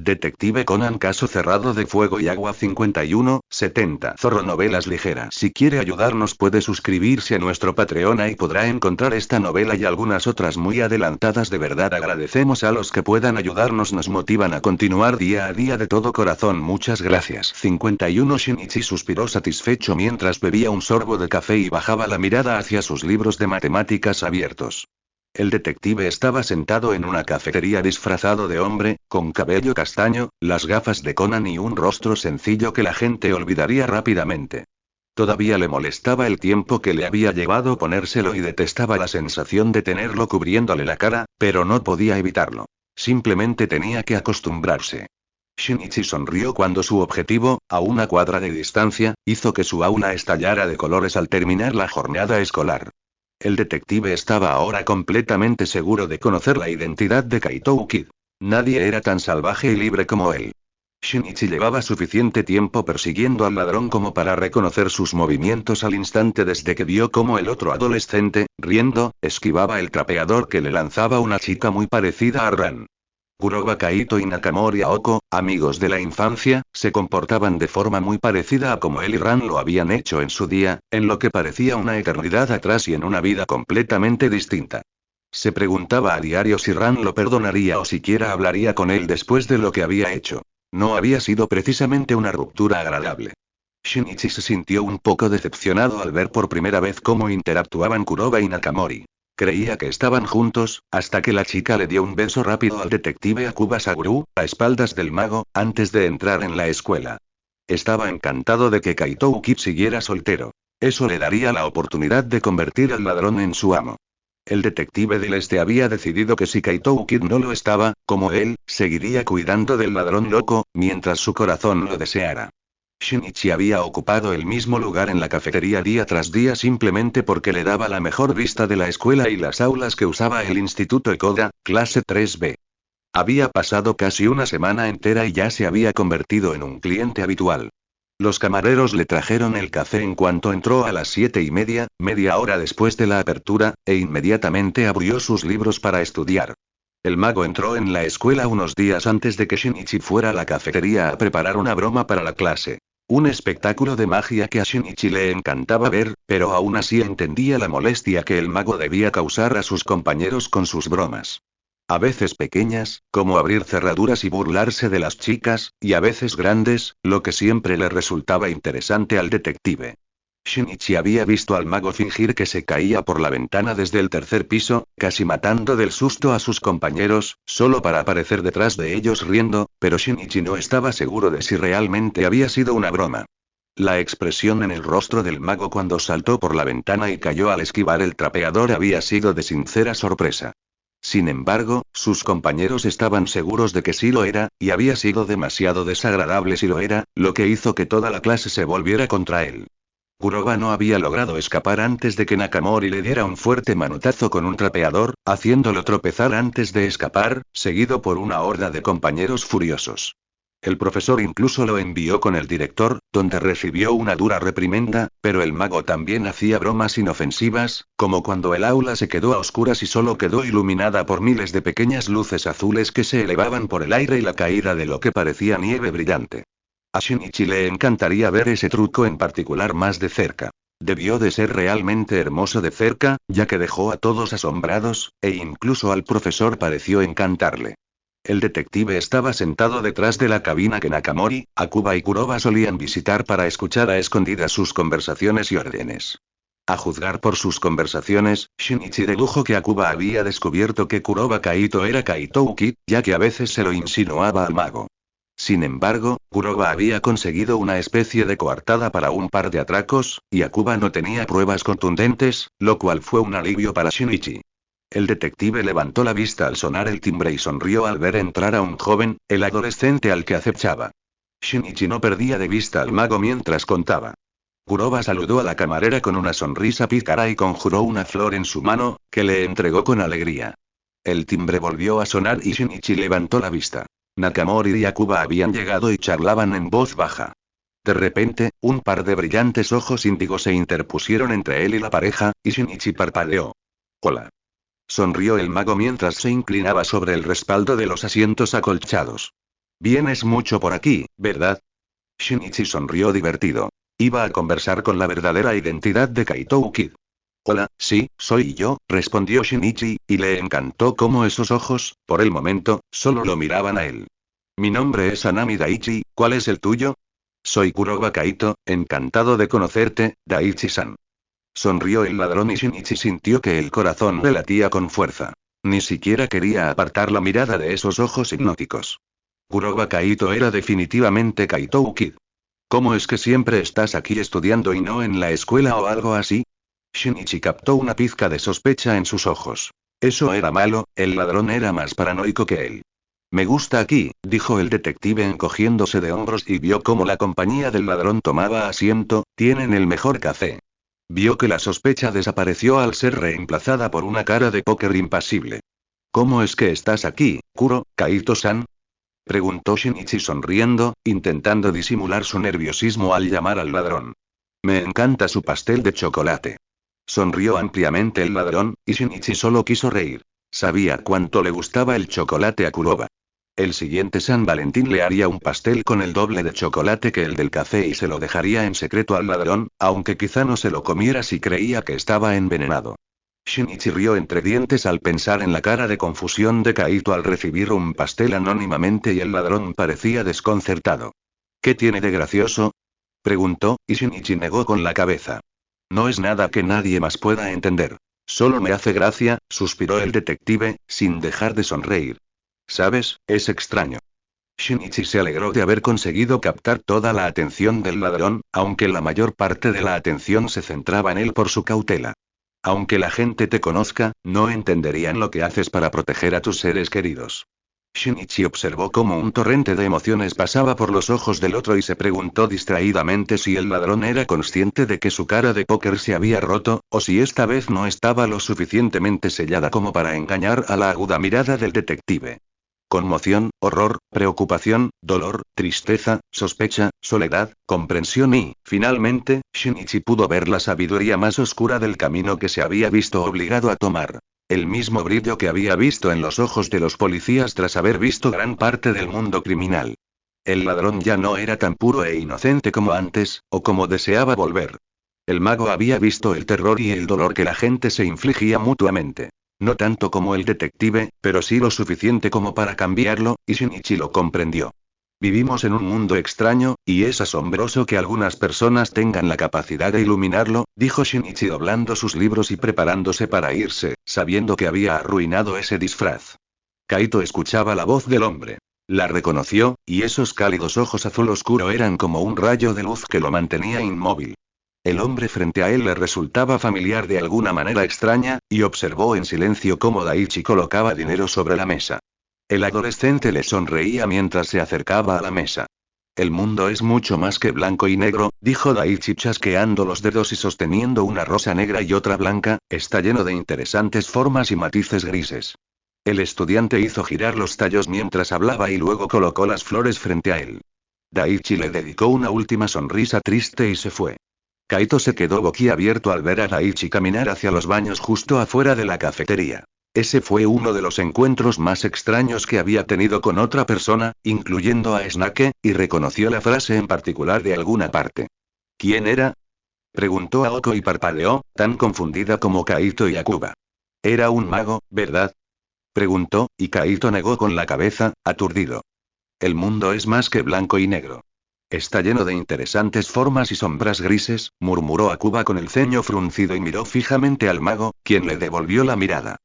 Detective Conan, caso cerrado de Fuego y Agua 5170. Zorro Novelas Ligeras. Si quiere ayudarnos puede suscribirse a nuestro Patreon, y podrá encontrar esta novela y algunas otras muy adelantadas. De verdad agradecemos a los que puedan ayudarnos, nos motivan a continuar día a día de todo corazón. Muchas gracias. 51. Shinichi suspiró satisfecho mientras bebía un sorbo de café y bajaba la mirada hacia sus libros de matemáticas abiertos. El detective estaba sentado en una cafetería disfrazado de hombre, con cabello castaño, las gafas de Conan y un rostro sencillo que la gente olvidaría rápidamente. Todavía le molestaba el tiempo que le había llevado ponérselo y detestaba la sensación de tenerlo cubriéndole la cara, pero no podía evitarlo. Simplemente tenía que acostumbrarse. Shinichi sonrió cuando su objetivo, a una cuadra de distancia, hizo que su aula estallara de colores al terminar la jornada escolar. El detective estaba ahora completamente seguro de conocer la identidad de Kaito Kid. Nadie era tan salvaje y libre como él. Shinichi llevaba suficiente tiempo persiguiendo al ladrón como para reconocer sus movimientos al instante desde que vio cómo el otro adolescente, riendo, esquivaba el trapeador que le lanzaba una chica muy parecida a Ran. Kuroba Kaito y Nakamori Aoko, amigos de la infancia, se comportaban de forma muy parecida a como él y Ran lo habían hecho en su día, en lo que parecía una eternidad atrás y en una vida completamente distinta. Se preguntaba a diario si Ran lo perdonaría o siquiera hablaría con él después de lo que había hecho. No había sido precisamente una ruptura agradable. Shinichi se sintió un poco decepcionado al ver por primera vez cómo interactuaban Kuroba y Nakamori. Creía que estaban juntos, hasta que la chica le dio un beso rápido al detective Akuba Saguru, a espaldas del mago, antes de entrar en la escuela. Estaba encantado de que Kaito Ukip siguiera soltero. Eso le daría la oportunidad de convertir al ladrón en su amo. El detective del este había decidido que si Kaito Ukip no lo estaba, como él, seguiría cuidando del ladrón loco, mientras su corazón lo deseara. Shinichi había ocupado el mismo lugar en la cafetería día tras día simplemente porque le daba la mejor vista de la escuela y las aulas que usaba el Instituto Ekoda, clase 3B. Había pasado casi una semana entera y ya se había convertido en un cliente habitual. Los camareros le trajeron el café en cuanto entró a las 7:30, media hora después de la apertura, e inmediatamente abrió sus libros para estudiar. El mago entró en la escuela unos días antes de que Shinichi fuera a la cafetería a preparar una broma para la clase. Un espectáculo de magia que a Shinichi le encantaba ver, pero aún así entendía la molestia que el mago debía causar a sus compañeros con sus bromas. A veces pequeñas, como abrir cerraduras y burlarse de las chicas, y a veces grandes, lo que siempre le resultaba interesante al detective. Shinichi había visto al mago fingir que se caía por la ventana desde el tercer piso, casi matando del susto a sus compañeros, solo para aparecer detrás de ellos riendo, pero Shinichi no estaba seguro de si realmente había sido una broma. La expresión en el rostro del mago cuando saltó por la ventana y cayó al esquivar el trapeador había sido de sincera sorpresa. Sin embargo, sus compañeros estaban seguros de que sí lo era, y había sido demasiado desagradable si lo era, lo que hizo que toda la clase se volviera contra él. Kuroba no había logrado escapar antes de que Nakamori le diera un fuerte manotazo con un trapeador, haciéndolo tropezar antes de escapar, seguido por una horda de compañeros furiosos. El profesor incluso lo envió con el director, donde recibió una dura reprimenda, pero el mago también hacía bromas inofensivas, como cuando el aula se quedó a oscuras y solo quedó iluminada por miles de pequeñas luces azules que se elevaban por el aire y la caída de lo que parecía nieve brillante. A Shinichi le encantaría ver ese truco en particular más de cerca. Debió de ser realmente hermoso de cerca, ya que dejó a todos asombrados, e incluso al profesor pareció encantarle. El detective estaba sentado detrás de la cabina que Nakamori, Akuba y Kuroba solían visitar para escuchar a escondidas sus conversaciones y órdenes. A juzgar por sus conversaciones, Shinichi dedujo que Akuba había descubierto que Kuroba Kaito era Kaito Ukip, ya que a veces se lo insinuaba al mago. Sin embargo, Kuroba había conseguido una especie de coartada para un par de atracos, y Akuba no tenía pruebas contundentes, lo cual fue un alivio para Shinichi. El detective levantó la vista al sonar el timbre y sonrió al ver entrar a un joven, el adolescente al que acechaba. Shinichi no perdía de vista al mago mientras contaba. Kuroba saludó a la camarera con una sonrisa pícara y conjuró una flor en su mano, que le entregó con alegría. El timbre volvió a sonar y Shinichi levantó la vista. Nakamori y Akuba habían llegado y charlaban en voz baja. De repente, un par de brillantes ojos índigo se interpusieron entre él y la pareja, y Shinichi parpadeó. Hola. Sonrió el mago mientras se inclinaba sobre el respaldo de los asientos acolchados. Vienes mucho por aquí, ¿verdad? Shinichi sonrió divertido. Iba a conversar con la verdadera identidad de Kaito Ukid. Hola, sí, soy yo, respondió Shinichi, y le encantó cómo esos ojos, por el momento, solo lo miraban a él. Mi nombre es Anami Daichi, ¿cuál es el tuyo? Soy Kuroba Kaito, encantado de conocerte, Daichi-san. Sonrió el ladrón y Shinichi sintió que el corazón le latía con fuerza. Ni siquiera quería apartar la mirada de esos ojos hipnóticos. Kuroba Kaito era definitivamente Kaito Ukid. ¿Cómo es que siempre estás aquí estudiando y no en la escuela o algo así? Shinichi captó una pizca de sospecha en sus ojos. Eso era malo, el ladrón era más paranoico que él. Me gusta aquí, dijo el detective encogiéndose de hombros y vio cómo la compañía del ladrón tomaba asiento, tienen el mejor café. Vio que la sospecha desapareció al ser reemplazada por una cara de póker impasible. ¿Cómo es que estás aquí, Kuro, Kaito-san? Preguntó Shinichi sonriendo, intentando disimular su nerviosismo al llamar al ladrón. Me encanta su pastel de chocolate. Sonrió ampliamente el ladrón, y Shinichi solo quiso reír. Sabía cuánto le gustaba el chocolate a Kuroba. El siguiente San Valentín le haría un pastel con el doble de chocolate que el del café y se lo dejaría en secreto al ladrón, aunque quizá no se lo comiera si creía que estaba envenenado. Shinichi rió entre dientes al pensar en la cara de confusión de Kaito al recibir un pastel anónimamente y el ladrón parecía desconcertado. ¿Qué tiene de gracioso? Preguntó, y Shinichi negó con la cabeza. No es nada que nadie más pueda entender. Solo me hace gracia, suspiró el detective, sin dejar de sonreír. ¿Sabes? Es extraño. Shinichi se alegró de haber conseguido captar toda la atención del ladrón, aunque la mayor parte de la atención se centraba en él por su cautela. Aunque la gente te conozca, no entenderían lo que haces para proteger a tus seres queridos. Shinichi observó cómo un torrente de emociones pasaba por los ojos del otro y se preguntó distraídamente si el ladrón era consciente de que su cara de póker se había roto, o si esta vez no estaba lo suficientemente sellada como para engañar a la aguda mirada del detective. Conmoción, horror, preocupación, dolor, tristeza, sospecha, soledad, comprensión y, finalmente, Shinichi pudo ver la sabiduría más oscura del camino que se había visto obligado a tomar. El mismo brillo que había visto en los ojos de los policías tras haber visto gran parte del mundo criminal. El ladrón ya no era tan puro e inocente como antes, o como deseaba volver. El mago había visto el terror y el dolor que la gente se infligía mutuamente. No tanto como el detective, pero sí lo suficiente como para cambiarlo, y Shinichi lo comprendió. Vivimos en un mundo extraño, y es asombroso que algunas personas tengan la capacidad de iluminarlo, dijo Shinichi doblando sus libros y preparándose para irse, sabiendo que había arruinado ese disfraz. Kaito escuchaba la voz del hombre. La reconoció, y esos cálidos ojos azul oscuro eran como un rayo de luz que lo mantenía inmóvil. El hombre frente a él le resultaba familiar de alguna manera extraña, y observó en silencio cómo Daichi colocaba dinero sobre la mesa. El adolescente le sonreía mientras se acercaba a la mesa. El mundo es mucho más que blanco y negro, dijo Daichi chasqueando los dedos y sosteniendo una rosa negra y otra blanca, está lleno de interesantes formas y matices grises. El estudiante hizo girar los tallos mientras hablaba y luego colocó las flores frente a él. Daichi le dedicó una última sonrisa triste y se fue. Kaito se quedó boquiabierto al ver a Daichi caminar hacia los baños justo afuera de la cafetería. Ese fue uno de los encuentros más extraños que había tenido con otra persona, incluyendo a Snake, y reconoció la frase en particular de alguna parte. ¿Quién era? Preguntó Aoko y parpadeó, tan confundida como Kaito y Akuba. Era un mago, ¿verdad? Preguntó, y Kaito negó con la cabeza, aturdido. El mundo es más que blanco y negro. Está lleno de interesantes formas y sombras grises, murmuró Akuba con el ceño fruncido y miró fijamente al mago, quien le devolvió la mirada.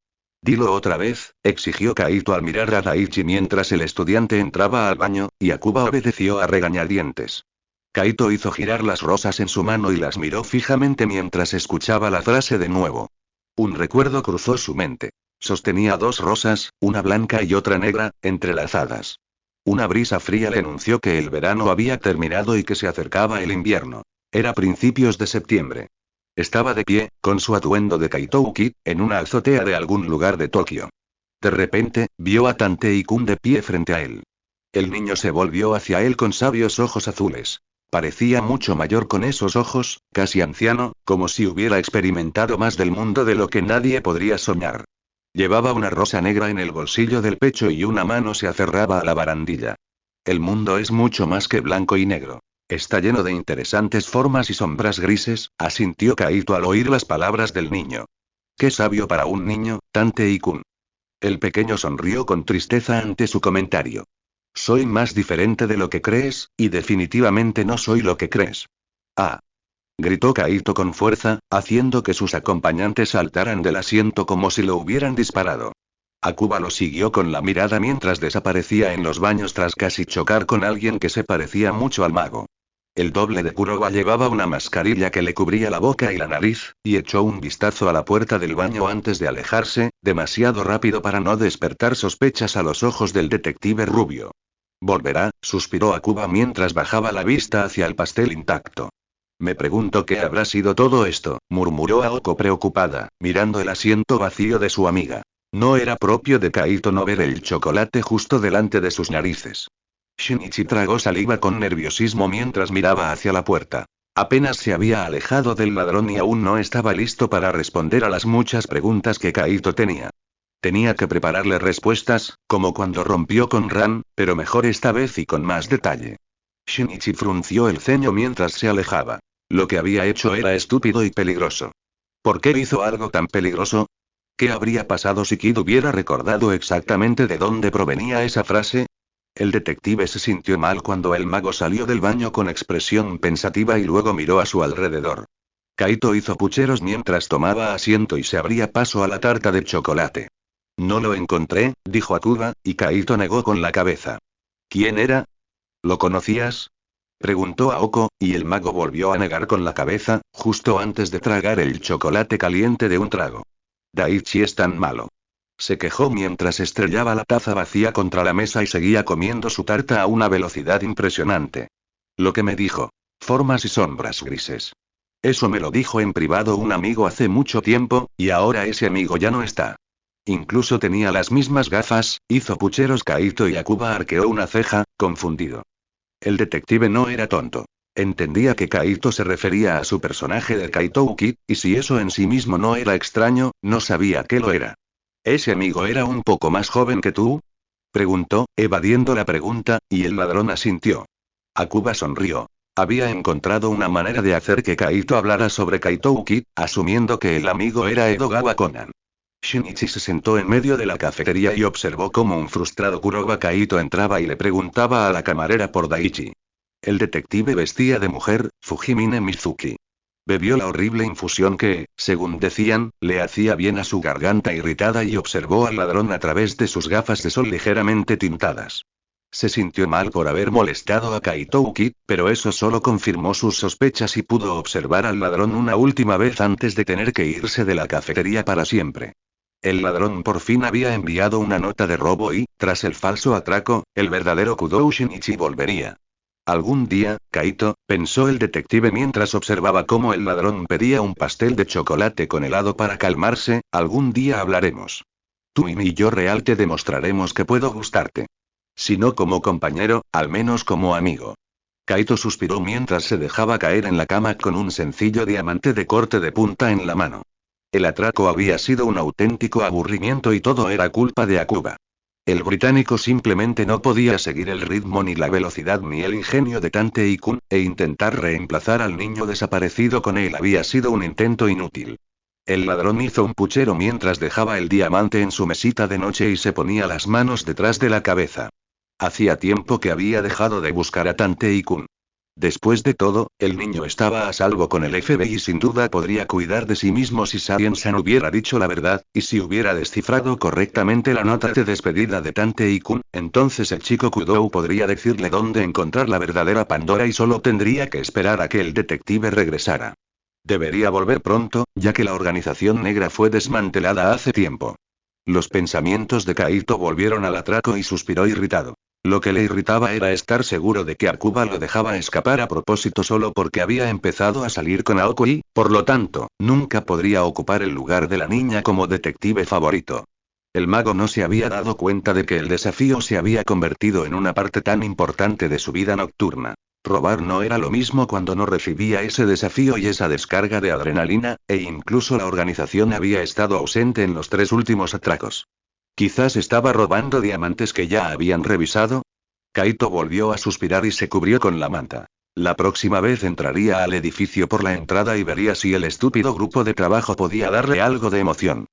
Dilo otra vez, exigió Kaito al mirar a Daichi mientras el estudiante entraba al baño, y Akuba obedeció a regañadientes. Kaito hizo girar las rosas en su mano y las miró fijamente mientras escuchaba la frase de nuevo. Un recuerdo cruzó su mente. Sostenía dos rosas, una blanca y otra negra, entrelazadas. Una brisa fría le anunció que el verano había terminado y que se acercaba el invierno. Era principios de septiembre. Estaba de pie, con su atuendo de Kaito Ukid, en una azotea de algún lugar de Tokio. De repente, vio a Tantei-kun de pie frente a él. El niño se volvió hacia él con sabios ojos azules. Parecía mucho mayor con esos ojos, casi anciano, como si hubiera experimentado más del mundo de lo que nadie podría soñar. Llevaba una rosa negra en el bolsillo del pecho y una mano se aferraba a la barandilla. El mundo es mucho más que blanco y negro. Está lleno de interesantes formas y sombras grises, asintió Kaito al oír las palabras del niño. Qué sabio para un niño, Tantei-kun. El pequeño sonrió con tristeza ante su comentario. Soy más diferente de lo que crees, y definitivamente no soy lo que crees. Ah. Gritó Kaito con fuerza, haciendo que sus acompañantes saltaran del asiento como si lo hubieran disparado. Akuba lo siguió con la mirada mientras desaparecía en los baños tras casi chocar con alguien que se parecía mucho al mago. El doble de Kuroba llevaba una mascarilla que le cubría la boca y la nariz, y echó un vistazo a la puerta del baño antes de alejarse, demasiado rápido para no despertar sospechas a los ojos del detective rubio. Volverá, suspiró Akuba mientras bajaba la vista hacia el pastel intacto. Me pregunto qué habrá sido todo esto, murmuró Aoko preocupada, mirando el asiento vacío de su amiga. No era propio de Kaito no ver el chocolate justo delante de sus narices. Shinichi tragó saliva con nerviosismo mientras miraba hacia la puerta. Apenas se había alejado del ladrón y aún no estaba listo para responder a las muchas preguntas que Kaito tenía. Tenía que prepararle respuestas, como cuando rompió con Ran, pero mejor esta vez y con más detalle. Shinichi frunció el ceño mientras se alejaba. Lo que había hecho era estúpido y peligroso. ¿Por qué hizo algo tan peligroso? ¿Qué habría pasado si Kid hubiera recordado exactamente de dónde provenía esa frase? El detective se sintió mal cuando el mago salió del baño con expresión pensativa y luego miró a su alrededor. Kaito hizo pucheros mientras tomaba asiento y se abría paso a la tarta de chocolate. No lo encontré, dijo Akuba, y Kaito negó con la cabeza. ¿Quién era? ¿Lo conocías? Preguntó Aoko, y el mago volvió a negar con la cabeza, justo antes de tragar el chocolate caliente de un trago. Daichi es tan malo. Se quejó mientras estrellaba la taza vacía contra la mesa y seguía comiendo su tarta a una velocidad impresionante. Lo que me dijo. Formas y sombras grises. Eso me lo dijo en privado un amigo hace mucho tiempo, y ahora ese amigo ya no está. Incluso tenía las mismas gafas, hizo pucheros Kaito y Akuba arqueó una ceja, confundido. El detective no era tonto. Entendía que Kaito se refería a su personaje de Kaitouki, y si eso en sí mismo no era extraño, no sabía qué lo era. ¿Ese amigo era un poco más joven que tú? Preguntó, evadiendo la pregunta, y el ladrón asintió. Akuba sonrió. Había encontrado una manera de hacer que Kaito hablara sobre Kaitouki, asumiendo que el amigo era Edogawa Conan. Shinichi se sentó en medio de la cafetería y observó cómo un frustrado Kuroba Kaito entraba y le preguntaba a la camarera por Daichi. El detective vestía de mujer, Fujimine Mizuki. Bebió la horrible infusión que, según decían, le hacía bien a su garganta irritada y observó al ladrón a través de sus gafas de sol ligeramente tintadas. Se sintió mal por haber molestado a Kaitouki, pero eso solo confirmó sus sospechas y pudo observar al ladrón una última vez antes de tener que irse de la cafetería para siempre. El ladrón por fin había enviado una nota de robo y, tras el falso atraco, el verdadero Kudou Shinichi volvería. Algún día, Kaito, pensó el detective mientras observaba cómo el ladrón pedía un pastel de chocolate con helado para calmarse, algún día hablaremos. Tú y mi yo real te demostraremos que puedo gustarte. Si no como compañero, al menos como amigo. Kaito suspiró mientras se dejaba caer en la cama con un sencillo diamante de corte de punta en la mano. El atraco había sido un auténtico aburrimiento y todo era culpa de Akuba. El británico simplemente no podía seguir el ritmo ni la velocidad ni el ingenio de Tantei-kun, e intentar reemplazar al niño desaparecido con él había sido un intento inútil. El ladrón hizo un puchero mientras dejaba el diamante en su mesita de noche y se ponía las manos detrás de la cabeza. Hacía tiempo que había dejado de buscar a Tantei-kun. Después de todo, el niño estaba a salvo con el FBI y sin duda podría cuidar de sí mismo si Sabien-san hubiera dicho la verdad, y si hubiera descifrado correctamente la nota de despedida de Tantei-kun, entonces el chico Kudou podría decirle dónde encontrar la verdadera Pandora y solo tendría que esperar a que el detective regresara. Debería volver pronto, ya que la organización negra fue desmantelada hace tiempo. Los pensamientos de Kaito volvieron al atraco y suspiró irritado. Lo que le irritaba era estar seguro de que Akuba lo dejaba escapar a propósito solo porque había empezado a salir con Aoko y, por lo tanto, nunca podría ocupar el lugar de la niña como detective favorito. El mago no se había dado cuenta de que el desafío se había convertido en una parte tan importante de su vida nocturna. Robar no era lo mismo cuando no recibía ese desafío y esa descarga de adrenalina, e incluso la organización había estado ausente en los 3 últimos atracos. Quizás estaba robando diamantes que ya habían revisado. Kaito volvió a suspirar y se cubrió con la manta. La próxima vez entraría al edificio por la entrada y vería si el estúpido grupo de trabajo podía darle algo de emoción.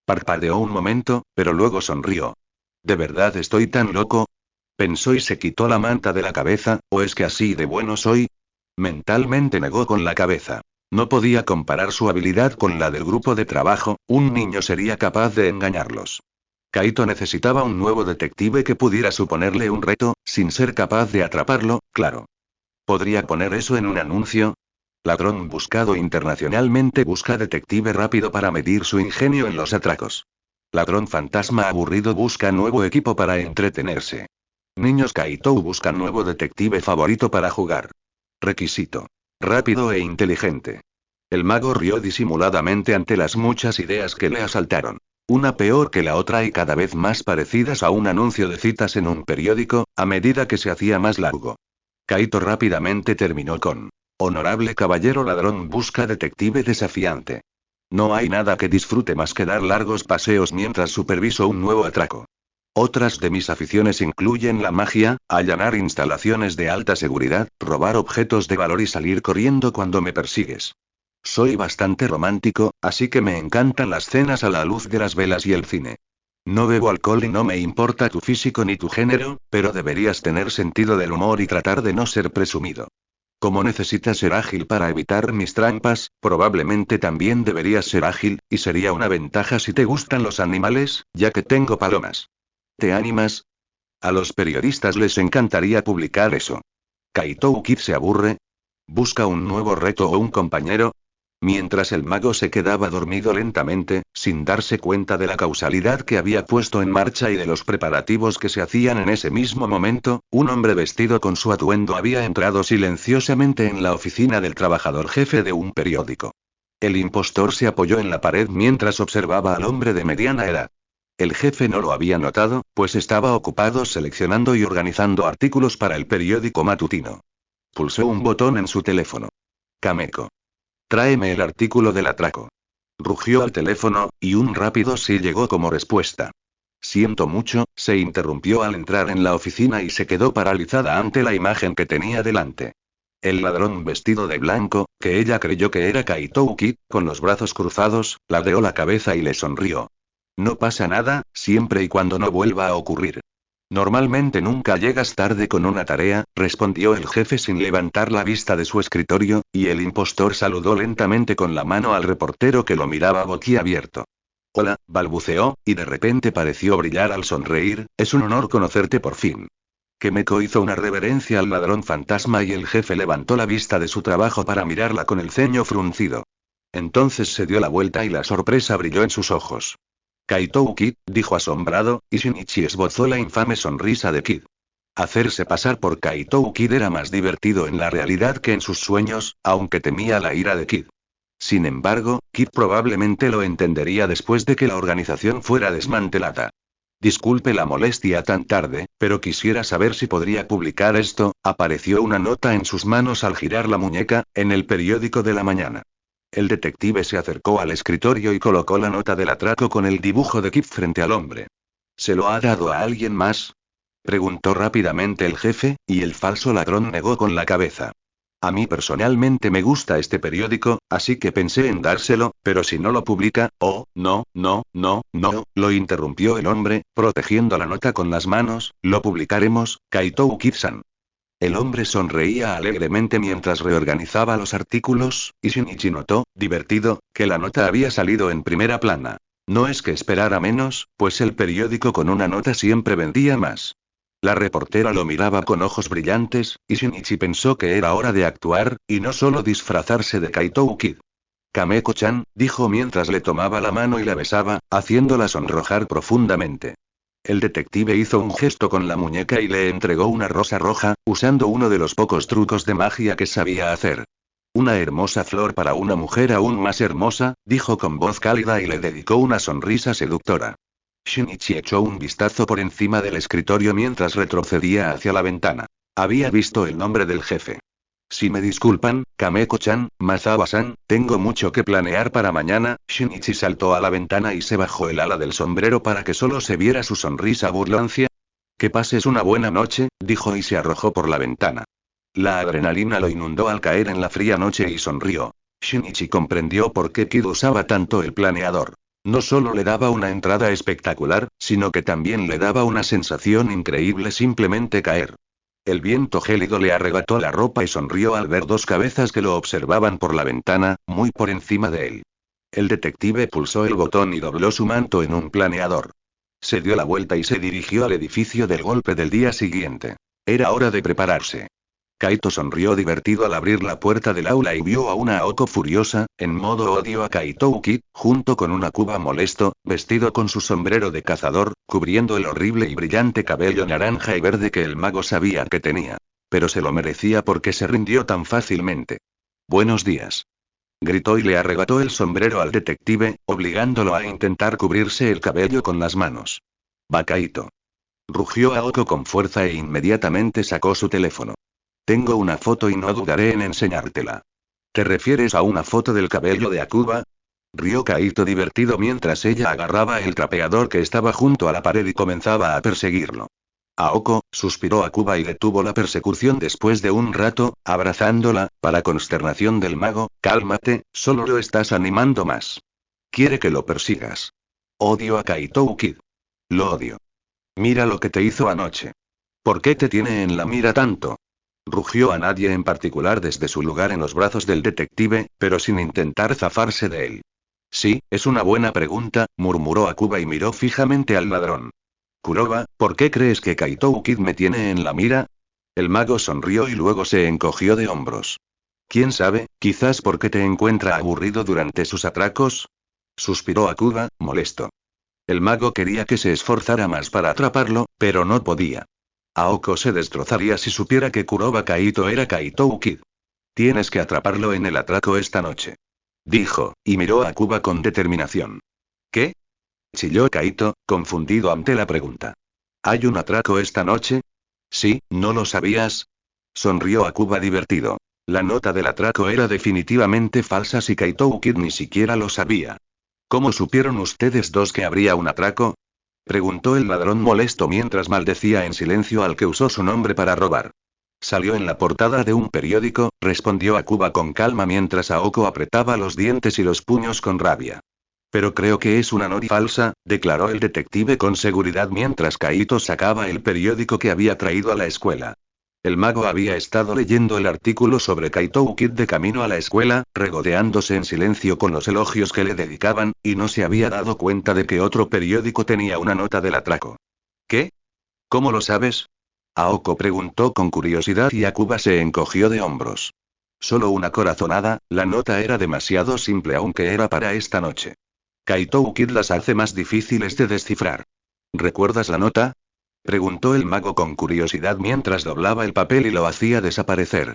Parpadeó un momento, pero luego sonrió. ¿De verdad estoy tan loco? Pensó y se quitó la manta de la cabeza, ¿o es que así de bueno soy? Mentalmente negó con la cabeza. No podía comparar su habilidad con la del grupo de trabajo, un niño sería capaz de engañarlos. Kaito necesitaba un nuevo detective que pudiera suponerle un reto, sin ser capaz de atraparlo, claro. ¿Podría poner eso en un anuncio? Ladrón buscado internacionalmente busca detective rápido para medir su ingenio en los atracos. Ladrón fantasma aburrido busca nuevo equipo para entretenerse. Niños Kaitou buscan nuevo detective favorito para jugar. Requisito. Rápido e inteligente. El mago rió disimuladamente ante las muchas ideas que le asaltaron. Una peor que la otra y cada vez más parecidas a un anuncio de citas en un periódico, a medida que se hacía más largo. Kaito rápidamente terminó con: Honorable caballero ladrón busca detective desafiante. No hay nada que disfrute más que dar largos paseos mientras superviso un nuevo atraco. Otras de mis aficiones incluyen la magia, allanar instalaciones de alta seguridad, robar objetos de valor y salir corriendo cuando me persigues. Soy bastante romántico, así que me encantan las cenas a la luz de las velas y el cine. No bebo alcohol y no me importa tu físico ni tu género, pero deberías tener sentido del humor y tratar de no ser presumido. Como necesitas ser ágil para evitar mis trampas, probablemente también deberías ser ágil, y sería una ventaja si te gustan los animales, ya que tengo palomas. ¿Te animas? A los periodistas les encantaría publicar eso. ¿Kaito Kid se aburre? ¿Busca un nuevo reto o un compañero? Mientras el mago se quedaba dormido lentamente, sin darse cuenta de la causalidad que había puesto en marcha y de los preparativos que se hacían en ese mismo momento, un hombre vestido con su atuendo había entrado silenciosamente en la oficina del trabajador jefe de un periódico. El impostor se apoyó en la pared mientras observaba al hombre de mediana edad. El jefe no lo había notado, pues estaba ocupado seleccionando y organizando artículos para el periódico matutino. Pulsó un botón en su teléfono. Kameko. Tráeme el artículo del atraco. Rugió al teléfono, y un rápido sí llegó como respuesta. Siento mucho, se interrumpió al entrar en la oficina y se quedó paralizada ante la imagen que tenía delante. El ladrón vestido de blanco, que ella creyó que era Kaito Kid, con los brazos cruzados, ladeó la cabeza y le sonrió. No pasa nada, siempre y cuando no vuelva a ocurrir. Normalmente nunca llegas tarde con una tarea, respondió el jefe sin levantar la vista de su escritorio, y el impostor saludó lentamente con la mano al reportero que lo miraba boquiabierto. Hola, balbuceó, y de repente pareció brillar al sonreír, es un honor conocerte por fin. Kameko hizo una reverencia al ladrón fantasma y el jefe levantó la vista de su trabajo para mirarla con el ceño fruncido. Entonces se dio la vuelta y la sorpresa brilló en sus ojos. Kaito Kid, dijo asombrado, y Shinichi esbozó la infame sonrisa de Kid. Hacerse pasar por Kaito Kid era más divertido en la realidad que en sus sueños, aunque temía la ira de Kid. Sin embargo, Kid probablemente lo entendería después de que la organización fuera desmantelada. Disculpe la molestia tan tarde, pero quisiera saber si podría publicar esto. Apareció una nota en sus manos al girar la muñeca, en el periódico de la mañana. El detective se acercó al escritorio y colocó la nota del atraco con el dibujo de Kid frente al hombre. ¿Se lo ha dado a alguien más? Preguntó rápidamente el jefe, y el falso ladrón negó con la cabeza. A mí personalmente me gusta este periódico, así que pensé en dárselo, pero si no lo publica, oh, no, lo interrumpió el hombre, protegiendo la nota con las manos, lo publicaremos, Kaito Kid-san. El hombre sonreía alegremente mientras reorganizaba los artículos, y Shinichi notó, divertido, que la nota había salido en primera plana. No es que esperara menos, pues el periódico con una nota siempre vendía más. La reportera lo miraba con ojos brillantes, y Shinichi pensó que era hora de actuar, y no solo disfrazarse de Kaito Kid. Kameko-chan, dijo mientras le tomaba la mano y la besaba, haciéndola sonrojar profundamente. El detective hizo un gesto con la muñeca y le entregó una rosa roja, usando uno de los pocos trucos de magia que sabía hacer. Una hermosa flor para una mujer aún más hermosa, dijo con voz cálida y le dedicó una sonrisa seductora. Shinichi echó un vistazo por encima del escritorio mientras retrocedía hacia la ventana. Había visto el nombre del jefe. Si me disculpan, Kameko-chan, Mazawa-san, tengo mucho que planear para mañana. Shinichi saltó a la ventana y se bajó el ala del sombrero para que solo se viera su sonrisa burlancia. Que pases una buena noche, dijo y se arrojó por la ventana. La adrenalina lo inundó al caer en la fría noche y sonrió. Shinichi comprendió por qué Kid usaba tanto el planeador. No solo le daba una entrada espectacular, sino que también le daba una sensación increíble simplemente caer. El viento gélido le arrebató la ropa y sonrió al ver dos cabezas que lo observaban por la ventana, muy por encima de él. El detective pulsó el botón y dobló su manto en un planeador. Se dio la vuelta y se dirigió al edificio del golpe del día siguiente. Era hora de prepararse. Kaito sonrió divertido al abrir la puerta del aula y vio a una Aoko furiosa, en modo odio a Kaitouki, junto con una Akuba molesto, vestido con su sombrero de cazador, cubriendo el horrible y brillante cabello naranja y verde que el mago sabía que tenía. Pero se lo merecía porque se rindió tan fácilmente. Buenos días. Gritó y le arrebató el sombrero al detective, obligándolo a intentar cubrirse el cabello con las manos. Va Kaito. Rugió Aoko con fuerza e inmediatamente sacó su teléfono. Tengo una foto y no dudaré en enseñártela. ¿Te refieres a una foto del cabello de Akuba? Rió Kaito divertido mientras ella agarraba el trapeador que estaba junto a la pared y comenzaba a perseguirlo. Aoko, suspiró Akuba y detuvo la persecución después de un rato, abrazándola, para consternación del mago. Cálmate, solo lo estás animando más. Quiere que lo persigas. Odio a Kaito Kid. Lo odio. Mira lo que te hizo anoche. ¿Por qué te tiene en la mira tanto? Rugió a nadie en particular desde su lugar en los brazos del detective, pero sin intentar zafarse de él. Sí, es una buena pregunta, murmuró Akuba y miró fijamente al ladrón. Kuroba, ¿por qué crees que Kaito Kid me tiene en la mira? El mago sonrió y luego se encogió de hombros. ¿Quién sabe, quizás porque te encuentra aburrido durante sus atracos? Suspiró Akuba, molesto. El mago quería que se esforzara más para atraparlo, pero no podía. Aoko se destrozaría si supiera que Kuroba Kaito era Kaito Kid. Tienes que atraparlo en el atraco esta noche. Dijo, y miró a Akuba con determinación. ¿Qué? Chilló Kaito, confundido ante la pregunta. ¿Hay un atraco esta noche? Sí, ¿no lo sabías? Sonrió Akuba divertido. La nota del atraco era definitivamente falsa si Kaito Kid ni siquiera lo sabía. ¿Cómo supieron ustedes dos que habría un atraco? Preguntó el ladrón molesto mientras maldecía en silencio al que usó su nombre para robar. Salió en la portada de un periódico, respondió Akuba con calma mientras Aoko apretaba los dientes y los puños con rabia. Pero creo que es una nota falsa, declaró el detective con seguridad mientras Kaito sacaba el periódico que había traído a la escuela. El mago había estado leyendo el artículo sobre Kaito Kid de camino a la escuela, regodeándose en silencio con los elogios que le dedicaban, y no se había dado cuenta de que otro periódico tenía una nota del atraco. ¿Qué? ¿Cómo lo sabes? Aoko preguntó con curiosidad y Akuba se encogió de hombros. Solo una corazonada, la nota era demasiado simple aunque era para esta noche. Kaito Kid las hace más difíciles de descifrar. ¿Recuerdas la nota? Preguntó el mago con curiosidad mientras doblaba el papel y lo hacía desaparecer.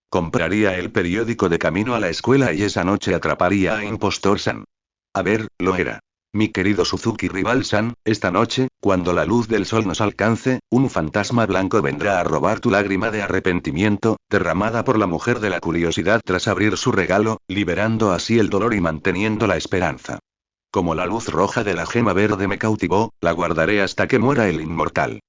Compraría el periódico de camino a la escuela y esa noche atraparía a Impostor-san. A ver, lo era. Mi querido Suzuki Rival-san, esta noche, cuando la luz del sol nos alcance, un fantasma blanco vendrá a robar tu lágrima de arrepentimiento, derramada por la mujer de la curiosidad tras abrir su regalo, liberando así el dolor y manteniendo la esperanza. Como la luz roja de la gema verde me cautivó, la guardaré hasta que muera el inmortal.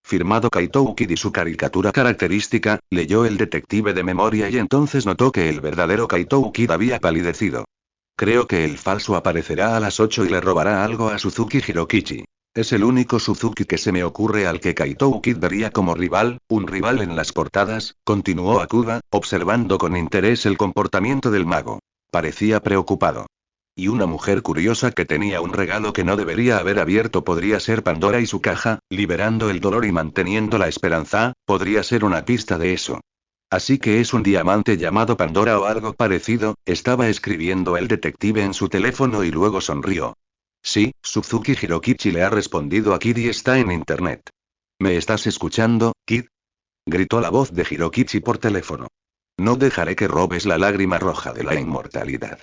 Firmado Kaito Kid y su caricatura característica, leyó el detective de memoria y entonces notó que el verdadero Kaito Kid había palidecido. Creo que el falso aparecerá a las 8 y le robará algo a Suzuki Hirokichi. Es el único Suzuki que se me ocurre al que Kaito Kid vería como rival, un rival en las portadas, continuó Akuba, observando con interés el comportamiento del mago. Parecía preocupado. Y una mujer curiosa que tenía un regalo que no debería haber abierto podría ser Pandora y su caja, liberando el dolor y manteniendo la esperanza, podría ser una pista de eso. Así que es un diamante llamado Pandora o algo parecido, estaba escribiendo el detective en su teléfono y luego sonrió. Sí, Suzuki Hirokichi le ha respondido a Kid y está en internet. ¿Me estás escuchando, Kid? Gritó la voz de Hirokichi por teléfono. No dejaré que robes la lágrima roja de la inmortalidad.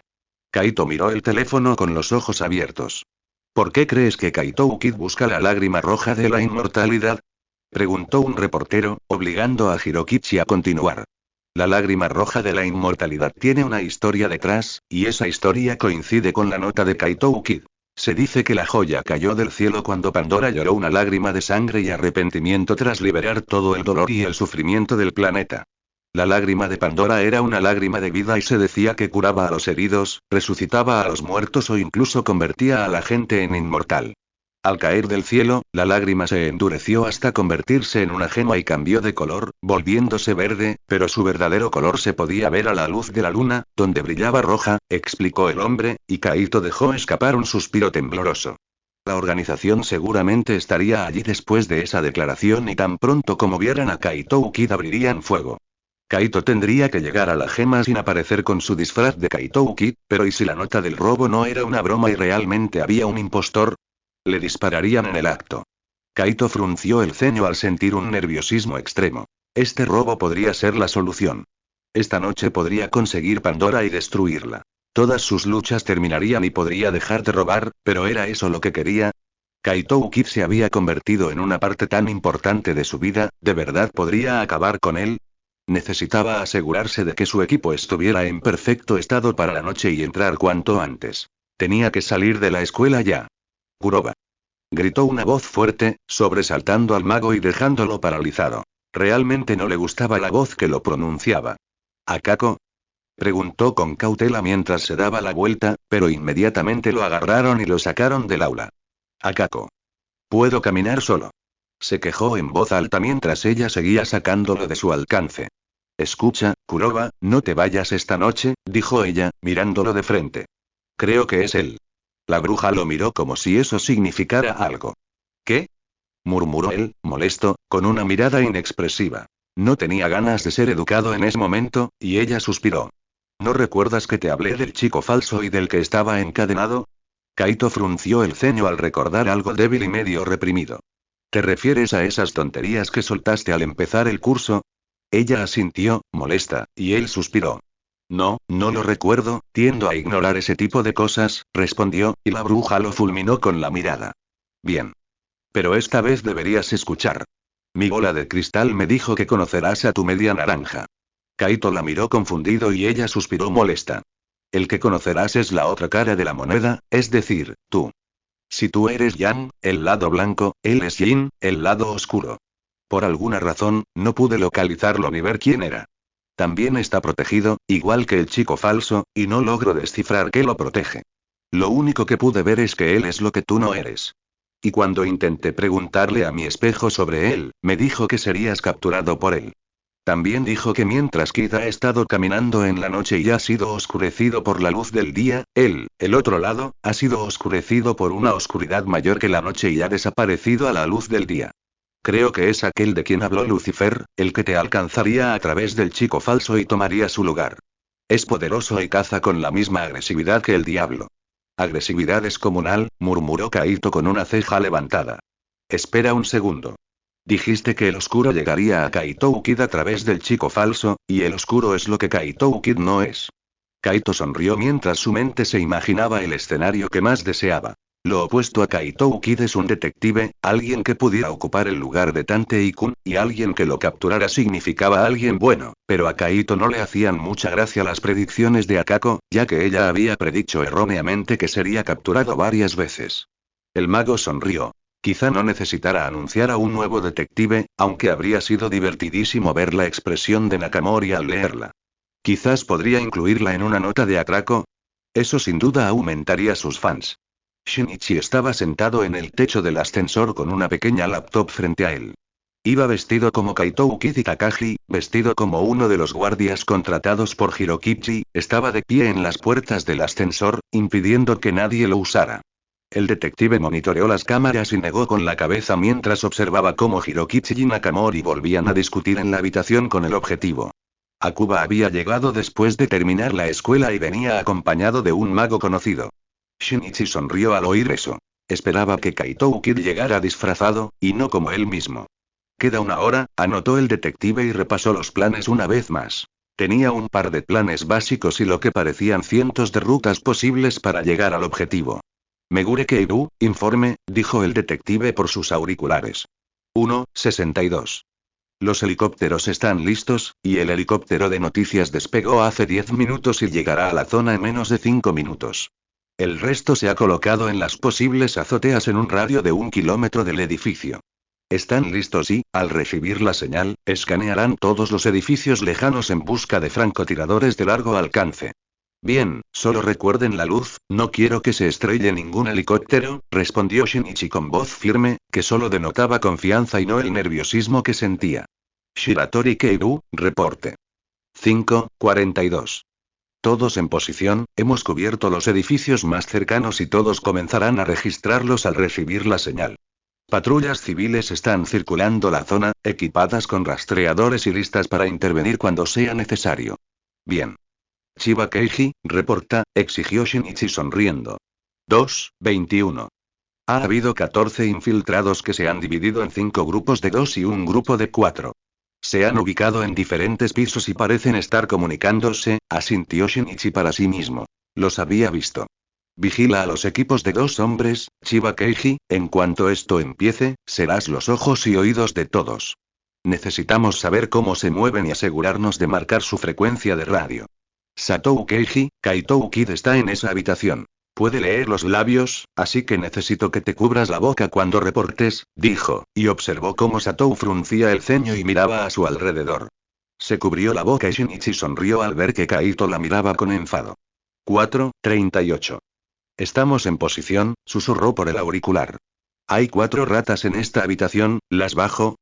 Kaito miró el teléfono con los ojos abiertos. ¿Por qué crees que Kaito Kid busca la lágrima roja de la inmortalidad? Preguntó un reportero, obligando a Hirokichi a continuar. La lágrima roja de la inmortalidad tiene una historia detrás, y esa historia coincide con la nota de Kaito Kid. Se dice que la joya cayó del cielo cuando Pandora lloró una lágrima de sangre y arrepentimiento tras liberar todo el dolor y el sufrimiento del planeta. La lágrima de Pandora era una lágrima de vida y se decía que curaba a los heridos, resucitaba a los muertos o incluso convertía a la gente en inmortal. Al caer del cielo, la lágrima se endureció hasta convertirse en una gema y cambió de color, volviéndose verde, pero su verdadero color se podía ver a la luz de la luna, donde brillaba roja, explicó el hombre, y Kaito dejó escapar un suspiro tembloroso. La organización seguramente estaría allí después de esa declaración y tan pronto como vieran a Kaito Ukida abrirían fuego. Kaito tendría que llegar a la gema sin aparecer con su disfraz de Kaito Ukid, pero ¿y si la nota del robo no era una broma y realmente había un impostor? Le dispararían en el acto. Kaito frunció el ceño al sentir un nerviosismo extremo. Este robo podría ser la solución. Esta noche podría conseguir Pandora y destruirla. Todas sus luchas terminarían y podría dejar de robar, pero ¿era eso lo que quería? Kaito Ukid se había convertido en una parte tan importante de su vida, ¿de verdad podría acabar con él? Necesitaba asegurarse de que su equipo estuviera en perfecto estado para la noche y entrar cuanto antes. Tenía que salir de la escuela ya. Kuroba. Gritó una voz fuerte, sobresaltando al mago y dejándolo paralizado. Realmente no le gustaba la voz que lo pronunciaba. ¿Akako? Preguntó con cautela mientras se daba la vuelta, pero inmediatamente lo agarraron y lo sacaron del aula. Akako. Puedo caminar solo. Se quejó en voz alta mientras ella seguía sacándolo de su alcance. Escucha, Kuroba, no te vayas esta noche, dijo ella, mirándolo de frente. Creo que es él. La bruja lo miró como si eso significara algo. ¿Qué? Murmuró él, molesto, con una mirada inexpresiva. No tenía ganas de ser educado en ese momento, y ella suspiró. ¿No recuerdas que te hablé del chico falso y del que estaba encadenado? Kaito frunció el ceño al recordar algo débil y medio reprimido. ¿Te refieres a esas tonterías que soltaste al empezar el curso? Ella asintió, molesta, y él suspiró. No, no lo recuerdo, tiendo a ignorar ese tipo de cosas, respondió, y la bruja lo fulminó con la mirada. Bien. Pero esta vez deberías escuchar. Mi bola de cristal me dijo que conocerás a tu media naranja. Kaito la miró confundido y ella suspiró molesta. El que conocerás es la otra cara de la moneda, es decir, tú. Si tú eres Yang, el lado blanco, él es Yin, el lado oscuro. Por alguna razón, no pude localizarlo ni ver quién era. También está protegido, igual que el chico falso, y no logro descifrar qué lo protege. Lo único que pude ver es que él es lo que tú no eres. Y cuando intenté preguntarle a mi espejo sobre él, me dijo que serías capturado por él. También dijo que mientras Kid ha estado caminando en la noche y ha sido oscurecido por la luz del día, él, el otro lado, ha sido oscurecido por una oscuridad mayor que la noche y ha desaparecido a la luz del día. Creo que es aquel de quien habló Lucifer, el que te alcanzaría a través del chico falso y tomaría su lugar. Es poderoso y caza con la misma agresividad que el diablo. Agresividad descomunal, murmuró Kaito con una ceja levantada. Espera un segundo. Dijiste que el oscuro llegaría a Kaito Ukid a través del chico falso, y el oscuro es lo que Kaito Ukid no es. Kaito sonrió mientras su mente se imaginaba el escenario que más deseaba. Lo opuesto a Kaito Ukid es un detective, alguien que pudiera ocupar el lugar de Tantei-kun, y alguien que lo capturara significaba alguien bueno, pero a Kaito no le hacían mucha gracia las predicciones de Akako, ya que ella había predicho erróneamente que sería capturado varias veces. El mago sonrió. Quizá no necesitara anunciar a un nuevo detective, aunque habría sido divertidísimo ver la expresión de Nakamori al leerla. Quizás podría incluirla en una nota de atraco. Eso sin duda aumentaría sus fans. Shinichi estaba sentado en el techo del ascensor con una pequeña laptop frente a él. Iba vestido como Kaito Ukid y Kakashi, vestido como uno de los guardias contratados por Hirokichi, estaba de pie en las puertas del ascensor, impidiendo que nadie lo usara. El detective monitoreó las cámaras y negó con la cabeza mientras observaba cómo Hirokichi y Nakamori volvían a discutir en la habitación con el objetivo. Akuba había llegado después de terminar la escuela y venía acompañado de un mago conocido. Shinichi sonrió al oír eso. Esperaba que Kaito Ukid llegara disfrazado, y no como él mismo. Queda una hora, anotó el detective y repasó los planes una vez más. Tenía un par de planes básicos y lo que parecían cientos de rutas posibles para llegar al objetivo. Megure Keiru, informe, dijo el detective por sus auriculares. 1:62. Los helicópteros están listos, y el helicóptero de noticias despegó hace 10 minutos y llegará a la zona en menos de 5 minutos. El resto se ha colocado en las posibles azoteas en un radio de 1 kilómetro del edificio. Están listos y, al recibir la señal, escanearán todos los edificios lejanos en busca de francotiradores de largo alcance. Bien, solo recuerden la luz, no quiero que se estrelle ningún helicóptero, respondió Shinichi con voz firme, que solo denotaba confianza y no el nerviosismo que sentía. Shiratori Keiru, reporte. 5:42. Todos en posición, hemos cubierto los edificios más cercanos y todos comenzarán a registrarlos al recibir la señal. Patrullas civiles están circulando la zona, equipadas con rastreadores y listas para intervenir cuando sea necesario. Bien. Chiba Keiji, reporta, exigió Shinichi sonriendo. 2:21. Ha habido 14 infiltrados que se han dividido en 5 grupos de 2 y un grupo de 4. Se han ubicado en diferentes pisos y parecen estar comunicándose, asintió Shinichi para sí mismo. Los había visto. Vigila a los equipos de 2 hombres, Chiba Keiji, en cuanto esto empiece, serás los ojos y oídos de todos. Necesitamos saber cómo se mueven y asegurarnos de marcar su frecuencia de radio. Satou Keiji, Kaito Kid está en esa habitación. Puede leer los labios, así que necesito que te cubras la boca cuando reportes, dijo, y observó cómo Satou fruncía el ceño y miraba a su alrededor. Se cubrió la boca y Shinichi sonrió al ver que Kaito la miraba con enfado. 4:38. Estamos en posición, susurró por el auricular. Hay 4 ratas en esta habitación, ¿las bajo?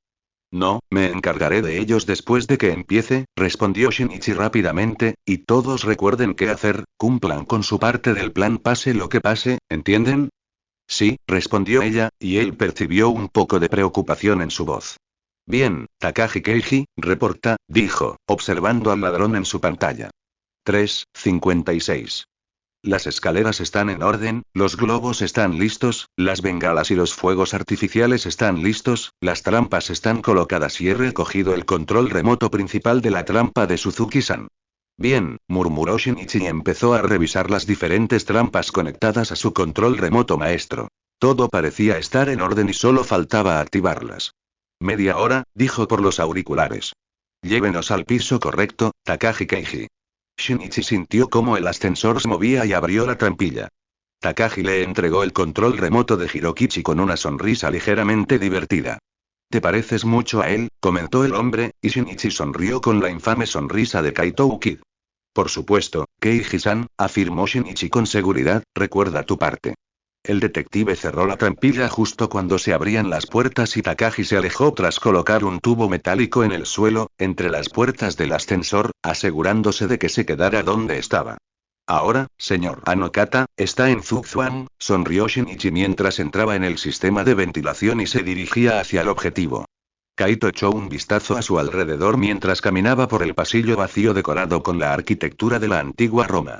No, me encargaré de ellos después de que empiece, respondió Shinichi rápidamente, y todos recuerden qué hacer, cumplan con su parte del plan pase lo que pase, ¿entienden? Sí, respondió ella, y él percibió un poco de preocupación en su voz. Bien, Takagi Keiji, reporta, dijo, observando al ladrón en su pantalla. 3:56. Las escaleras están en orden, los globos están listos, las bengalas y los fuegos artificiales están listos, las trampas están colocadas y he recogido el control remoto principal de la trampa de Suzuki-san. Bien, murmuró Shinichi y empezó a revisar las diferentes trampas conectadas a su control remoto maestro. Todo parecía estar en orden y solo faltaba activarlas. Media hora, dijo por los auriculares. Llévenos al piso correcto, Takagi Keiji. Shinichi sintió cómo el ascensor se movía y abrió la trampilla. Takagi le entregó el control remoto de Hirokichi con una sonrisa ligeramente divertida. «Te pareces mucho a él», comentó el hombre, y Shinichi sonrió con la infame sonrisa de Kaito Kid. «Por supuesto, Keiji-san», afirmó Shinichi con seguridad, «recuerda tu parte». El detective cerró la trampilla justo cuando se abrían las puertas y Takagi se alejó tras colocar un tubo metálico en el suelo, entre las puertas del ascensor, asegurándose de que se quedara donde estaba. Ahora, señor Hanokata, está en Zugzwang, sonrió Shinichi mientras entraba en el sistema de ventilación y se dirigía hacia el objetivo. Kaito echó un vistazo a su alrededor mientras caminaba por el pasillo vacío decorado con la arquitectura de la antigua Roma.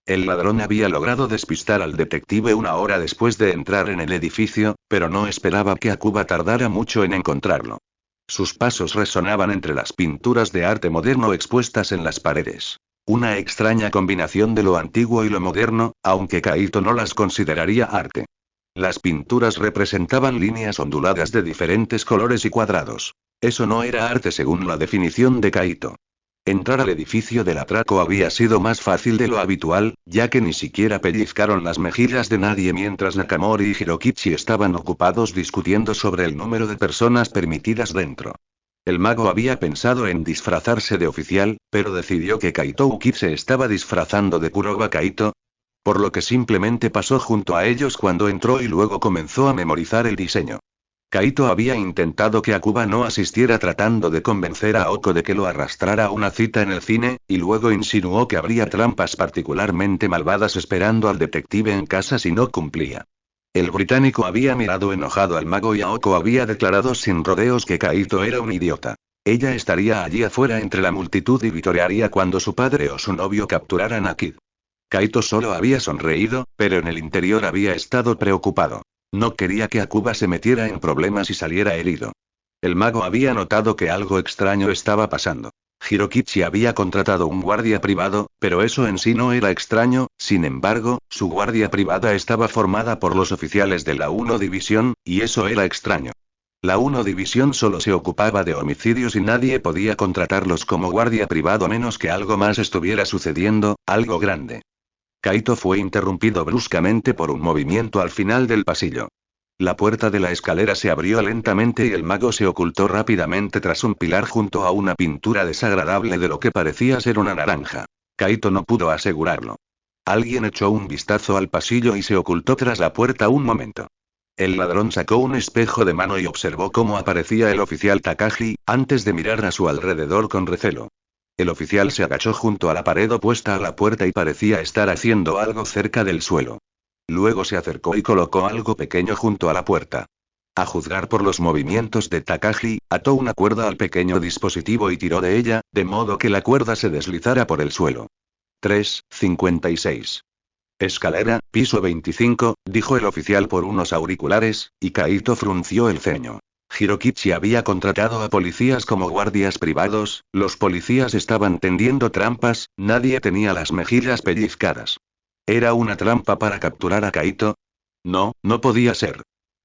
El ladrón había logrado despistar al detective una hora después de entrar en el edificio, pero no esperaba que Akuba tardara mucho en encontrarlo. Sus pasos resonaban entre las pinturas de arte moderno expuestas en las paredes. Una extraña combinación de lo antiguo y lo moderno, aunque Kaito no las consideraría arte. Las pinturas representaban líneas onduladas de diferentes colores y cuadrados. Eso no era arte según la definición de Kaito. Entrar al edificio del atraco había sido más fácil de lo habitual, ya que ni siquiera pellizcaron las mejillas de nadie mientras Nakamori y Hirokichi estaban ocupados discutiendo sobre el número de personas permitidas dentro. El mago había pensado en disfrazarse de oficial, pero decidió que Kaito Kid se estaba disfrazando de Kuroba Kaito, por lo que simplemente pasó junto a ellos cuando entró y luego comenzó a memorizar el diseño. Kaito había intentado que Akuba no asistiera tratando de convencer a Oko de que lo arrastrara a una cita en el cine, y luego insinuó que habría trampas particularmente malvadas esperando al detective en casa si no cumplía. El británico había mirado enojado al mago y Aoko había declarado sin rodeos que Kaito era un idiota. Ella estaría allí afuera entre la multitud y vitorearía cuando su padre o su novio capturaran a Kid. Kaito solo había sonreído, pero en el interior había estado preocupado. No quería que Akuba se metiera en problemas y saliera herido. El mago había notado que algo extraño estaba pasando. Hirokichi había contratado un guardia privado, pero eso en sí no era extraño, sin embargo, su guardia privada estaba formada por los oficiales de la 1 División, y eso era extraño. La 1 División solo se ocupaba de homicidios y nadie podía contratarlos como guardia privado a menos que algo más estuviera sucediendo, algo grande. Kaito fue interrumpido bruscamente por un movimiento al final del pasillo. La puerta de la escalera se abrió lentamente y el mago se ocultó rápidamente tras un pilar junto a una pintura desagradable de lo que parecía ser una naranja. Kaito no pudo asegurarlo. Alguien echó un vistazo al pasillo y se ocultó tras la puerta un momento. El ladrón sacó un espejo de mano y observó cómo aparecía el oficial Takagi, antes de mirar a su alrededor con recelo. El oficial se agachó junto a la pared opuesta a la puerta y parecía estar haciendo algo cerca del suelo. Luego se acercó y colocó algo pequeño junto a la puerta. A juzgar por los movimientos de Takagi, ató una cuerda al pequeño dispositivo y tiró de ella, de modo que la cuerda se deslizara por el suelo. 3:56. Escalera, piso 25, dijo el oficial por unos auriculares, y Kaito frunció el ceño. Hirokichi había contratado a policías como guardias privados, los policías estaban tendiendo trampas, nadie tenía las mejillas pellizcadas. ¿Era una trampa para capturar a Kaito? No, no podía ser.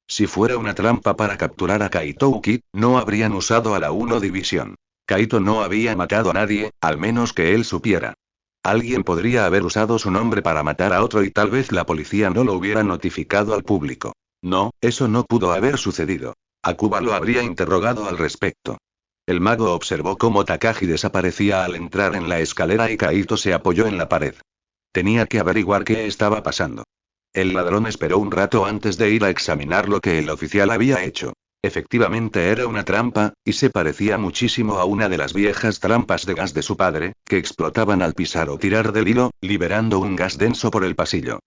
Si fuera una trampa para capturar a Kaito Uki, no habrían usado a la 1 División. Kaito no había matado a nadie, al menos que él supiera. Alguien podría haber usado su nombre para matar a otro y tal vez la policía no lo hubiera notificado al público. No, eso no pudo haber sucedido. Akuba lo habría interrogado al respecto. El mago observó cómo Takagi desaparecía al entrar en la escalera y Kaito se apoyó en la pared. Tenía que averiguar qué estaba pasando. El ladrón esperó un rato antes de ir a examinar lo que el oficial había hecho. Efectivamente era una trampa, y se parecía muchísimo a una de las viejas trampas de gas de su padre, que explotaban al pisar o tirar del hilo, liberando un gas denso por el pasillo.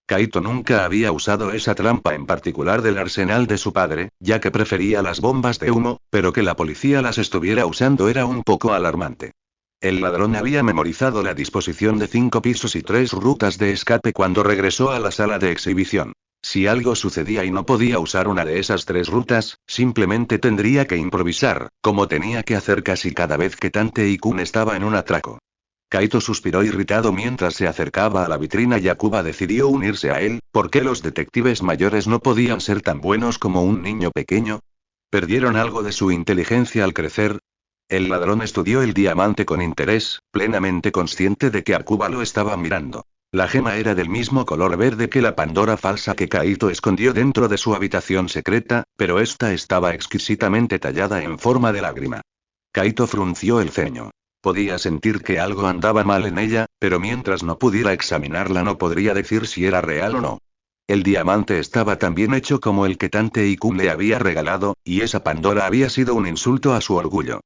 Kaito nunca había usado esa trampa en particular del arsenal de su padre, ya que prefería las bombas de humo, pero que la policía las estuviera usando era un poco alarmante. El ladrón había memorizado la disposición de 5 pisos y 3 rutas de escape cuando regresó a la sala de exhibición. Si algo sucedía y no podía usar una de esas 3 rutas, simplemente tendría que improvisar, como tenía que hacer casi cada vez que Tantei-kun estaba en un atraco. Kaito suspiró irritado mientras se acercaba a la vitrina y Akuba decidió unirse a él. ¿Por qué los detectives mayores no podían ser tan buenos como un niño pequeño? ¿Perdieron algo de su inteligencia al crecer? El ladrón estudió el diamante con interés, plenamente consciente de que Akuba lo estaba mirando. La gema era del mismo color verde que la Pandora falsa que Kaito escondió dentro de su habitación secreta, pero esta estaba exquisitamente tallada en forma de lágrima. Kaito frunció el ceño. Podía sentir que algo andaba mal en ella, pero mientras no pudiera examinarla no podría decir si era real o no. El diamante estaba tan bien hecho como el que Tantei-kun le había regalado, y esa Pandora había sido un insulto a su orgullo.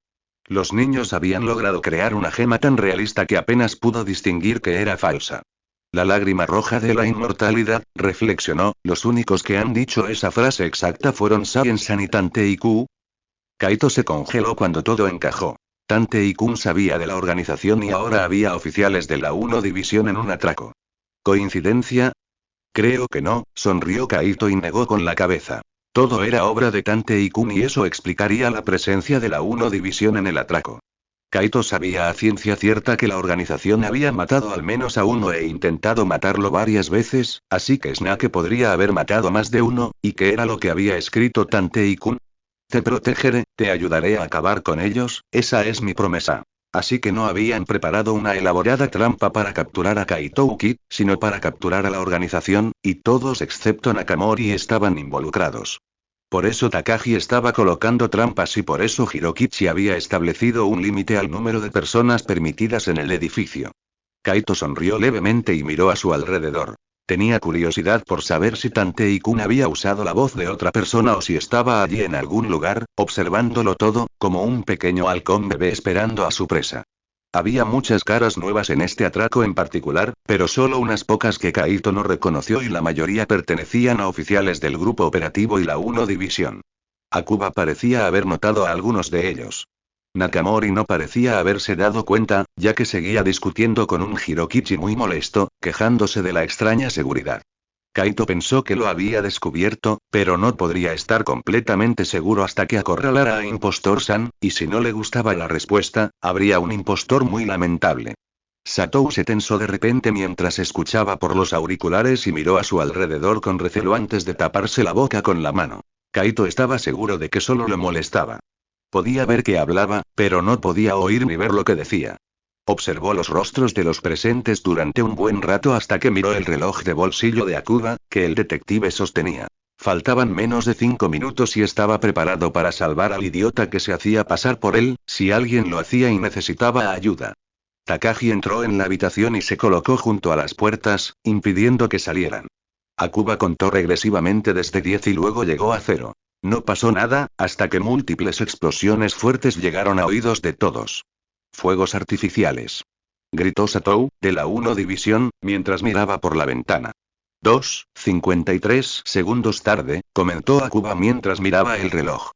Los niños habían logrado crear una gema tan realista que apenas pudo distinguir que era falsa. La lágrima roja de la inmortalidad, reflexionó, los únicos que han dicho esa frase exacta fueron Saiyan-san y Tantei-kun. Kaito se congeló cuando todo encajó. Tantei-kun sabía de la organización y ahora había oficiales de la 1 División en un atraco. ¿Coincidencia? Creo que no, sonrió Kaito y negó con la cabeza. Todo era obra de Tantei-kun y eso explicaría la presencia de la 1 División en el atraco. Kaito sabía a ciencia cierta que la organización había matado al menos a uno e intentado matarlo varias veces, así que Snake podría haber matado más de uno, ¿y qué era lo que había escrito Tantei-kun? Te protegeré, te ayudaré a acabar con ellos, esa es mi promesa. Así que no habían preparado una elaborada trampa para capturar a Kaito Uki, sino para capturar a la organización, y todos excepto Nakamori estaban involucrados. Por eso Takagi estaba colocando trampas y por eso Hirokichi había establecido un límite al número de personas permitidas en el edificio. Kaito sonrió levemente y miró a su alrededor. Tenía curiosidad por saber si Tantei-kun había usado la voz de otra persona o si estaba allí en algún lugar, observándolo todo, como un pequeño halcón bebé esperando a su presa. Había muchas caras nuevas en este atraco en particular, pero solo unas pocas que Kaito no reconoció y la mayoría pertenecían a oficiales del grupo operativo y la 1 División. Akuba parecía haber notado a algunos de ellos. Nakamori no parecía haberse dado cuenta, ya que seguía discutiendo con un Hirokichi muy molesto, quejándose de la extraña seguridad. Kaito pensó que lo había descubierto, pero no podría estar completamente seguro hasta que acorralara a Impostor-san, y si no le gustaba la respuesta, habría un impostor muy lamentable. Satou se tensó de repente mientras escuchaba por los auriculares y miró a su alrededor con recelo antes de taparse la boca con la mano. Kaito estaba seguro de que solo lo molestaba. Podía ver que hablaba, pero no podía oír ni ver lo que decía. Observó los rostros de los presentes durante un buen rato hasta que miró el reloj de bolsillo de Akuba, que el detective sostenía. Faltaban menos de 5 minutos y estaba preparado para salvar al idiota que se hacía pasar por él, si alguien lo hacía y necesitaba ayuda. Takagi entró en la habitación y se colocó junto a las puertas, impidiendo que salieran. Akuba contó regresivamente desde 10 y luego llegó a 0. No pasó nada, hasta que múltiples explosiones fuertes llegaron a oídos de todos. Fuegos artificiales. Gritó Satou, de la 1 División, mientras miraba por la ventana. 53 segundos tarde, comentó Akuba mientras miraba el reloj.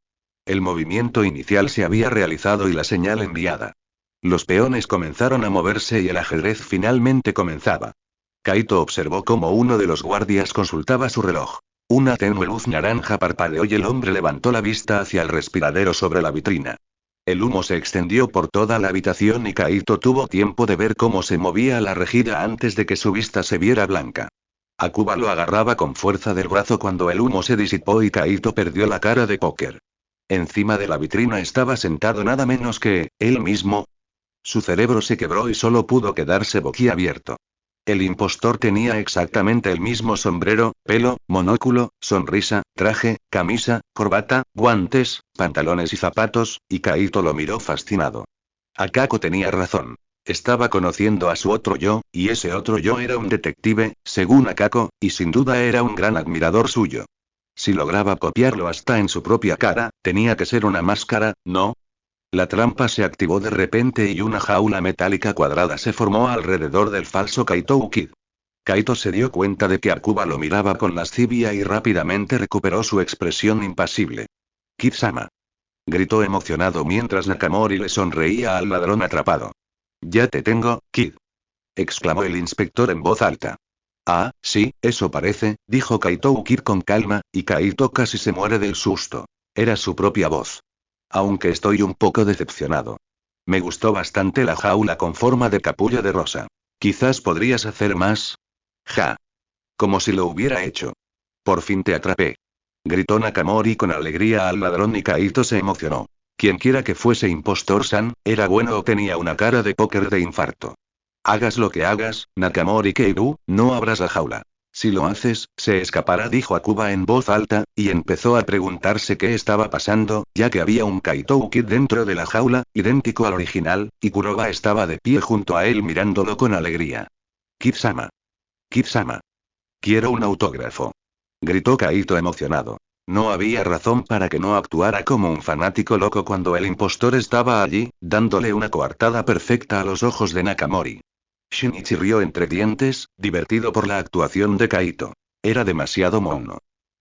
El movimiento inicial se había realizado y la señal enviada. Los peones comenzaron a moverse y el ajedrez finalmente comenzaba. Kaito observó cómo uno de los guardias consultaba su reloj. Una tenue luz naranja parpadeó y el hombre levantó la vista hacia el respiradero sobre la vitrina. El humo se extendió por toda la habitación y Kaito tuvo tiempo de ver cómo se movía la rejilla antes de que su vista se viera blanca. Akuba lo agarraba con fuerza del brazo cuando el humo se disipó y Kaito perdió la cara de póker. Encima de la vitrina estaba sentado nada menos que él mismo. Su cerebro se quebró y solo pudo quedarse boquiabierto. El impostor tenía exactamente el mismo sombrero, pelo, monóculo, sonrisa, traje, camisa, corbata, guantes, pantalones y zapatos, y Kaito lo miró fascinado. Akako tenía razón. Estaba conociendo a su otro yo, y ese otro yo era un detective, según Akako, y sin duda era un gran admirador suyo. Si lograba copiarlo hasta en su propia cara, tenía que ser una máscara, ¿no? La trampa se activó de repente y una jaula metálica cuadrada se formó alrededor del falso Kaito Kid. Kaito se dio cuenta de que Akuba lo miraba con lascivia y rápidamente recuperó su expresión impasible. Kid-sama. Gritó emocionado mientras Nakamori le sonreía al ladrón atrapado. Ya te tengo, Kid. Exclamó el inspector en voz alta. Ah, sí, eso parece, dijo Kaito Kid con calma, y Kaito casi se muere del susto. Era su propia voz. Aunque estoy un poco decepcionado. Me gustó bastante la jaula con forma de capullo de rosa. Quizás podrías hacer más. Ja. Como si lo hubiera hecho. Por fin te atrapé. Gritó Nakamori con alegría al ladrón y Kaito se emocionó. Quienquiera que fuese impostor-san, era bueno o tenía una cara de póker de infarto. Hagas lo que hagas, Nakamori Keiru, no abras la jaula. Si lo haces, se escapará, dijo Akuba en voz alta, y empezó a preguntarse qué estaba pasando, ya que había un Kaito Kid dentro de la jaula, idéntico al original, y Kuroba estaba de pie junto a él mirándolo con alegría. Kid-sama. Kid-sama. Quiero un autógrafo. Gritó Kaito emocionado. No había razón para que no actuara como un fanático loco cuando el impostor estaba allí, dándole una coartada perfecta a los ojos de Nakamori. Shinichi rió entre dientes, divertido por la actuación de Kaito. Era demasiado mono.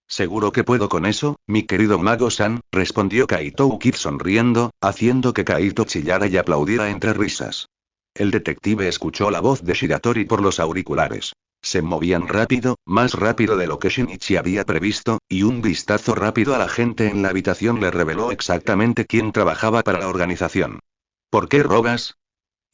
Seguro que puedo con eso, mi querido Mago-san, respondió Kaito Kid sonriendo, haciendo que Kaito chillara y aplaudiera entre risas. El detective escuchó la voz de Shiratori por los auriculares. Se movían rápido, más rápido de lo que Shinichi había previsto, y un vistazo rápido a la gente en la habitación le reveló exactamente quién trabajaba para la organización. ¿Por qué robas?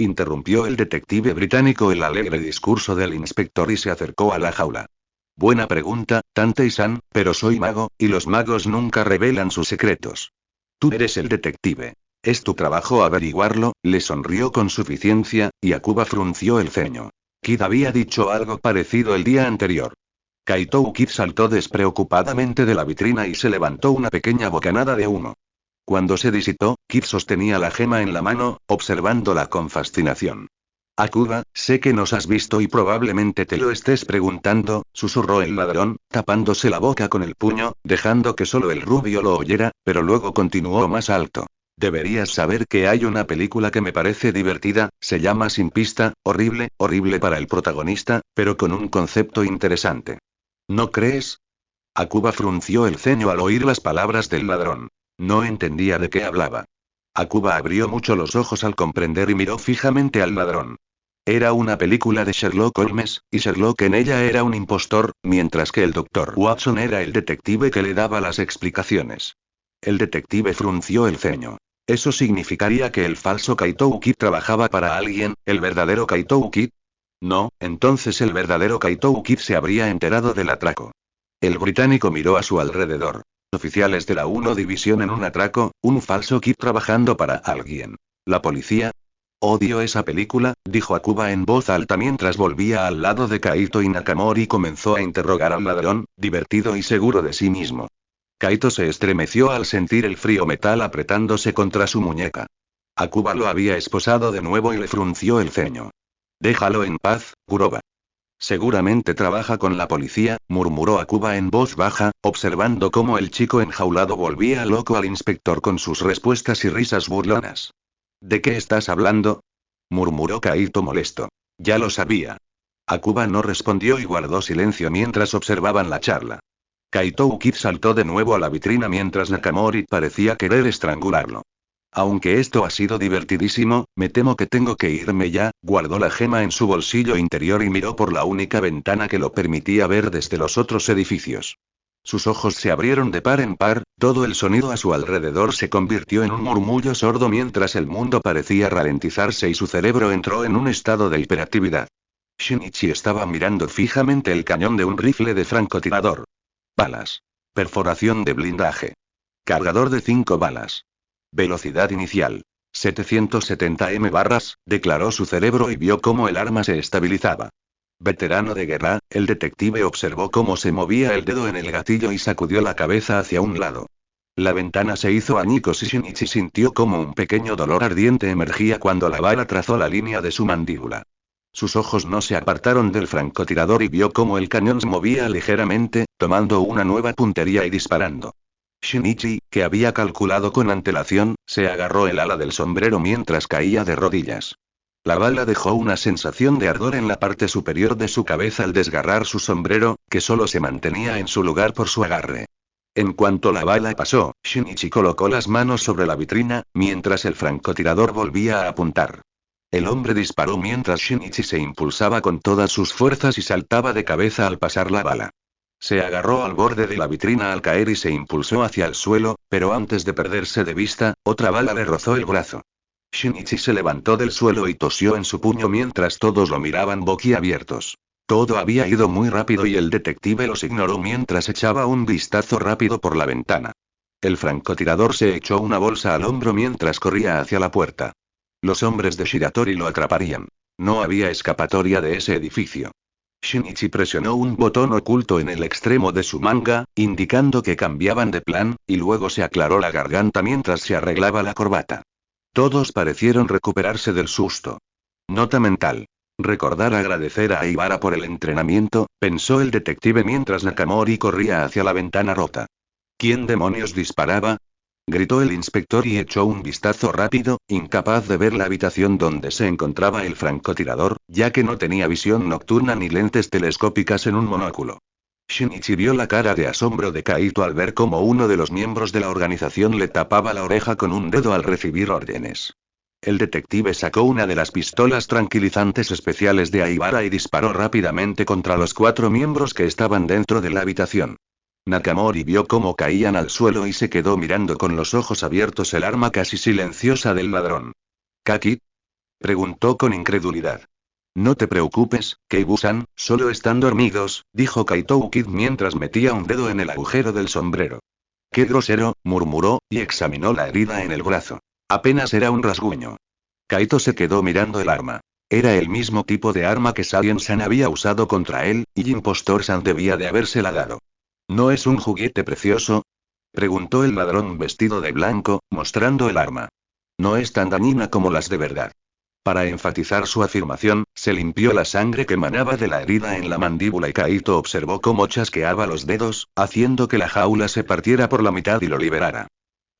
Interrumpió el detective británico el alegre discurso del inspector y se acercó a la jaula. Buena pregunta, Tantei-san, pero soy mago, y los magos nunca revelan sus secretos. Tú eres el detective. Es tu trabajo averiguarlo, le sonrió con suficiencia, y Akuba frunció el ceño. Kid había dicho algo parecido el día anterior. Kaito Kid saltó despreocupadamente de la vitrina y se levantó una pequeña bocanada de humo. Cuando se disipó, Kid sostenía la gema en la mano, observándola con fascinación. Akuba, sé que nos has visto y probablemente te lo estés preguntando, susurró el ladrón, tapándose la boca con el puño, dejando que solo el rubio lo oyera, pero luego continuó más alto. Deberías saber que hay una película que me parece divertida, se llama Sin pista, horrible, horrible para el protagonista, pero con un concepto interesante. ¿No crees? Akuba frunció el ceño al oír las palabras del ladrón. No entendía de qué hablaba. Akuba abrió mucho los ojos al comprender y miró fijamente al ladrón. Era una película de Sherlock Holmes, y Sherlock en ella era un impostor, mientras que el Dr. Watson era el detective que le daba las explicaciones. El detective frunció el ceño. ¿Eso significaría que el falso Kaito Kid trabajaba para alguien, el verdadero Kaito Kid? No, entonces el verdadero Kaito Kid se habría enterado del atraco. El británico miró a su alrededor. Oficiales de la 1 División en un atraco, un falso Kid trabajando para alguien. ¿La policía? Odio esa película, dijo Akuba en voz alta mientras volvía al lado de Kaito y Nakamori comenzó a interrogar al ladrón, divertido y seguro de sí mismo. Kaito se estremeció al sentir el frío metal apretándose contra su muñeca. Akuba lo había esposado de nuevo y le frunció el ceño. Déjalo en paz, Kuroba. Seguramente trabaja con la policía, murmuró Akuba en voz baja, observando cómo el chico enjaulado volvía loco al inspector con sus respuestas y risas burlonas. ¿De qué estás hablando? Murmuró Kaito molesto. Ya lo sabía. Akuba no respondió y guardó silencio mientras observaban la charla. Kaito Ukid saltó de nuevo a la vitrina mientras Nakamori parecía querer estrangularlo. Aunque esto ha sido divertidísimo, me temo que tengo que irme ya, guardó la gema en su bolsillo interior y miró por la única ventana que lo permitía ver desde los otros edificios. Sus ojos se abrieron de par en par, todo el sonido a su alrededor se convirtió en un murmullo sordo mientras el mundo parecía ralentizarse y su cerebro entró en un estado de hiperactividad. Shinichi estaba mirando fijamente el cañón de un rifle de francotirador. Balas. Perforación de blindaje. Cargador de 5 balas. Velocidad inicial. 770 m/, declaró su cerebro y vio cómo el arma se estabilizaba. Veterano de guerra, el detective observó cómo se movía el dedo en el gatillo y sacudió la cabeza hacia un lado. La ventana se hizo añicos y Shinichi sintió como un pequeño dolor ardiente emergía cuando la bala trazó la línea de su mandíbula. Sus ojos no se apartaron del francotirador y vio cómo el cañón se movía ligeramente, tomando una nueva puntería y disparando. Shinichi, que había calculado con antelación, se agarró el ala del sombrero mientras caía de rodillas. La bala dejó una sensación de ardor en la parte superior de su cabeza al desgarrar su sombrero, que solo se mantenía en su lugar por su agarre. En cuanto la bala pasó, Shinichi colocó las manos sobre la vitrina, mientras el francotirador volvía a apuntar. El hombre disparó mientras Shinichi se impulsaba con todas sus fuerzas y saltaba de cabeza al pasar la bala. Se agarró al borde de la vitrina al caer y se impulsó hacia el suelo, pero antes de perderse de vista, otra bala le rozó el brazo. Shinichi se levantó del suelo y tosió en su puño mientras todos lo miraban boquiabiertos. Todo había ido muy rápido y el detective los ignoró mientras echaba un vistazo rápido por la ventana. El francotirador se echó una bolsa al hombro mientras corría hacia la puerta. Los hombres de Shiratori lo atraparían. No había escapatoria de ese edificio. Shinichi presionó un botón oculto en el extremo de su manga, indicando que cambiaban de plan, y luego se aclaró la garganta mientras se arreglaba la corbata. Todos parecieron recuperarse del susto. Nota mental. Recordar agradecer a Aibara por el entrenamiento, pensó el detective mientras Nakamori corría hacia la ventana rota. ¿Quién demonios disparaba? Gritó el inspector y echó un vistazo rápido, incapaz de ver la habitación donde se encontraba el francotirador, ya que no tenía visión nocturna ni lentes telescópicas en un monóculo. Shinichi vio la cara de asombro de Kaito al ver cómo uno de los miembros de la organización le tapaba la oreja con un dedo al recibir órdenes. El detective sacó una de las pistolas tranquilizantes especiales de Aibara y disparó rápidamente contra los 4 miembros que estaban dentro de la habitación. Nakamori vio cómo caían al suelo y se quedó mirando con los ojos abiertos el arma casi silenciosa del ladrón. ¿Kaki? Preguntó con incredulidad. No te preocupes, Keibu-san, solo están dormidos, dijo Kaito Ukid mientras metía un dedo en el agujero del sombrero. Qué grosero, murmuró, y examinó la herida en el brazo. Apenas era un rasguño. Kaito se quedó mirando el arma. Era el mismo tipo de arma que Sarien-san había usado contra él, y Impostor-san debía de habérsela dado. ¿No es un juguete precioso? Preguntó el ladrón vestido de blanco, mostrando el arma. No es tan dañina como las de verdad. Para enfatizar su afirmación, se limpió la sangre que manaba de la herida en la mandíbula y Kaito observó cómo chasqueaba los dedos, haciendo que la jaula se partiera por la mitad y lo liberara.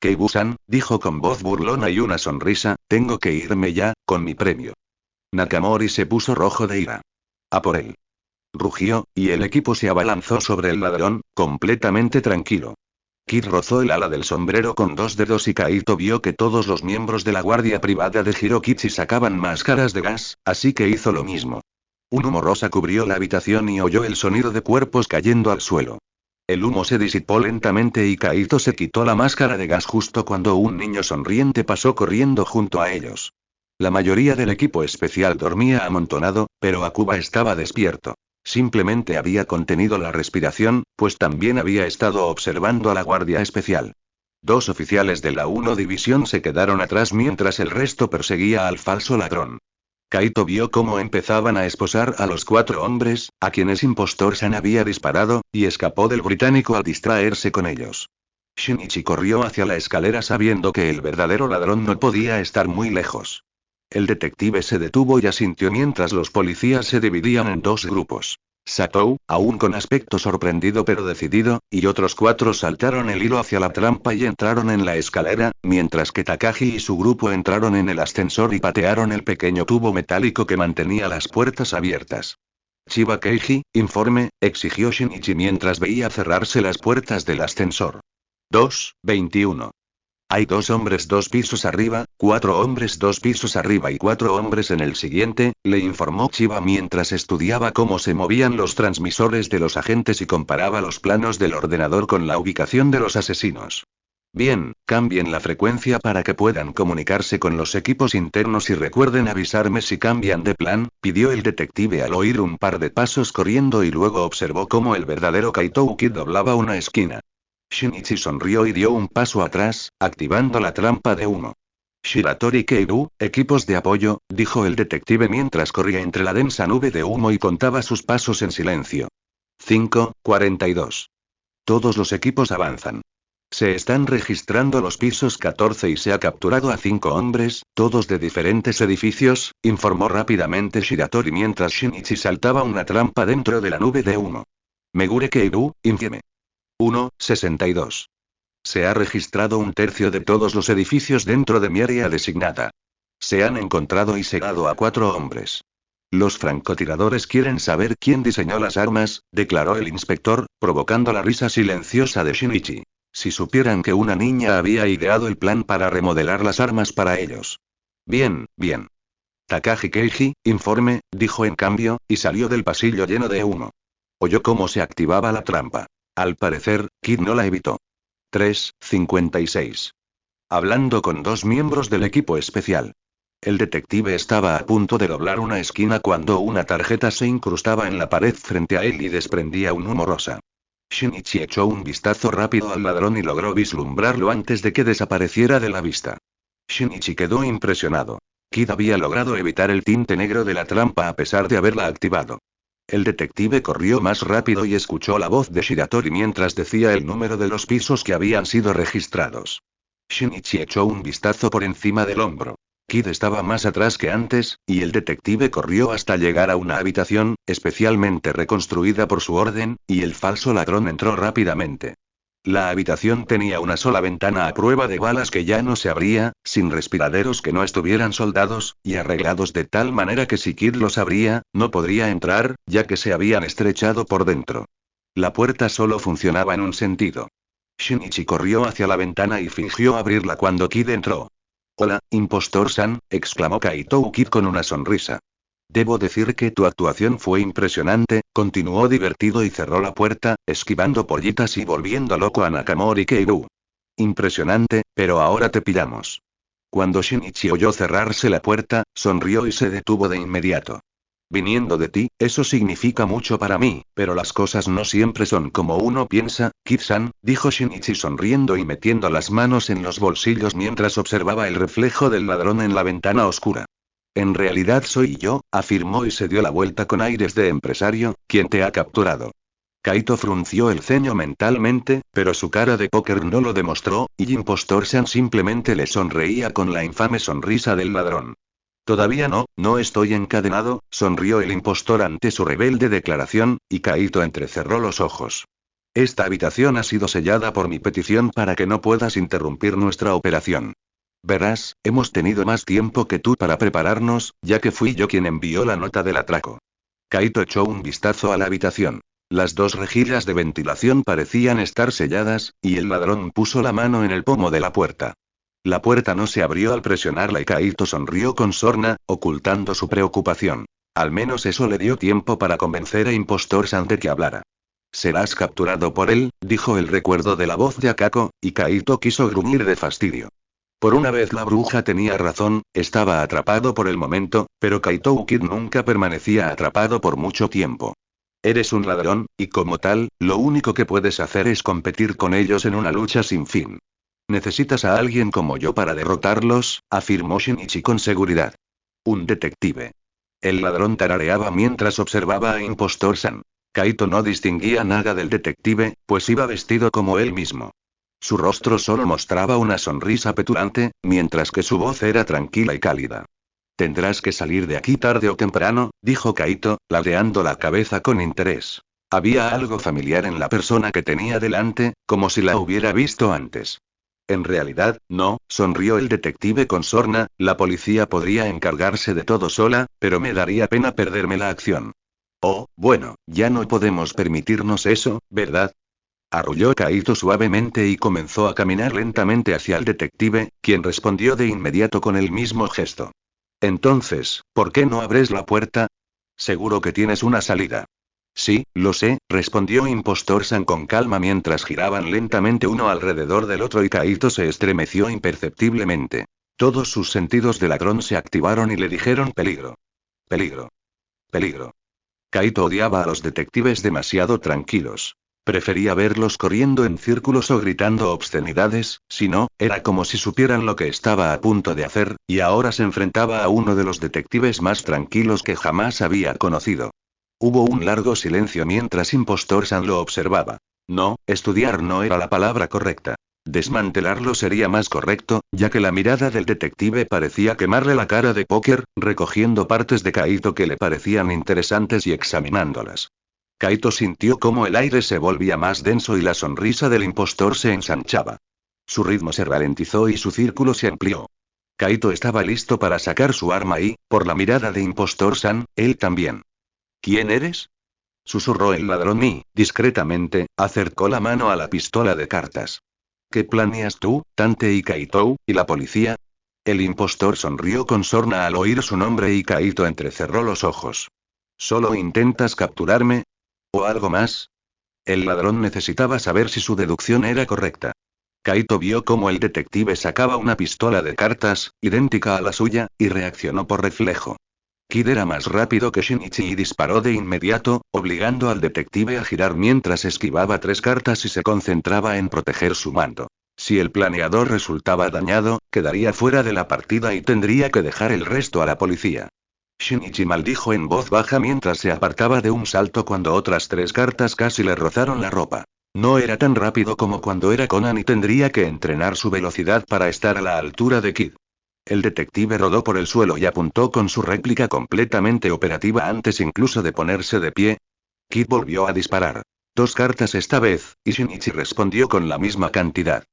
Keibu-san, dijo con voz burlona y una sonrisa, tengo que irme ya, con mi premio. Nakamori se puso rojo de ira. A por él. Rugió, y el equipo se abalanzó sobre el ladrón, completamente tranquilo. Kid rozó el ala del sombrero con 2 dedos y Kaito vio que todos los miembros de la guardia privada de Hirokichi sacaban máscaras de gas, así que hizo lo mismo. Un humo rosa cubrió la habitación y oyó el sonido de cuerpos cayendo al suelo. El humo se disipó lentamente y Kaito se quitó la máscara de gas justo cuando un niño sonriente pasó corriendo junto a ellos. La mayoría del equipo especial dormía amontonado, pero Akuba estaba despierto. Simplemente había contenido la respiración, pues también había estado observando a la guardia especial. 2 oficiales de la 1 división se quedaron atrás mientras el resto perseguía al falso ladrón. Kaito vio cómo empezaban a esposar a los 4 hombres, a quienes Impostor San había disparado, y escapó del británico al distraerse con ellos. Shinichi corrió hacia la escalera sabiendo que el verdadero ladrón no podía estar muy lejos. El detective se detuvo y asintió mientras los policías se dividían en 2 grupos. Satou, aún con aspecto sorprendido pero decidido, y otros 4 saltaron el hilo hacia la trampa y entraron en la escalera, mientras que Takagi y su grupo entraron en el ascensor y patearon el pequeño tubo metálico que mantenía las puertas abiertas. Chiba Keiji, informe, exigió Shinichi mientras veía cerrarse las puertas del ascensor. 2:21. Hay 2 hombres 2 pisos arriba, 4 hombres 2 pisos arriba y 4 hombres en el siguiente, le informó Chiba mientras estudiaba cómo se movían los transmisores de los agentes y comparaba los planos del ordenador con la ubicación de los asesinos. Bien, cambien la frecuencia para que puedan comunicarse con los equipos internos y recuerden avisarme si cambian de plan, pidió el detective al oír un par de pasos corriendo y luego observó cómo el verdadero Kaito Uki doblaba una esquina. Shinichi sonrió y dio un paso atrás, activando la trampa de humo. Shiratori Keiru, equipos de apoyo, dijo el detective mientras corría entre la densa nube de humo y contaba sus pasos en silencio. 5:42. Todos los equipos avanzan. Se están registrando los pisos 14 y se ha capturado a 5 hombres, todos de diferentes edificios, informó rápidamente Shiratori mientras Shinichi saltaba una trampa dentro de la nube de humo. Megure Keiru, informe. 1:62. Se ha registrado un tercio de todos los edificios dentro de mi área designada. Se han encontrado y segado a 4 hombres. Los francotiradores quieren saber quién diseñó las armas, declaró el inspector, provocando la risa silenciosa de Shinichi. Si supieran que una niña había ideado el plan para remodelar las armas para ellos. Bien, bien. Takagi Keiji, informe, dijo en cambio, y salió del pasillo lleno de humo. Oyó cómo se activaba la trampa. Al parecer, Kid no la evitó. 3:56. Hablando con 2 miembros del equipo especial. El detective estaba a punto de doblar una esquina cuando una tarjeta se incrustaba en la pared frente a él y desprendía un humo rosa. Shinichi echó un vistazo rápido al ladrón y logró vislumbrarlo antes de que desapareciera de la vista. Shinichi quedó impresionado. Kid había logrado evitar el tinte negro de la trampa a pesar de haberla activado. El detective corrió más rápido y escuchó la voz de Shiratori mientras decía el número de los pisos que habían sido registrados. Shinichi echó un vistazo por encima del hombro. Kid estaba más atrás que antes, y el detective corrió hasta llegar a una habitación, especialmente reconstruida por su orden, y el falso ladrón entró rápidamente. La habitación tenía una sola ventana a prueba de balas que ya no se abría, sin respiraderos que no estuvieran soldados, y arreglados de tal manera que si Kid los abría, no podría entrar, ya que se habían estrechado por dentro. La puerta solo funcionaba en un sentido. Shinichi corrió hacia la ventana y fingió abrirla cuando Kid entró. «Hola, impostor-san», exclamó Kaito Kid con una sonrisa. «Debo decir que tu actuación fue impresionante», continuó divertido y cerró la puerta, esquivando pollitas y volviendo loco a Nakamori Keiru. «Impresionante, pero ahora te pillamos». Cuando Shinichi oyó cerrarse la puerta, sonrió y se detuvo de inmediato. «Viniendo de ti, eso significa mucho para mí, pero las cosas no siempre son como uno piensa, Kid-san», dijo Shinichi sonriendo y metiendo las manos en los bolsillos mientras observaba el reflejo del ladrón en la ventana oscura. «En realidad soy yo», afirmó y se dio la vuelta con aires de empresario, «quien te ha capturado». Kaito frunció el ceño mentalmente, pero su cara de póker no lo demostró, y Impostor-san simplemente le sonreía con la infame sonrisa del ladrón. «Todavía no, no estoy encadenado», sonrió el impostor ante su rebelde declaración, y Kaito entrecerró los ojos. «Esta habitación ha sido sellada por mi petición para que no puedas interrumpir nuestra operación. Verás, hemos tenido más tiempo que tú para prepararnos, ya que fui yo quien envió la nota del atraco». Kaito echó un vistazo a la habitación. Las 2 rejillas de ventilación parecían estar selladas, y el ladrón puso la mano en el pomo de la puerta. La puerta no se abrió al presionarla y Kaito sonrió con sorna, ocultando su preocupación. Al menos eso le dio tiempo para convencer a Impostor-san de que hablara. «Serás capturado por él», dijo el recuerdo de la voz de Akako, y Kaito quiso gruñir de fastidio. Por una vez la bruja tenía razón, estaba atrapado por el momento, pero Kaito Kid nunca permanecía atrapado por mucho tiempo. «Eres un ladrón, y como tal, lo único que puedes hacer es competir con ellos en una lucha sin fin». Necesitas a alguien como yo para derrotarlos, afirmó Shinichi con seguridad. Un detective. El ladrón tarareaba mientras observaba a Impostor-san. Kaito no distinguía nada del detective, pues iba vestido como él mismo. Su rostro solo mostraba una sonrisa petulante, mientras que su voz era tranquila y cálida. Tendrás que salir de aquí tarde o temprano, dijo Kaito, ladeando la cabeza con interés. Había algo familiar en la persona que tenía delante, como si la hubiera visto antes. En realidad, no, sonrió el detective con sorna, la policía podría encargarse de todo sola, pero me daría pena perderme la acción. Oh, bueno, ya no podemos permitirnos eso, ¿verdad? Arrulló Kaito suavemente y comenzó a caminar lentamente hacia el detective, quien respondió de inmediato con el mismo gesto. Entonces, ¿por qué no abres la puerta? Seguro que tienes una salida. Sí, lo sé, respondió Impostor-san con calma mientras giraban lentamente uno alrededor del otro y Kaito se estremeció imperceptiblemente. Todos sus sentidos de ladrón se activaron y le dijeron peligro. Peligro. Peligro. Kaito odiaba a los detectives demasiado tranquilos. Prefería verlos corriendo en círculos o gritando obscenidades, si no, era como si supieran lo que estaba a punto de hacer, y ahora se enfrentaba a uno de los detectives más tranquilos que jamás había conocido. Hubo un largo silencio mientras Impostor-san lo observaba. No, estudiar no era la palabra correcta. Desmantelarlo sería más correcto, ya que la mirada del detective parecía quemarle la cara de póker, recogiendo partes de Kaito que le parecían interesantes y examinándolas. Kaito sintió cómo el aire se volvía más denso y la sonrisa del impostor se ensanchaba. Su ritmo se ralentizó y su círculo se amplió. Kaito estaba listo para sacar su arma y, por la mirada de Impostor-san, él también. ¿Quién eres? Susurró el ladrón y, discretamente, acercó la mano a la pistola de cartas. ¿Qué planeas tú, Tante y Kaito, y la policía? El impostor sonrió con sorna al oír su nombre y Kaito entrecerró los ojos. ¿Solo intentas capturarme? ¿O algo más? El ladrón necesitaba saber si su deducción era correcta. Kaito vio cómo el detective sacaba una pistola de cartas, idéntica a la suya, y reaccionó por reflejo. Kid era más rápido que Shinichi y disparó de inmediato, obligando al detective a girar mientras esquivaba 3 cartas y se concentraba en proteger su manto. Si el planeador resultaba dañado, quedaría fuera de la partida y tendría que dejar el resto a la policía. Shinichi maldijo en voz baja mientras se apartaba de un salto cuando otras 3 cartas casi le rozaron la ropa. No era tan rápido como cuando era Conan y tendría que entrenar su velocidad para estar a la altura de Kid. El detective rodó por el suelo y apuntó con su réplica completamente operativa antes incluso de ponerse de pie. Kid volvió a disparar. 2 cartas esta vez, y Shinichi respondió con la misma cantidad.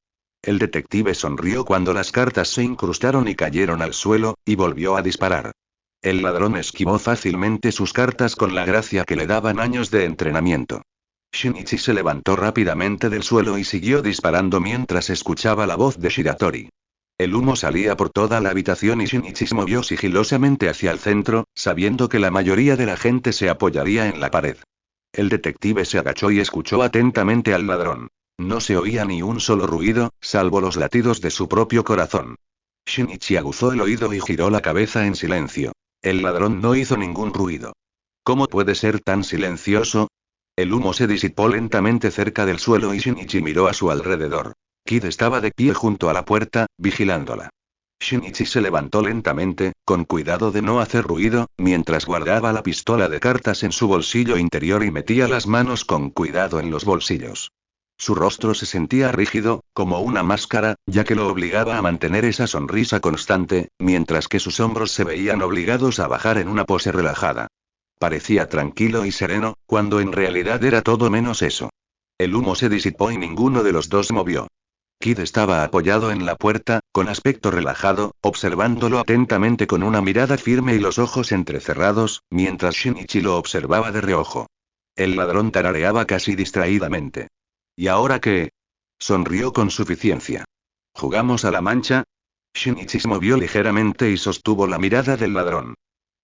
El detective sonrió cuando las cartas se incrustaron y cayeron al suelo, y volvió a disparar. El ladrón esquivó fácilmente sus cartas con la gracia que le daban años de entrenamiento. Shinichi se levantó rápidamente del suelo y siguió disparando mientras escuchaba la voz de Shiratori. El humo salía por toda la habitación y Shinichi se movió sigilosamente hacia el centro, sabiendo que la mayoría de la gente se apoyaría en la pared. El detective se agachó y escuchó atentamente al ladrón. No se oía ni un solo ruido, salvo los latidos de su propio corazón. Shinichi aguzó el oído y giró la cabeza en silencio. El ladrón no hizo ningún ruido. ¿Cómo puede ser tan silencioso? El humo se disipó lentamente cerca del suelo y Shinichi miró a su alrededor. Kid estaba de pie junto a la puerta, vigilándola. Shinichi se levantó lentamente, con cuidado de no hacer ruido, mientras guardaba la pistola de cartas en su bolsillo interior y metía las manos con cuidado en los bolsillos. Su rostro se sentía rígido, como una máscara, ya que lo obligaba a mantener esa sonrisa constante, mientras que sus hombros se veían obligados a bajar en una pose relajada. Parecía tranquilo y sereno, cuando en realidad era todo menos eso. El humo se disipó y ninguno de los dos movió. Kid estaba apoyado en la puerta, con aspecto relajado, observándolo atentamente con una mirada firme y los ojos entrecerrados, mientras Shinichi lo observaba de reojo. El ladrón tarareaba casi distraídamente. ¿Y ahora qué? Sonrió con suficiencia. ¿Jugamos a la mancha? Shinichi se movió ligeramente y sostuvo la mirada del ladrón.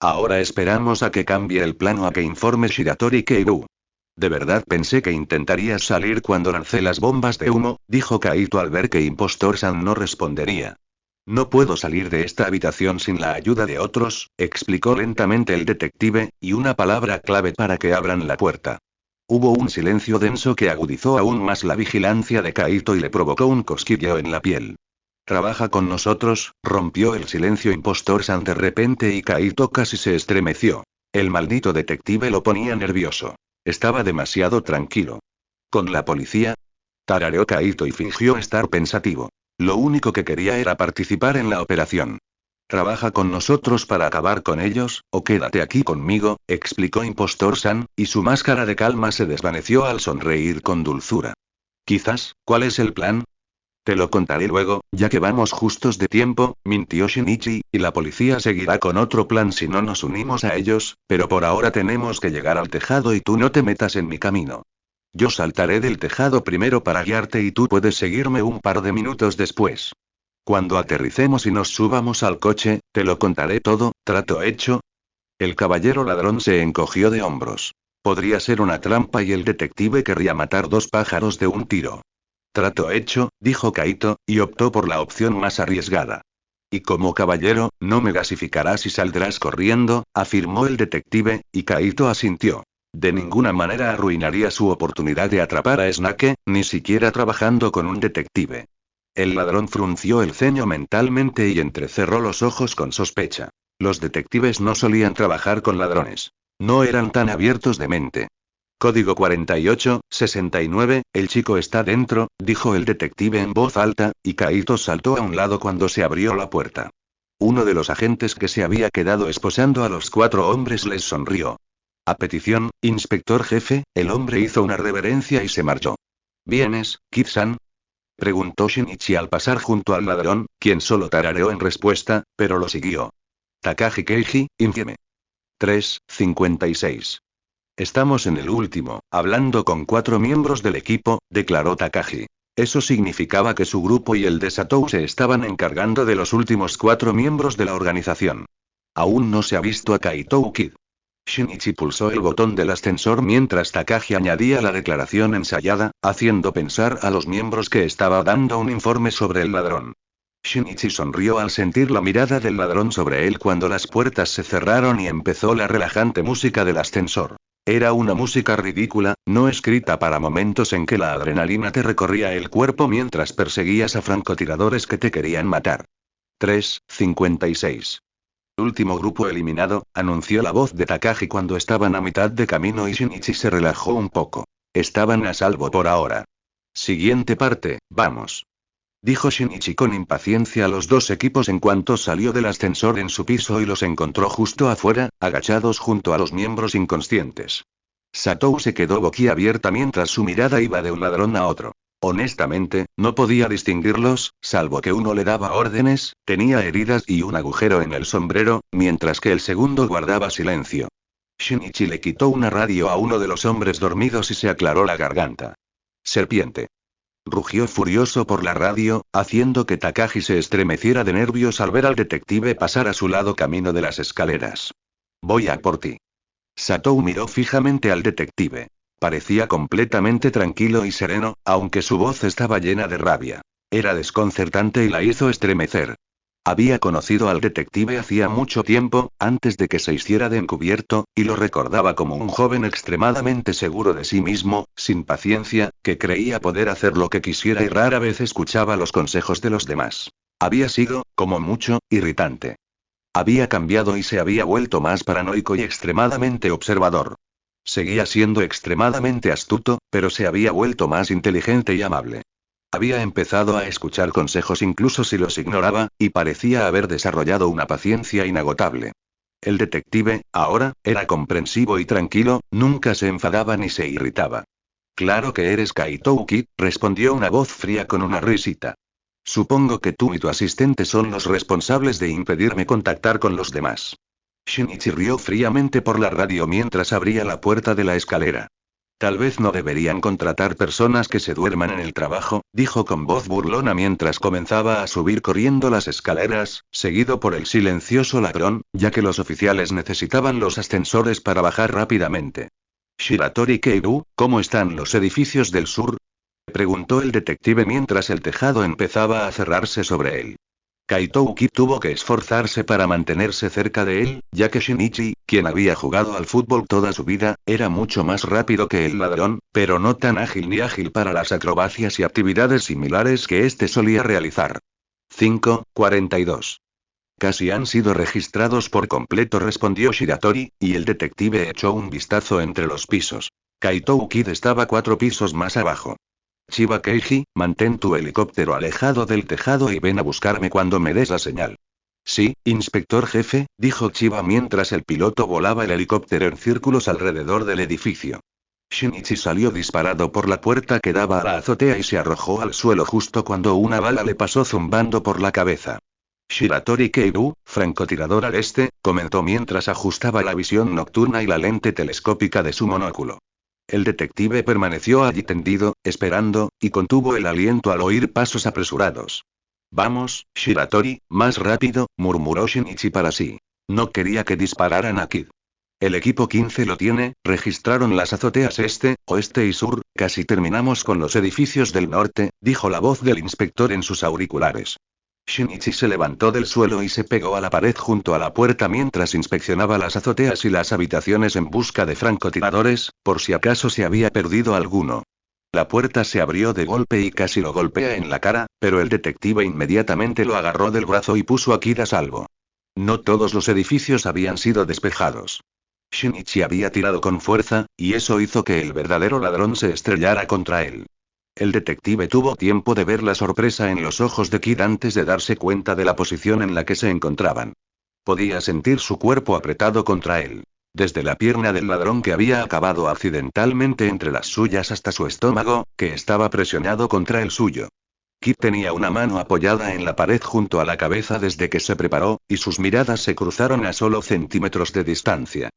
Ahora esperamos a que cambie el plano a que informe Shiratori Keibu. De verdad pensé que intentarías salir cuando lancé las bombas de humo, dijo Kaito al ver que Impostor-san no respondería. No puedo salir de esta habitación sin la ayuda de otros, explicó lentamente el detective, y una palabra clave para que abran la puerta. Hubo un silencio denso que agudizó aún más la vigilancia de Kaito y le provocó un cosquilleo en la piel. «Trabaja con nosotros», rompió el silencio impostor San de repente y Kaito casi se estremeció. El maldito detective lo ponía nervioso. Estaba demasiado tranquilo. ¿Con la policía? Tarareó Kaito y fingió estar pensativo. Lo único que quería era participar en la operación. «Trabaja con nosotros para acabar con ellos, o quédate aquí conmigo», explicó Impostor San, y su máscara de calma se desvaneció al sonreír con dulzura. «Quizás, ¿cuál es el plan?» «Te lo contaré luego, ya que vamos justos de tiempo», mintió Shinichi, «y la policía seguirá con otro plan si no nos unimos a ellos, pero por ahora tenemos que llegar al tejado y tú no te metas en mi camino. Yo saltaré del tejado primero para guiarte y tú puedes seguirme un par de minutos después. Cuando aterricemos y nos subamos al coche, te lo contaré todo, ¿trato hecho?» El caballero ladrón se encogió de hombros. Podría ser una trampa y el detective querría matar dos pájaros de un tiro. «Trato hecho», dijo Kaito, y optó por la opción más arriesgada. «Y como caballero, no me gasificarás y saldrás corriendo», afirmó el detective, y Kaito asintió. De ninguna manera arruinaría su oportunidad de atrapar a Snake, ni siquiera trabajando con un detective. El ladrón frunció el ceño mentalmente y entrecerró los ojos con sospecha. Los detectives no solían trabajar con ladrones. No eran tan abiertos de mente. «Código 4869, el chico está dentro», dijo el detective en voz alta, y Kaito saltó a un lado cuando se abrió la puerta. Uno de los agentes que se había quedado esposando a los 4 hombres les sonrió. «A petición, inspector jefe», el hombre hizo una reverencia y se marchó. «¿Vienes, Kid-san?», preguntó Shinichi al pasar junto al ladrón, quien solo tarareó en respuesta, pero lo siguió. «Takagi Keiji, infieme». 3:56. «Estamos en el último, hablando con 4 miembros del equipo», declaró Takagi. Eso significaba que su grupo y el de Satou se estaban encargando de los últimos 4 miembros de la organización. Aún no se ha visto a Kaito Kid. Shinichi pulsó el botón del ascensor mientras Takagi añadía la declaración ensayada, haciendo pensar a los miembros que estaba dando un informe sobre el ladrón. Shinichi sonrió al sentir la mirada del ladrón sobre él cuando las puertas se cerraron y empezó la relajante música del ascensor. Era una música ridícula, no escrita para momentos en que la adrenalina te recorría el cuerpo mientras perseguías a francotiradores que te querían matar. 3:56. «Último grupo eliminado», anunció la voz de Takagi cuando estaban a mitad de camino y Shinichi se relajó un poco. Estaban a salvo por ahora. «Siguiente parte, vamos», dijo Shinichi con impaciencia a los 2 equipos en cuanto salió del ascensor en su piso y los encontró justo afuera, agachados junto a los miembros inconscientes. Satou se quedó boquiabierta mientras su mirada iba de un ladrón a otro. Honestamente, no podía distinguirlos, salvo que uno le daba órdenes, tenía heridas y un agujero en el sombrero, mientras que el segundo guardaba silencio. Shinichi le quitó una radio a uno de los hombres dormidos y se aclaró la garganta. «Serpiente», rugió furioso por la radio, haciendo que Takagi se estremeciera de nervios al ver al detective pasar a su lado camino de las escaleras. «Voy a por ti». Satou miró fijamente al detective. Parecía completamente tranquilo y sereno, aunque su voz estaba llena de rabia. Era desconcertante y la hizo estremecer. Había conocido al detective hacía mucho tiempo, antes de que se hiciera de encubierto, y lo recordaba como un joven extremadamente seguro de sí mismo, sin paciencia, que creía poder hacer lo que quisiera y rara vez escuchaba los consejos de los demás. Había sido, como mucho, irritante. Había cambiado y se había vuelto más paranoico y extremadamente observador. Seguía siendo extremadamente astuto, pero se había vuelto más inteligente y amable. Había empezado a escuchar consejos incluso si los ignoraba, y parecía haber desarrollado una paciencia inagotable. El detective, ahora, era comprensivo y tranquilo, nunca se enfadaba ni se irritaba. «Claro que eres Kaito Kid», respondió una voz fría con una risita. «Supongo que tú y tu asistente son los responsables de impedirme contactar con los demás». Shinichi rió fríamente por la radio mientras abría la puerta de la escalera. «Tal vez no deberían contratar personas que se duerman en el trabajo», dijo con voz burlona mientras comenzaba a subir corriendo las escaleras, seguido por el silencioso ladrón, ya que los oficiales necesitaban los ascensores para bajar rápidamente. «Shiratori Keiru, ¿cómo están los edificios del sur?», preguntó el detective mientras el tejado empezaba a cerrarse sobre él. Kaito Kid tuvo que esforzarse para mantenerse cerca de él, ya que Shinichi, quien había jugado al fútbol toda su vida, era mucho más rápido que el ladrón, pero no tan ágil ni ágil para las acrobacias y actividades similares que este solía realizar. 5:42. Casi han sido registrados por completo, respondió Shiratori, y el detective echó un vistazo entre los pisos. Kaito Kid estaba 4 pisos más abajo. Chiba Keiji, mantén tu helicóptero alejado del tejado y ven a buscarme cuando me des la señal. Sí, inspector jefe, dijo Chiba mientras el piloto volaba el helicóptero en círculos alrededor del edificio. Shinichi salió disparado por la puerta que daba a la azotea y se arrojó al suelo justo cuando una bala le pasó zumbando por la cabeza. Shiratori Keibu, francotirador al este, comentó mientras ajustaba la visión nocturna y la lente telescópica de su monóculo. El detective permaneció allí tendido, esperando, y contuvo el aliento al oír pasos apresurados. Vamos, Shiratori, más rápido, murmuró Shinichi para sí. No quería que dispararan a Kid. El equipo 15 lo tiene, registraron las azoteas este, oeste y sur, casi terminamos con los edificios del norte, dijo la voz del inspector en sus auriculares. Shinichi se levantó del suelo y se pegó a la pared junto a la puerta mientras inspeccionaba las azoteas y las habitaciones en busca de francotiradores, por si acaso se había perdido alguno. La puerta se abrió de golpe y casi lo golpea en la cara, pero el detective inmediatamente lo agarró del brazo y puso a Kid a salvo. No todos los edificios habían sido despejados. Shinichi había tirado con fuerza, y eso hizo que el verdadero ladrón se estrellara contra él. El detective tuvo tiempo de ver la sorpresa en los ojos de Kid antes de darse cuenta de la posición en la que se encontraban. Podía sentir su cuerpo apretado contra él. Desde la pierna del ladrón que había acabado accidentalmente entre las suyas hasta su estómago, que estaba presionado contra el suyo. Kid tenía una mano apoyada en la pared junto a la cabeza desde que se preparó, y sus miradas se cruzaron a solo centímetros de distancia.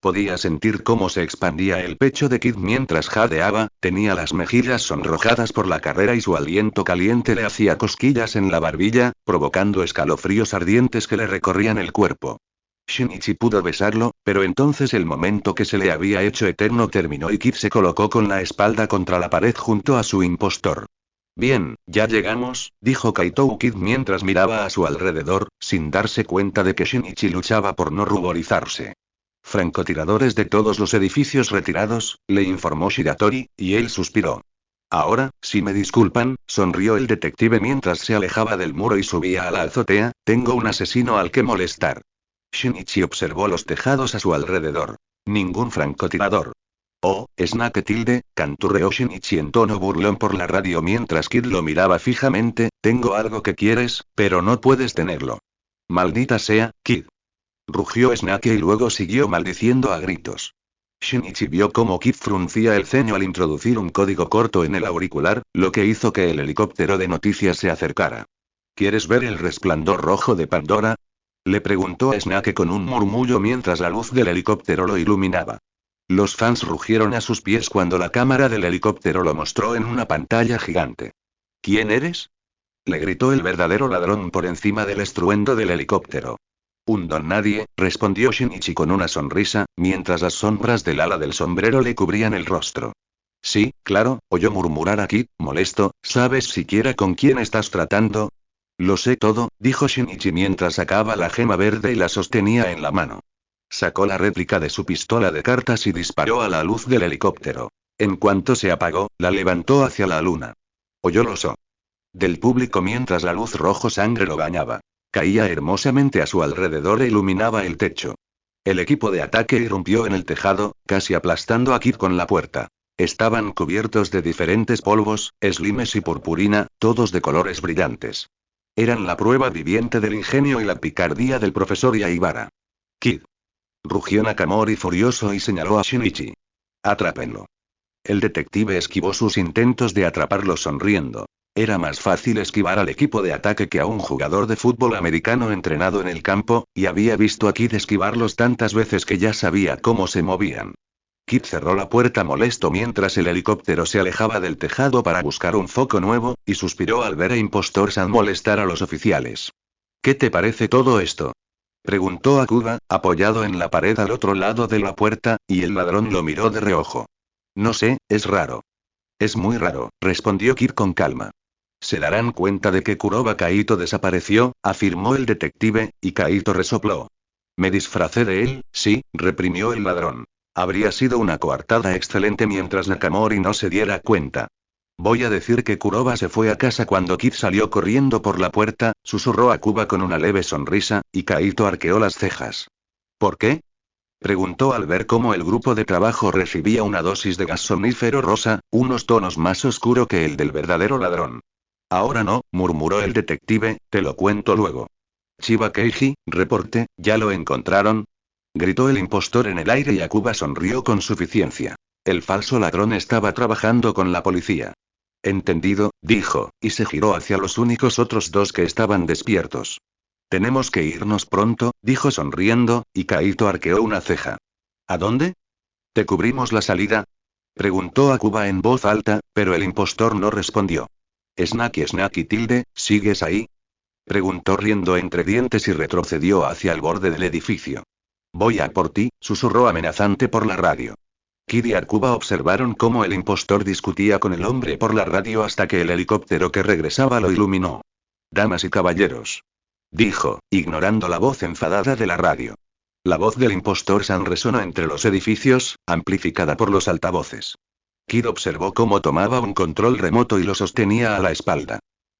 Podía sentir cómo se expandía el pecho de Kid mientras jadeaba, tenía las mejillas sonrojadas por la carrera y su aliento caliente le hacía cosquillas en la barbilla, provocando escalofríos ardientes que le recorrían el cuerpo. Shinichi pudo besarlo, pero entonces el momento que se le había hecho eterno terminó y Kid se colocó con la espalda contra la pared junto a su impostor. Bien, ya llegamos, dijo Kaito Kid mientras miraba a su alrededor, sin darse cuenta de que Shinichi luchaba por no ruborizarse. Francotiradores de todos los edificios retirados, le informó Shiratori, y él suspiró. Ahora, si me disculpan, sonrió el detective mientras se alejaba del muro y subía a la azotea, tengo un asesino al que molestar. Shinichi observó los tejados a su alrededor. Ningún francotirador. Oh, Snake tilde, canturreó Shinichi en tono burlón por la radio mientras Kid lo miraba fijamente, tengo algo que quieres, pero no puedes tenerlo. Maldita sea, Kid. Rugió Snake y luego siguió maldiciendo a gritos. Shinichi vio cómo Kid fruncía el ceño al introducir un código corto en el auricular, lo que hizo que el helicóptero de noticias se acercara. ¿Quieres ver el resplandor rojo de Pandora? Le preguntó a Snake con un murmullo mientras la luz del helicóptero lo iluminaba. Los fans rugieron a sus pies cuando la cámara del helicóptero lo mostró en una pantalla gigante. ¿Quién eres? Le gritó el verdadero ladrón por encima del estruendo del helicóptero. Un don nadie, respondió Shinichi con una sonrisa, mientras las sombras del ala del sombrero le cubrían el rostro. Sí, claro, oyó murmurar a Kid, molesto, ¿sabes siquiera con quién estás tratando? Lo sé todo, dijo Shinichi mientras sacaba la gema verde y la sostenía en la mano. Sacó la réplica de su pistola de cartas y disparó a la luz del helicóptero. En cuanto se apagó, la levantó hacia la luna. Oyó los del público mientras la luz rojo sangre lo bañaba. Caía hermosamente a su alrededor e iluminaba el techo. El equipo de ataque irrumpió en el tejado, casi aplastando a Kid con la puerta. Estaban cubiertos de diferentes polvos, slimes y purpurina, todos de colores brillantes. Eran la prueba viviente del ingenio y la picardía del profesor Yaibara. Kid. Rugió Nakamori furioso y señaló a Shinichi. Atrápenlo. El detective esquivó sus intentos de atraparlo sonriendo. Era más fácil esquivar al equipo de ataque que a un jugador de fútbol americano entrenado en el campo, y había visto a Kid esquivarlos tantas veces que ya sabía cómo se movían. Kid cerró la puerta molesto mientras el helicóptero se alejaba del tejado para buscar un foco nuevo, y suspiró al ver a Impostor San molestar a los oficiales. ¿Qué te parece todo esto? Preguntó Akuba, apoyado en la pared al otro lado de la puerta, y el ladrón lo miró de reojo. No sé, es raro. Es muy raro, respondió Kid con calma. Se darán cuenta de que Kuroba Kaito desapareció, afirmó el detective, y Kaito resopló. Me disfracé de él, sí, reprimió el ladrón. Habría sido una coartada excelente mientras Nakamori no se diera cuenta. Voy a decir que Kuroba se fue a casa cuando Kid salió corriendo por la puerta, susurró a Kuba con una leve sonrisa, y Kaito arqueó las cejas. ¿Por qué? Preguntó al ver cómo el grupo de trabajo recibía una dosis de gas somnífero rosa, unos tonos más oscuro que el del verdadero ladrón. Ahora no, murmuró el detective, te lo cuento luego. Chiba Keiji, reporte, ¿ya lo encontraron? Gritó el impostor en el aire y Akuba sonrió con suficiencia. El falso ladrón estaba trabajando con la policía. Entendido, dijo, y se giró hacia los únicos otros dos que estaban despiertos. Tenemos que irnos pronto, dijo sonriendo, y Kaito arqueó una ceja. ¿A dónde? ¿Te cubrimos la salida? Preguntó Akuba en voz alta, pero el impostor no respondió. Snacky tilde, ¿sigues ahí? Preguntó riendo entre dientes y retrocedió hacia el borde del edificio. Voy a por ti, susurró amenazante por la radio. Kid y Akuba observaron cómo el impostor discutía con el hombre por la radio hasta que el helicóptero que regresaba lo iluminó. Damas y caballeros, dijo, ignorando la voz enfadada de la radio. La voz del impostor San resonó entre los edificios, amplificada por los altavoces. Kid observó cómo tomaba un control remoto y lo sostenía a la espalda.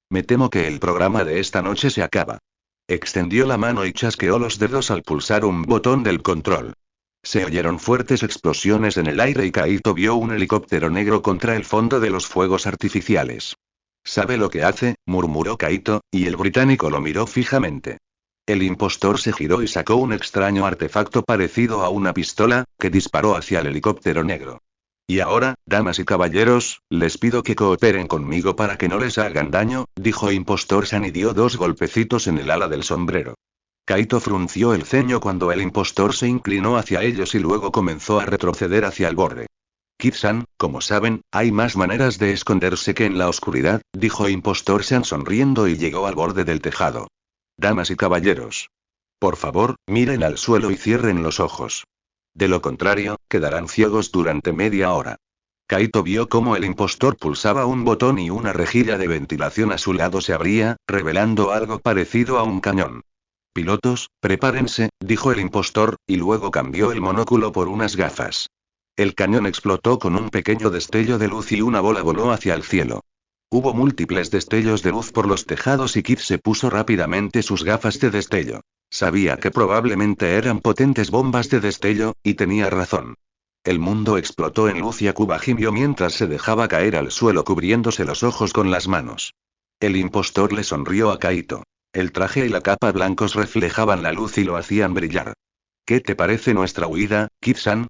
Me temo que el programa de esta noche se acaba. Extendió la mano y chasqueó los dedos al pulsar un botón del control. Se oyeron fuertes explosiones en el aire y Kaito vio un helicóptero negro contra el fondo de los fuegos artificiales. ¿Sabe lo que hace?, murmuró Kaito, y el británico lo miró fijamente. El impostor se giró y sacó un extraño artefacto parecido a una pistola, que disparó hacia el helicóptero negro. Y ahora, damas y caballeros, les pido que cooperen conmigo para que no les hagan daño, dijo Impostor San y dio 2 golpecitos en el ala del sombrero. Kaito frunció el ceño cuando el impostor se inclinó hacia ellos y luego comenzó a retroceder hacia el borde. Kid-san, como saben, hay más maneras de esconderse que en la oscuridad, dijo Impostor San sonriendo y llegó al borde del tejado. Damas y caballeros, por favor, miren al suelo y cierren los ojos. De lo contrario, quedarán ciegos durante media hora. Kaito vio cómo el impostor pulsaba un botón y una rejilla de ventilación a su lado se abría, revelando algo parecido a un cañón. Pilotos, prepárense, dijo el impostor, y luego cambió el monóculo por unas gafas. El cañón explotó con un pequeño destello de luz y una bola voló hacia el cielo. Hubo múltiples destellos de luz por los tejados y Kid se puso rápidamente sus gafas de destello. Sabía que probablemente eran potentes bombas de destello, y tenía razón. El mundo explotó en luz y Akuba gimió mientras se dejaba caer al suelo cubriéndose los ojos con las manos. El impostor le sonrió a Kaito. El traje y la capa blancos reflejaban la luz y lo hacían brillar. ¿Qué te parece nuestra huida, Kid-san?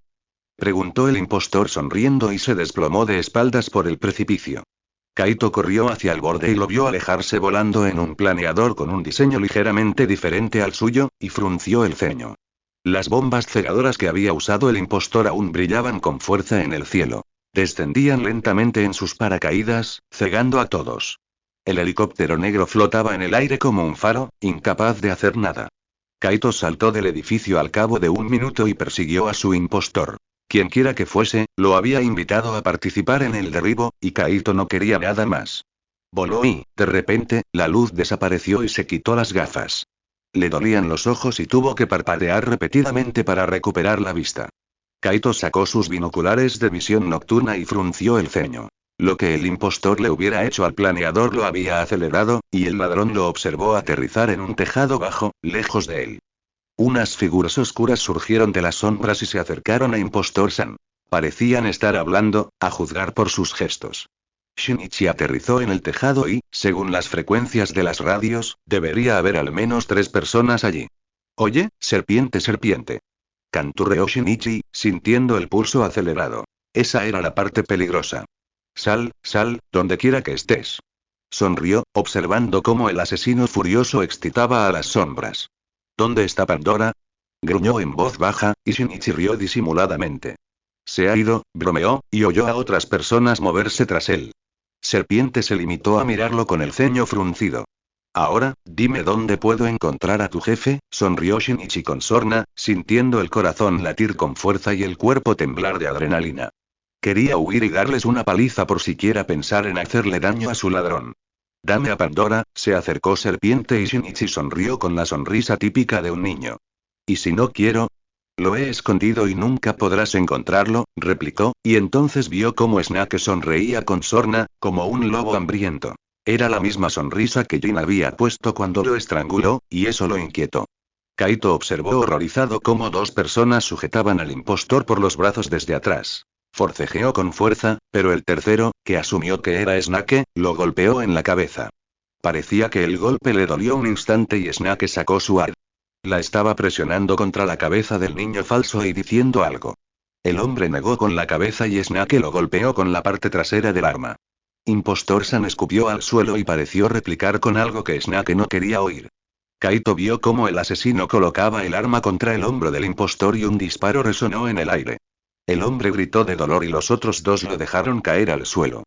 Preguntó el impostor sonriendo y se desplomó de espaldas por el precipicio. Kaito corrió hacia el borde y lo vio alejarse volando en un planeador con un diseño ligeramente diferente al suyo, y frunció el ceño. Las bombas cegadoras que había usado el impostor aún brillaban con fuerza en el cielo. Descendían lentamente en sus paracaídas, cegando a todos. El helicóptero negro flotaba en el aire como un faro, incapaz de hacer nada. Kaito saltó del edificio al cabo de 1 minuto y persiguió a su impostor. Quienquiera que fuese, lo había invitado a participar en el derribo, y Kaito no quería nada más. Voló y, de repente, la luz desapareció y se quitó las gafas. Le dolían los ojos y tuvo que parpadear repetidamente para recuperar la vista. Kaito sacó sus binoculares de visión nocturna y frunció el ceño. Lo que el impostor le hubiera hecho al planeador lo había acelerado, y el ladrón lo observó aterrizar en un tejado bajo, lejos de él. Unas figuras oscuras surgieron de las sombras y se acercaron a Impostor San. Parecían estar hablando, a juzgar por sus gestos. Shinichi aterrizó en el tejado y, según las frecuencias de las radios, debería haber al menos 3 personas allí. Oye, serpiente. Canturreó Shinichi, sintiendo el pulso acelerado. Esa era la parte peligrosa. Sal, donde quiera que estés. Sonrió, observando cómo el asesino furioso excitaba a las sombras. ¿Dónde está Pandora? Gruñó en voz baja, y Shinichi rió disimuladamente. Se ha ido, bromeó, y oyó a otras personas moverse tras él. Serpiente se limitó a mirarlo con el ceño fruncido. Ahora, dime dónde puedo encontrar a tu jefe, sonrió Shinichi con sorna, sintiendo el corazón latir con fuerza y el cuerpo temblar de adrenalina. Quería huir y darles una paliza por siquiera pensar en hacerle daño a su ladrón. Dame a Pandora, se acercó Serpiente y Shinichi sonrió con la sonrisa típica de un niño. ¿Y si no quiero? Lo he escondido y nunca podrás encontrarlo, replicó, y entonces vio cómo Snake sonreía con sorna, como un lobo hambriento. Era la misma sonrisa que Jin había puesto cuando lo estranguló, y eso lo inquietó. Kaito observó horrorizado cómo dos personas sujetaban al impostor por los brazos desde atrás. Forcejeó con fuerza, pero el tercero, que asumió que era Snake, lo golpeó en la cabeza. Parecía que el golpe le dolió un instante y Snake sacó su arma. La estaba presionando contra la cabeza del niño falso y diciendo algo. El hombre negó con la cabeza y Snake lo golpeó con la parte trasera del arma. Impostor-san escupió al suelo y pareció replicar con algo que Snake no quería oír. Kaito vio cómo el asesino colocaba el arma contra el hombro del impostor y un disparo resonó en el aire. El hombre gritó de dolor y los otros dos lo dejaron caer al suelo.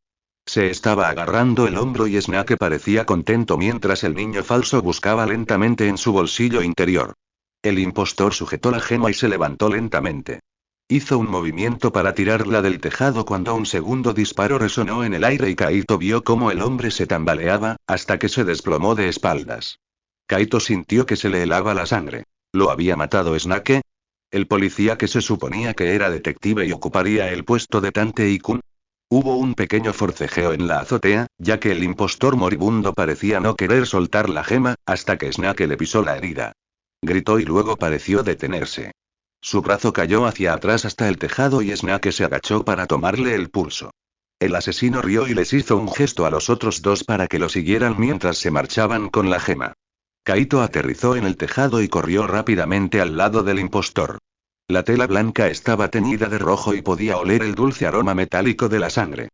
Se estaba agarrando el hombro y Snake parecía contento mientras el niño falso buscaba lentamente en su bolsillo interior. El impostor sujetó la gema y se levantó lentamente. Hizo un movimiento para tirarla del tejado cuando un segundo disparo resonó en el aire y Kaito vio cómo el hombre se tambaleaba, hasta que se desplomó de espaldas. Kaito sintió que se le helaba la sangre. ¿Lo había matado Snake? ¿El policía que se suponía que era detective y ocuparía el puesto de Tantei-kun? Hubo un pequeño forcejeo en la azotea, ya que el impostor moribundo parecía no querer soltar la gema, hasta que Snake le pisó la herida. Gritó y luego pareció detenerse. Su brazo cayó hacia atrás hasta el tejado y Snake se agachó para tomarle el pulso. El asesino rió y les hizo un gesto a los otros dos para que lo siguieran mientras se marchaban con la gema. Kaito aterrizó en el tejado y corrió rápidamente al lado del impostor. La tela blanca estaba teñida de rojo y podía oler el dulce aroma metálico de la sangre.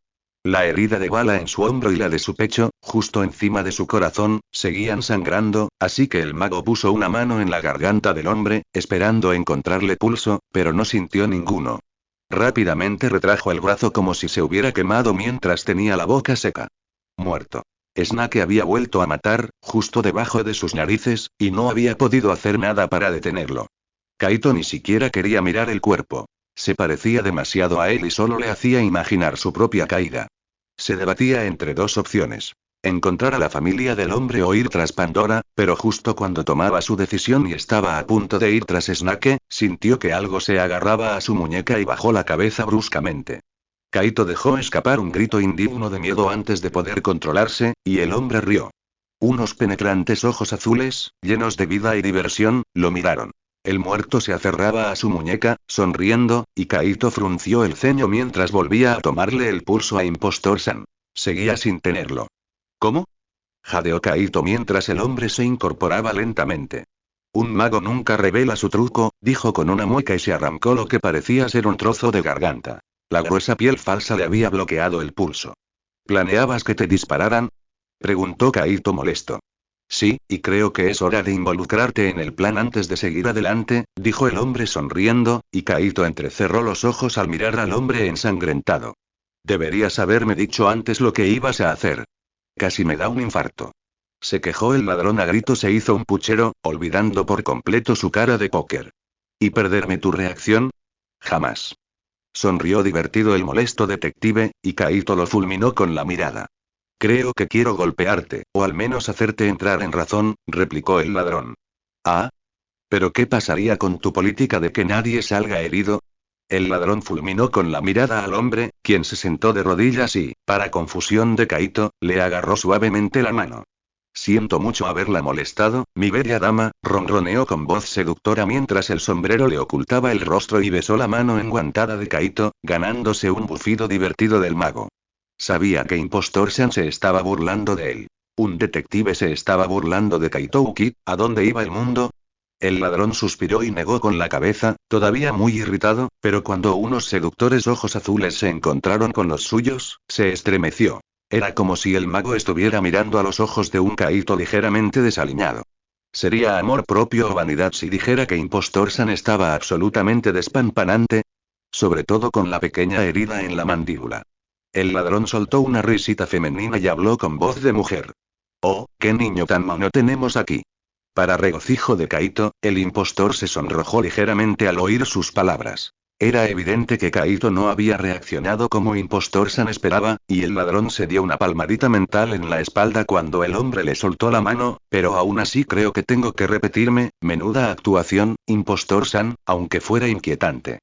La herida de bala en su hombro y la de su pecho, justo encima de su corazón, seguían sangrando, así que el mago puso una mano en la garganta del hombre, esperando encontrarle pulso, pero no sintió ninguno. Rápidamente retrajo el brazo como si se hubiera quemado mientras tenía la boca seca. Muerto. Snake había vuelto a matar, justo debajo de sus narices, y no había podido hacer nada para detenerlo. Kaito ni siquiera quería mirar el cuerpo. Se parecía demasiado a él y solo le hacía imaginar su propia caída. Se debatía entre dos opciones. Encontrar a la familia del hombre o ir tras Pandora, pero justo cuando tomaba su decisión y estaba a punto de ir tras Snake, sintió que algo se agarraba a su muñeca y bajó la cabeza bruscamente. Kaito dejó escapar un grito indigno de miedo antes de poder controlarse, y el hombre rió. Unos penetrantes ojos azules, llenos de vida y diversión, lo miraron. El muerto se aferraba a su muñeca, sonriendo, y Kaito frunció el ceño mientras volvía a tomarle el pulso a Impostor-san. Seguía sin tenerlo. ¿Cómo? Jadeó Kaito mientras el hombre se incorporaba lentamente. Un mago nunca revela su truco, dijo con una mueca y se arrancó lo que parecía ser un trozo de garganta. La gruesa piel falsa le había bloqueado el pulso. ¿Planeabas que te dispararan? Preguntó Kaito molesto. Sí, y creo que es hora de involucrarte en el plan antes de seguir adelante, dijo el hombre sonriendo, y Kaito entrecerró los ojos al mirar al hombre ensangrentado. Deberías haberme dicho antes lo que ibas a hacer. Casi me da un infarto. Se quejó el ladrón a gritos e hizo un puchero, olvidando por completo su cara de póker. ¿Y perderme tu reacción? Jamás. Sonrió divertido el molesto detective, y Kaito lo fulminó con la mirada. Creo que quiero golpearte, o al menos hacerte entrar en razón, replicó el ladrón. ¿Ah? ¿Pero qué pasaría con tu política de que nadie salga herido? El ladrón fulminó con la mirada al hombre, quien se sentó de rodillas y, para confusión de Kaito, le agarró suavemente la mano. Siento mucho haberla molestado, mi bella dama, ronroneó con voz seductora mientras el sombrero le ocultaba el rostro y besó la mano enguantada de Kaito, ganándose un bufido divertido del mago. Sabía que Impostor-san se estaba burlando de él. Un detective se estaba burlando de Kaito Uki, ¿a dónde iba el mundo? El ladrón suspiró y negó con la cabeza, todavía muy irritado, pero cuando unos seductores ojos azules se encontraron con los suyos, se estremeció. Era como si el mago estuviera mirando a los ojos de un Kaito ligeramente desaliñado. ¿Sería amor propio o vanidad si dijera que Impostor-san estaba absolutamente despampanante? Sobre todo con la pequeña herida en la mandíbula. El ladrón soltó una risita femenina y habló con voz de mujer. Oh, qué niño tan mono tenemos aquí. Para regocijo de Kaito, el impostor se sonrojó ligeramente al oír sus palabras. Era evidente que Kaito no había reaccionado como Impostor San esperaba, y el ladrón se dio una palmadita mental en la espalda cuando el hombre le soltó la mano, pero aún así creo que tengo que repetirme, menuda actuación, Impostor San, aunque fuera inquietante.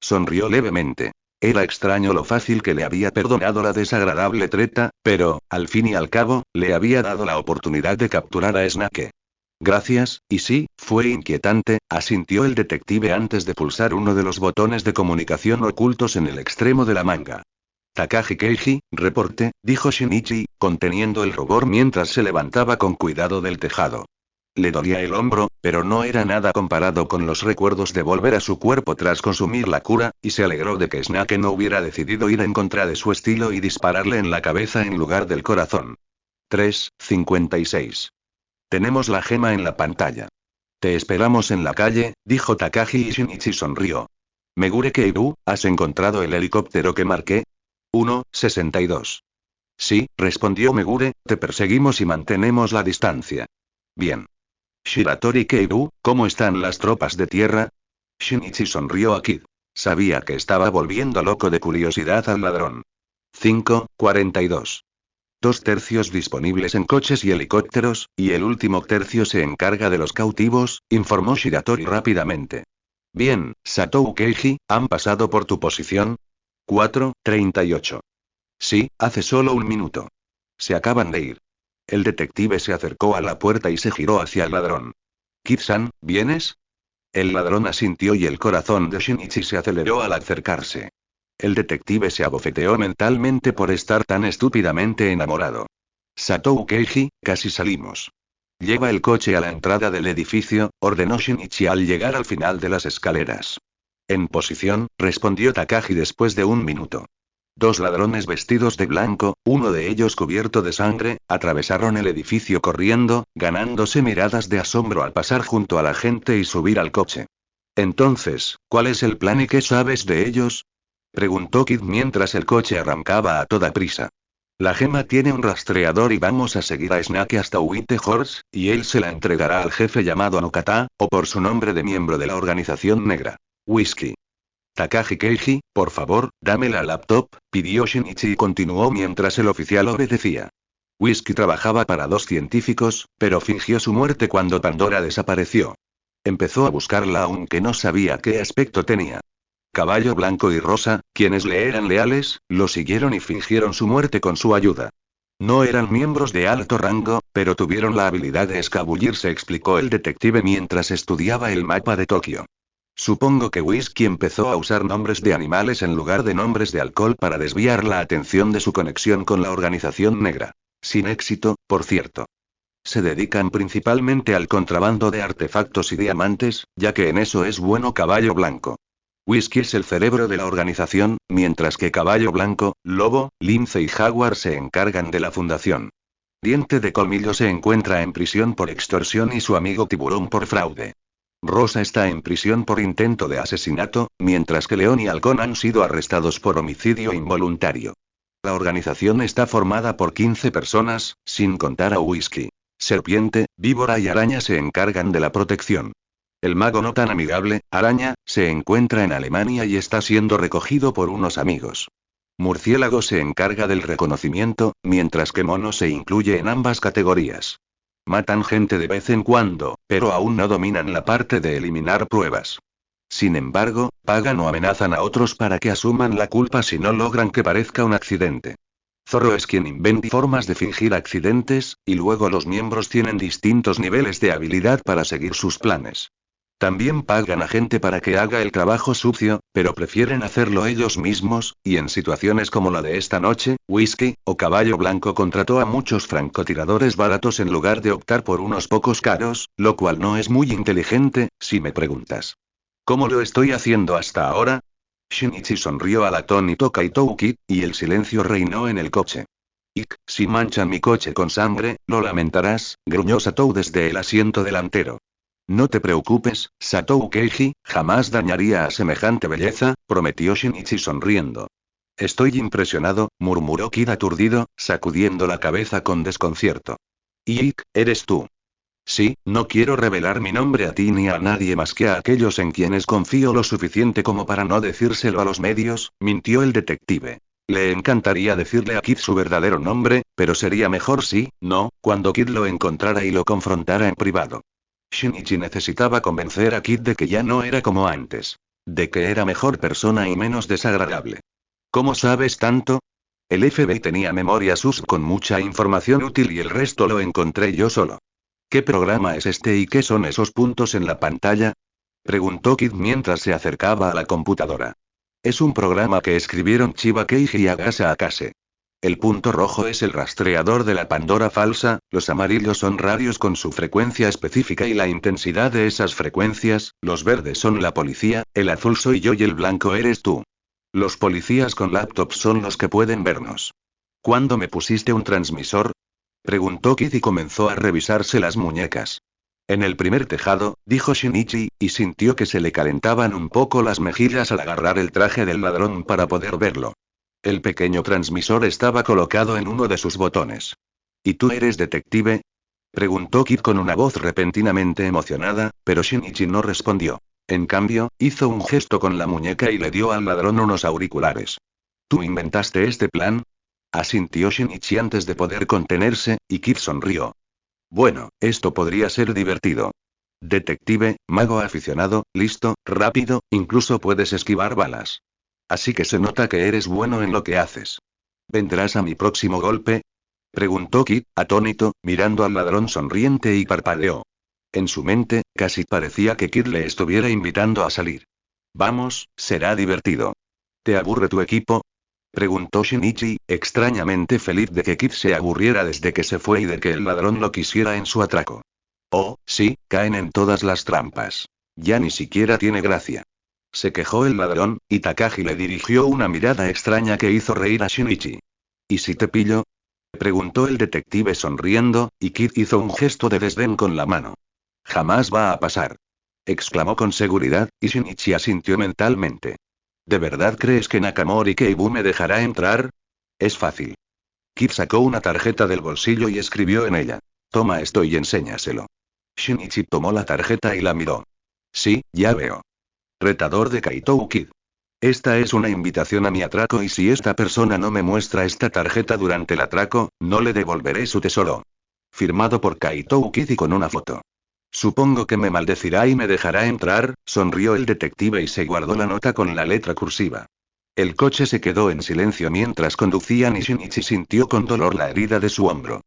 Sonrió levemente. Era extraño lo fácil que le había perdonado la desagradable treta, pero, al fin y al cabo, le había dado la oportunidad de capturar a Snake. Gracias, y sí, fue inquietante, asintió el detective antes de pulsar uno de los botones de comunicación ocultos en el extremo de la manga. Takagi Keiji, reporte, dijo Shinichi, conteniendo el rubor mientras se levantaba con cuidado del tejado. Le dolía el hombro, pero no era nada comparado con los recuerdos de volver a su cuerpo tras consumir la cura, y se alegró de que Snake no hubiera decidido ir en contra de su estilo y dispararle en la cabeza en lugar del corazón. 3:56. Tenemos la gema en la pantalla. Te esperamos en la calle, dijo Takagi y Shinichi sonrió. Megure Keiru, ¿has encontrado el helicóptero que marqué? 1:62. Sí, respondió Megure, te perseguimos y mantenemos la distancia. Bien. Shiratori Keiru, ¿cómo están las tropas de tierra? Shinichi sonrió a Kid. Sabía que estaba volviendo loco de curiosidad al ladrón. 5:42. 2/3 disponibles en coches y helicópteros, y el último tercio se encarga de los cautivos, informó Shiratori rápidamente. Bien, Satou Keiji, ¿han pasado por tu posición? 4:38. Sí, hace solo un minuto. Se acaban de ir. El detective se acercó a la puerta y se giró hacia el ladrón. Kid-san, ¿vienes? El ladrón asintió y el corazón de Shinichi se aceleró al acercarse. El detective se abofeteó mentalmente por estar tan estúpidamente enamorado. Satou Keiji, casi salimos. Lleva el coche a la entrada del edificio, ordenó Shinichi al llegar al final de las escaleras. En posición, respondió Takagi después de un minuto. 2 ladrones vestidos de blanco, uno de ellos cubierto de sangre, atravesaron el edificio corriendo, ganándose miradas de asombro al pasar junto a la gente y subir al coche. Entonces, ¿cuál es el plan y qué sabes de ellos? Preguntó Kid mientras el coche arrancaba a toda prisa. La gema tiene un rastreador y vamos a seguir a Snake hasta Whitehorse, y él se la entregará al jefe llamado Anokata, o por su nombre de miembro de la organización negra. Whisky. Takagi Keiji, por favor, dame la laptop, pidió Shinichi y continuó mientras el oficial obedecía. Whisky trabajaba para 2 científicos, pero fingió su muerte cuando Pandora desapareció. Empezó a buscarla aunque no sabía qué aspecto tenía. Caballo Blanco y Rosa, quienes le eran leales, lo siguieron y fingieron su muerte con su ayuda. No eran miembros de alto rango, pero tuvieron la habilidad de escabullirse, explicó el detective mientras estudiaba el mapa de Tokio. Supongo que Whisky empezó a usar nombres de animales en lugar de nombres de alcohol para desviar la atención de su conexión con la organización negra. Sin éxito, por cierto. Se dedican principalmente al contrabando de artefactos y diamantes, ya que en eso es bueno Caballo Blanco. Whisky es el cerebro de la organización, mientras que Caballo Blanco, Lobo, Lince y Jaguar se encargan de la fundación. Diente de Colmillo se encuentra en prisión por extorsión y su amigo Tiburón por fraude. Rosa está en prisión por intento de asesinato, mientras que León y Halcón han sido arrestados por homicidio involuntario. La organización está formada por 15 personas, sin contar a Whisky. Serpiente, Víbora y Araña se encargan de la protección. El mago no tan amigable, Araña, se encuentra en Alemania y está siendo recogido por unos amigos. Murciélago se encarga del reconocimiento, mientras que Mono se incluye en ambas categorías. Matan gente de vez en cuando, pero aún no dominan la parte de eliminar pruebas. Sin embargo, pagan o amenazan a otros para que asuman la culpa si no logran que parezca un accidente. Zorro es quien inventa formas de fingir accidentes, y luego los miembros tienen distintos niveles de habilidad para seguir sus planes. También pagan a gente para que haga el trabajo sucio, pero prefieren hacerlo ellos mismos, y en situaciones como la de esta noche, Whisky, o Caballo Blanco contrató a muchos francotiradores baratos en lugar de optar por unos pocos caros, lo cual no es muy inteligente, si me preguntas. ¿Cómo lo estoy haciendo hasta ahora? Shinichi sonrió al atónito Kaito Kid, y el silencio reinó en el coche. Si manchan mi coche con sangre, lo lamentarás, gruñó Satou desde el asiento delantero. No te preocupes, Satou Keiji, jamás dañaría a semejante belleza, prometió Shinichi sonriendo. Estoy impresionado, murmuró Kid aturdido, sacudiendo la cabeza con desconcierto. ¿Eres tú? Sí, no quiero revelar mi nombre a ti ni a nadie más que a aquellos en quienes confío lo suficiente como para no decírselo a los medios, mintió el detective. Le encantaría decirle a Kid su verdadero nombre, pero sería mejor si, no, cuando Kid lo encontrara y lo confrontara en privado. Shinichi necesitaba convencer a Kid de que ya no era como antes. De que era mejor persona y menos desagradable. ¿Cómo sabes tanto? El FBI tenía memoria sus con mucha información útil y el resto lo encontré yo solo. ¿Qué programa es este y qué son esos puntos en la pantalla? Preguntó Kid mientras se acercaba a la computadora. Es un programa que escribieron Chiba Keiji y Agasa Akase. El punto rojo es el rastreador de la Pandora falsa, los amarillos son radios con su frecuencia específica y la intensidad de esas frecuencias, los verdes son la policía, el azul soy yo y el blanco eres tú. Los policías con laptops son los que pueden vernos. ¿Cuándo me pusiste un transmisor? Preguntó Kid y comenzó a revisarse las muñecas. En el primer tejado, dijo Shinichi, y sintió que se le calentaban un poco las mejillas al agarrar el traje del ladrón para poder verlo. El pequeño transmisor estaba colocado en uno de sus botones. ¿Y tú eres detective? Preguntó Kid con una voz repentinamente emocionada, pero Shinichi no respondió. En cambio, hizo un gesto con la muñeca y le dio al ladrón unos auriculares. ¿Tú inventaste este plan? Asintió Shinichi antes de poder contenerse, y Kid sonrió. Bueno, esto podría ser divertido. Detective, mago aficionado, listo, rápido, incluso puedes esquivar balas. Así que se nota que eres bueno en lo que haces. ¿Vendrás a mi próximo golpe? Preguntó Kid, atónito, mirando al ladrón sonriente y parpadeó. En su mente, casi parecía que Kid le estuviera invitando a salir. Vamos, será divertido. ¿Te aburre tu equipo? Preguntó Shinichi, extrañamente feliz de que Kid se aburriera desde que se fue y de que el ladrón lo quisiera en su atraco. Oh, sí, caen en todas las trampas. Ya ni siquiera tiene gracia. Se quejó el ladrón, y Takashi le dirigió una mirada extraña que hizo reír a Shinichi. ¿Y si te pillo? Preguntó el detective sonriendo, y Kid hizo un gesto de desdén con la mano. Jamás va a pasar. Exclamó con seguridad, y Shinichi asintió mentalmente. ¿De verdad crees que Nakamori Keibu me dejará entrar? Es fácil. Kid sacó una tarjeta del bolsillo y escribió en ella. Toma esto y enséñaselo. Shinichi tomó la tarjeta y la miró. Sí, ya veo. Retador de Kaito Kid. Esta es una invitación a mi atraco y si esta persona no me muestra esta tarjeta durante el atraco, no le devolveré su tesoro. Firmado por Kaito Kid y con una foto. Supongo que me maldecirá y me dejará entrar, sonrió el detective y se guardó la nota con la letra cursiva. El coche se quedó en silencio mientras conducían y Shinichi sintió con dolor la herida de su hombro.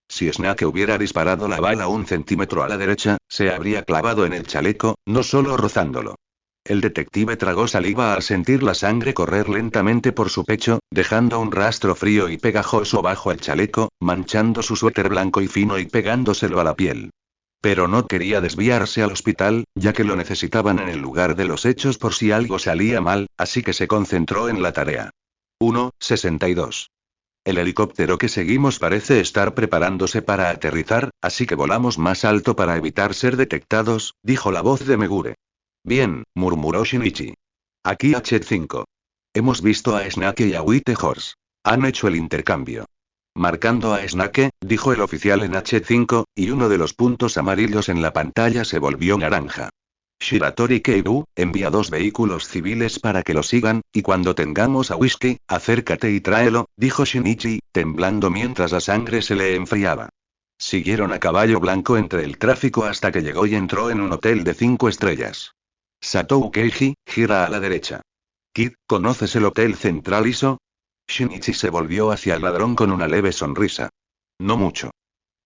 Si Snake hubiera disparado la bala 1 centímetro a la derecha, se habría clavado en el chaleco, no solo rozándolo. El detective tragó saliva al sentir la sangre correr lentamente por su pecho, dejando un rastro frío y pegajoso bajo el chaleco, manchando su suéter blanco y fino y pegándoselo a la piel. Pero no quería desviarse al hospital, ya que lo necesitaban en el lugar de los hechos por si algo salía mal, así que se concentró en la tarea. 1:62. El helicóptero que seguimos parece estar preparándose para aterrizar, así que volamos más alto para evitar ser detectados, dijo la voz de Megure. Bien, murmuró Shinichi. Aquí H5. Hemos visto a Snake y a White Horse. Han hecho el intercambio. Marcando a Snake, dijo el oficial en H5, y uno de los puntos amarillos en la pantalla se volvió naranja. Shiratori Keibu, envía 2 vehículos civiles para que lo sigan, y cuando tengamos a Whisky, acércate y tráelo, dijo Shinichi, temblando mientras la sangre se le enfriaba. Siguieron a caballo blanco entre el tráfico hasta que llegó y entró en un hotel de 5 estrellas. Satou Keiji, gira a la derecha. Kid, ¿conoces el Hotel Central ISO? Shinichi se volvió hacia el ladrón con una leve sonrisa. No mucho.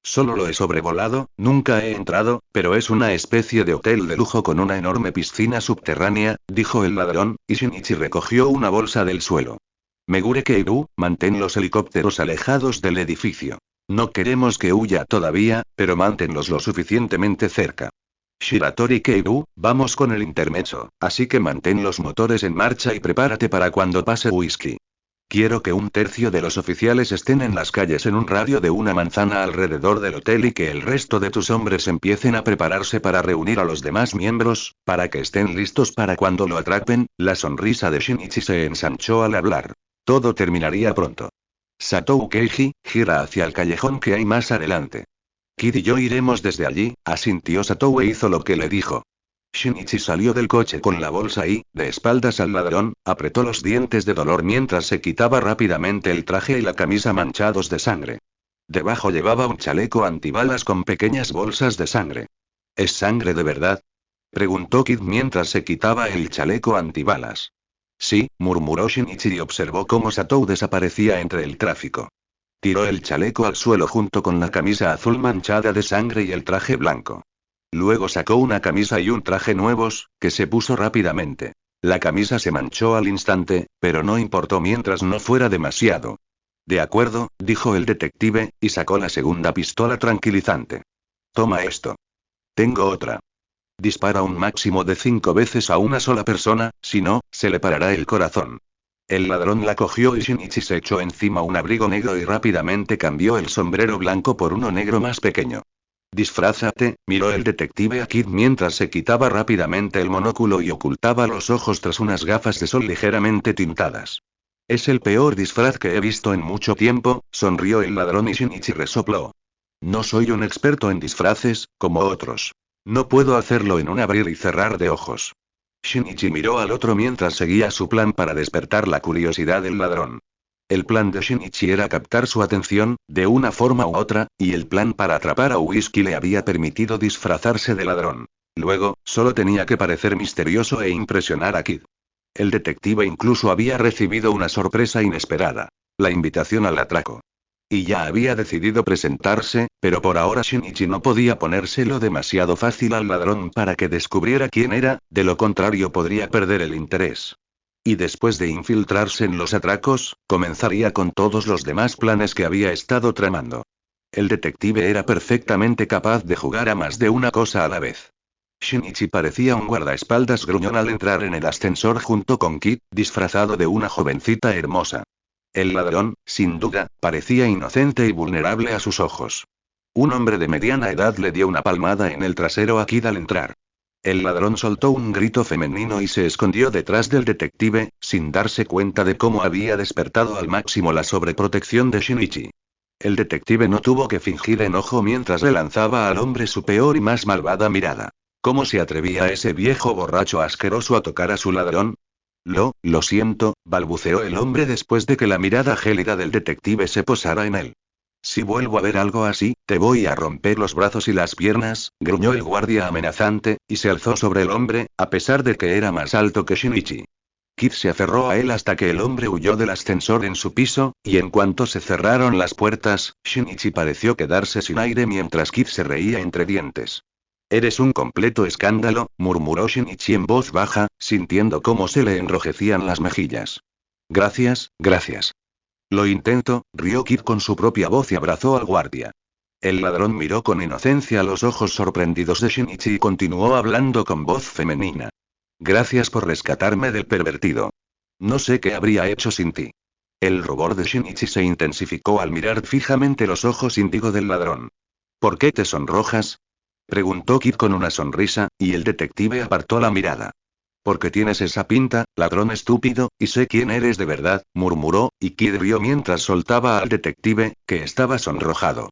Solo lo he sobrevolado, nunca he entrado, pero es una especie de hotel de lujo con una enorme piscina subterránea, dijo el ladrón, y Shinichi recogió una bolsa del suelo. Megure Keibu, mantén los helicópteros alejados del edificio. No queremos que huya todavía, pero manténlos lo suficientemente cerca. Shiratori Keibu, vamos con el intermezzo, así que mantén los motores en marcha y prepárate para cuando pase Whisky. Quiero que 1/3 de los oficiales estén en las calles en un radio de 1 manzana alrededor del hotel y que el resto de tus hombres empiecen a prepararse para reunir a los demás miembros, para que estén listos para cuando lo atrapen. La sonrisa de Shinichi se ensanchó al hablar. Todo terminaría pronto. Satou Keiji, gira hacia el callejón que hay más adelante. Kid y yo iremos desde allí, asintió Satou e hizo lo que le dijo. Shinichi salió del coche con la bolsa y, de espaldas al ladrón, apretó los dientes de dolor mientras se quitaba rápidamente el traje y la camisa manchados de sangre. Debajo llevaba un chaleco antibalas con pequeñas bolsas de sangre. ¿Es sangre de verdad?, preguntó Kid mientras se quitaba el chaleco antibalas. Sí, murmuró Shinichi y observó cómo Satou desaparecía entre el tráfico. Tiró el chaleco al suelo junto con la camisa azul manchada de sangre y el traje blanco. Luego sacó una camisa y un traje nuevos, que se puso rápidamente. La camisa se manchó al instante, pero no importó mientras no fuera demasiado. De acuerdo, dijo el detective, y sacó la segunda pistola tranquilizante. Toma esto. Tengo otra. Dispara un máximo de 5 veces a una sola persona, si no, se le parará el corazón. El ladrón la cogió y Shinichi se echó encima un abrigo negro y rápidamente cambió el sombrero blanco por uno negro más pequeño. Disfrázate, miró el detective a Kid mientras se quitaba rápidamente el monóculo y ocultaba los ojos tras unas gafas de sol ligeramente tintadas. Es el peor disfraz que he visto en mucho tiempo, sonrió el ladrón y Shinichi resopló. No soy un experto en disfraces, como otros. No puedo hacerlo en un abrir y cerrar de ojos. Shinichi miró al otro mientras seguía su plan para despertar la curiosidad del ladrón. El plan de Shinichi era captar su atención, de una forma u otra, y el plan para atrapar a Whisky le había permitido disfrazarse de ladrón. Luego, solo tenía que parecer misterioso e impresionar a Kid. El detective incluso había recibido una sorpresa inesperada. La invitación al atraco. Y ya había decidido presentarse, pero por ahora Shinichi no podía ponérselo demasiado fácil al ladrón para que descubriera quién era, de lo contrario podría perder el interés. Y después de infiltrarse en los atracos, comenzaría con todos los demás planes que había estado tramando. El detective era perfectamente capaz de jugar a más de una cosa a la vez. Shinichi parecía un guardaespaldas gruñón al entrar en el ascensor junto con Kid, disfrazado de una jovencita hermosa. El ladrón, sin duda, parecía inocente y vulnerable a sus ojos. Un hombre de mediana edad le dio una palmada en el trasero a Kid al entrar. El ladrón soltó un grito femenino y se escondió detrás del detective, sin darse cuenta de cómo había despertado al máximo la sobreprotección de Shinichi. El detective no tuvo que fingir enojo mientras le lanzaba al hombre su peor y más malvada mirada. ¿Cómo se atrevía ese viejo borracho asqueroso a tocar a su ladrón? Lo siento, balbuceó el hombre después de que la mirada gélida del detective se posara en él. Si vuelvo a ver algo así, te voy a romper los brazos y las piernas, gruñó el guardia amenazante, y se alzó sobre el hombre, a pesar de que era más alto que Shinichi. Kid se aferró a él hasta que el hombre huyó del ascensor en su piso, y en cuanto se cerraron las puertas, Shinichi pareció quedarse sin aire mientras Kid se reía entre dientes. Eres un completo escándalo, murmuró Shinichi en voz baja, sintiendo cómo se le enrojecían las mejillas. Gracias, gracias. Lo intento, rió Kid con su propia voz y abrazó al guardia. El ladrón miró con inocencia los ojos sorprendidos de Shinichi y continuó hablando con voz femenina. Gracias por rescatarme del pervertido. No sé qué habría hecho sin ti. El rubor de Shinichi se intensificó al mirar fijamente los ojos índigo del ladrón. ¿Por qué te sonrojas?, preguntó Kid con una sonrisa, y el detective apartó la mirada. Porque tienes esa pinta, ladrón estúpido, y sé quién eres de verdad, murmuró, y Kid rió mientras soltaba al detective, que estaba sonrojado.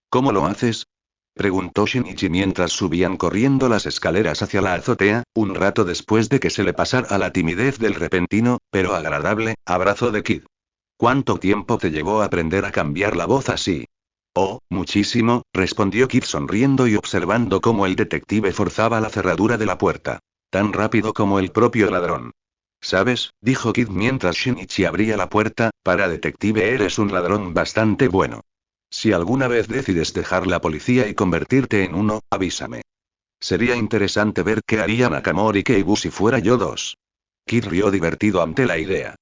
¿Cómo lo haces?, preguntó Shinichi mientras subían corriendo las escaleras hacia la azotea, un rato después de que se le pasara la timidez del repentino, pero agradable, abrazo de Kid. ¿Cuánto tiempo te llevó a aprender a cambiar la voz así? Oh, muchísimo, respondió Kid sonriendo y observando cómo el detective forzaba la cerradura de la puerta. Tan rápido como el propio ladrón. ¿Sabes?, dijo Kid mientras Shinichi abría la puerta, para detective eres un ladrón bastante bueno. Si alguna vez decides dejar la policía y convertirte en uno, avísame. Sería interesante ver qué harían Nakamori y Keibu si fuera yo dos. Kid rió divertido ante la idea.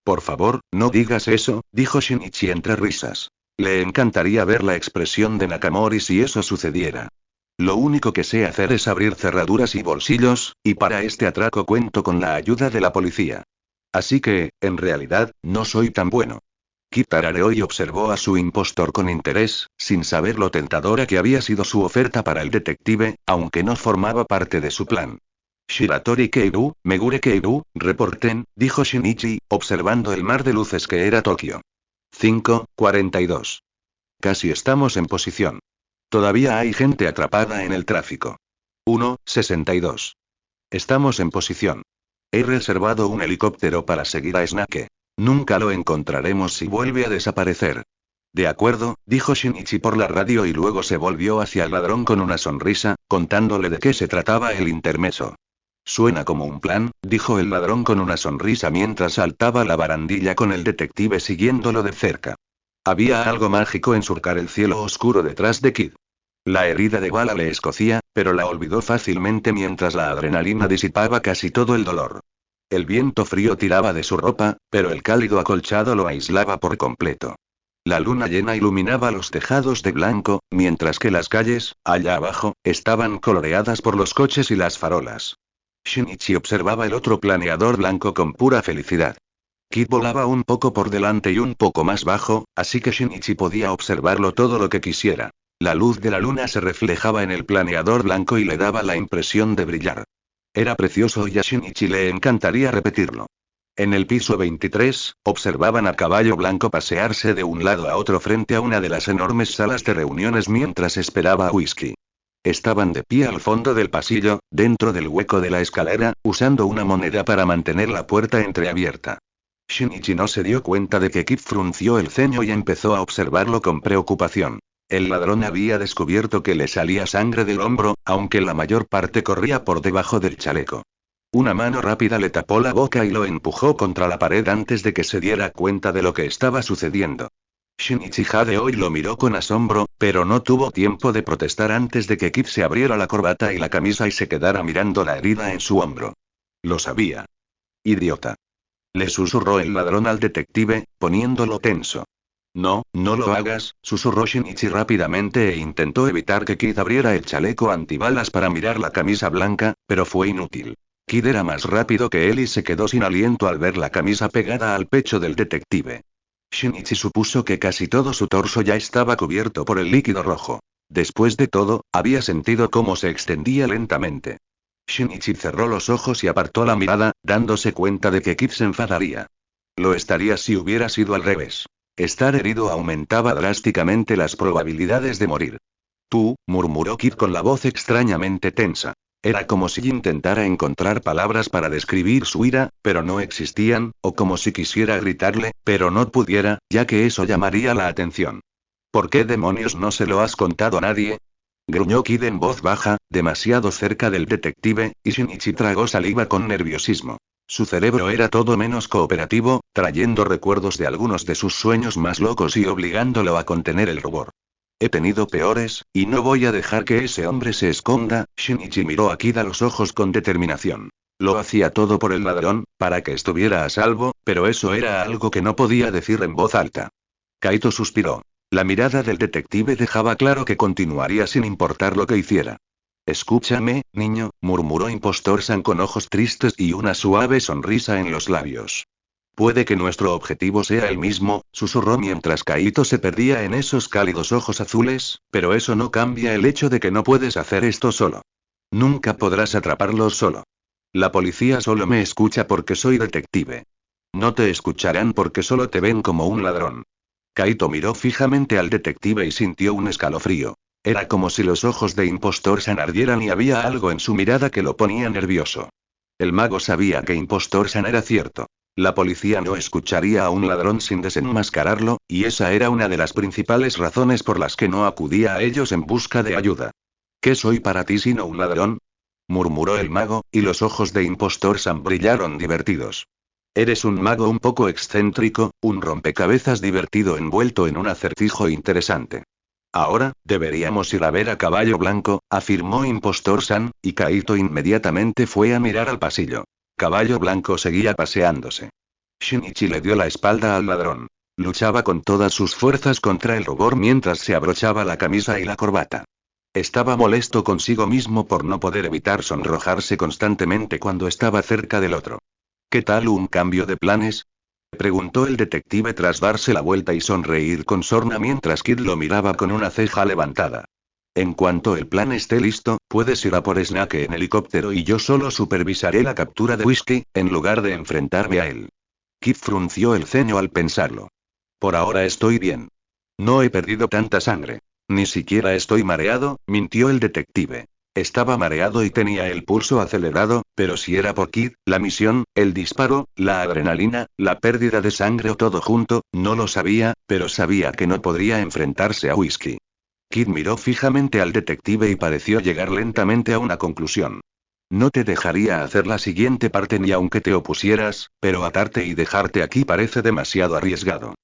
Por favor, no digas eso, dijo Shinichi entre risas. Le encantaría ver la expresión de Nakamori si eso sucediera. Lo único que sé hacer es abrir cerraduras y bolsillos, y para este atraco cuento con la ayuda de la policía. Así que, en realidad, no soy tan bueno. Kid tarareó y observó a su impostor con interés, sin saber lo tentadora que había sido su oferta para el detective, aunque no formaba parte de su plan. Shiratori Keibu, Megure Keibu, reporten, dijo Shinichi, observando el mar de luces que era Tokio. 5:42. Casi estamos en posición. Todavía hay gente atrapada en el tráfico. 1:62. Estamos en posición. He reservado un helicóptero para seguir a Snake. Nunca lo encontraremos si vuelve a desaparecer. De acuerdo, dijo Shinichi por la radio y luego se volvió hacia el ladrón con una sonrisa, contándole de qué se trataba el intermeso. Suena como un plan, dijo el ladrón con una sonrisa mientras saltaba la barandilla con el detective siguiéndolo de cerca. Había algo mágico en surcar el cielo oscuro detrás de Kid. La herida de bala le escocía, pero la olvidó fácilmente mientras la adrenalina disipaba casi todo el dolor. El viento frío tiraba de su ropa, pero el cálido acolchado lo aislaba por completo. La luna llena iluminaba los tejados de blanco, mientras que las calles, allá abajo, estaban coloreadas por los coches y las farolas. Shinichi observaba el otro planeador blanco con pura felicidad. Kid volaba un poco por delante y un poco más bajo, así que Shinichi podía observarlo todo lo que quisiera. La luz de la luna se reflejaba en el planeador blanco y le daba la impresión de brillar. Era precioso y a Shinichi le encantaría repetirlo. En el piso 23, observaban a Caballo Blanco pasearse de un lado a otro frente a una de las enormes salas de reuniones mientras esperaba a Whisky. Estaban de pie al fondo del pasillo, dentro del hueco de la escalera, usando una moneda para mantener la puerta entreabierta. Shinichi no se dio cuenta de que Kid frunció el ceño y empezó a observarlo con preocupación. El ladrón había descubierto que le salía sangre del hombro, aunque la mayor parte corría por debajo del chaleco. Una mano rápida le tapó la boca y lo empujó contra la pared antes de que se diera cuenta de lo que estaba sucediendo. Shinichi jadeó y lo miró con asombro, pero no tuvo tiempo de protestar antes de que Kid se abriera la corbata y la camisa y se quedara mirando la herida en su hombro. Lo sabía. Idiota. Le susurró el ladrón al detective, poniéndolo tenso. No, no lo hagas, susurró Shinichi rápidamente e intentó evitar que Kid abriera el chaleco antibalas para mirar la camisa blanca, pero fue inútil. Kid era más rápido que él y se quedó sin aliento al ver la camisa pegada al pecho del detective. Shinichi supuso que casi todo su torso ya estaba cubierto por el líquido rojo. Después de todo, había sentido cómo se extendía lentamente. Shinichi cerró los ojos y apartó la mirada, dándose cuenta de que Kid se enfadaría. Lo estaría si hubiera sido al revés. Estar herido aumentaba drásticamente las probabilidades de morir. Tú, murmuró Kid con la voz extrañamente tensa. Era como si intentara encontrar palabras para describir su ira, pero no existían, o como si quisiera gritarle, pero no pudiera, ya que eso llamaría la atención. ¿Por qué demonios no se lo has contado a nadie? Gruñó Kid en voz baja, demasiado cerca del detective, y Shinichi tragó saliva con nerviosismo. Su cerebro era todo menos cooperativo, trayendo recuerdos de algunos de sus sueños más locos y obligándolo a contener el rubor. He tenido peores, y no voy a dejar que ese hombre se esconda. Shinichi miró a Kid a los ojos con determinación. Lo hacía todo por el ladrón, para que estuviera a salvo, pero eso era algo que no podía decir en voz alta. Kaito suspiró. La mirada del detective dejaba claro que continuaría sin importar lo que hiciera. Escúchame, niño, murmuró Impostor San con ojos tristes y una suave sonrisa en los labios. Puede que nuestro objetivo sea el mismo, susurró mientras Kaito se perdía en esos cálidos ojos azules, pero eso no cambia el hecho de que no puedes hacer esto solo. Nunca podrás atraparlos solo. La policía solo me escucha porque soy detective. No te escucharán porque solo te ven como un ladrón. Kaito miró fijamente al detective y sintió un escalofrío. Era como si los ojos de Impostor San ardieran y había algo en su mirada que lo ponía nervioso. El mago sabía que Impostor San era cierto. La policía no escucharía a un ladrón sin desenmascararlo, y esa era una de las principales razones por las que no acudía a ellos en busca de ayuda. ¿Qué soy para ti sino un ladrón? Murmuró el mago, y los ojos de Impostor San brillaron divertidos. Eres un mago un poco excéntrico, un rompecabezas divertido envuelto en un acertijo interesante. Ahora, deberíamos ir a ver a Caballo Blanco, afirmó Impostor San, y Kaito inmediatamente fue a mirar al pasillo. Caballo Blanco seguía paseándose. Shinichi le dio la espalda al ladrón. Luchaba con todas sus fuerzas contra el rubor mientras se abrochaba la camisa y la corbata. Estaba molesto consigo mismo por no poder evitar sonrojarse constantemente cuando estaba cerca del otro. ¿Qué tal un cambio de planes? Preguntó el detective tras darse la vuelta y sonreír con sorna mientras Kid lo miraba con una ceja levantada. En cuanto el plan esté listo, puedes ir a por Snake en helicóptero y yo solo supervisaré la captura de Whisky, en lugar de enfrentarme a él. Kid frunció el ceño al pensarlo. Por ahora estoy bien. No he perdido tanta sangre. Ni siquiera estoy mareado, mintió el detective. Estaba mareado y tenía el pulso acelerado, pero si era por Kid, la misión, el disparo, la adrenalina, la pérdida de sangre o todo junto, no lo sabía, pero sabía que no podría enfrentarse a Whisky. Kid miró fijamente al detective y pareció llegar lentamente a una conclusión. No te dejaría hacer la siguiente parte ni aunque te opusieras, pero atarte y dejarte aquí parece demasiado arriesgado.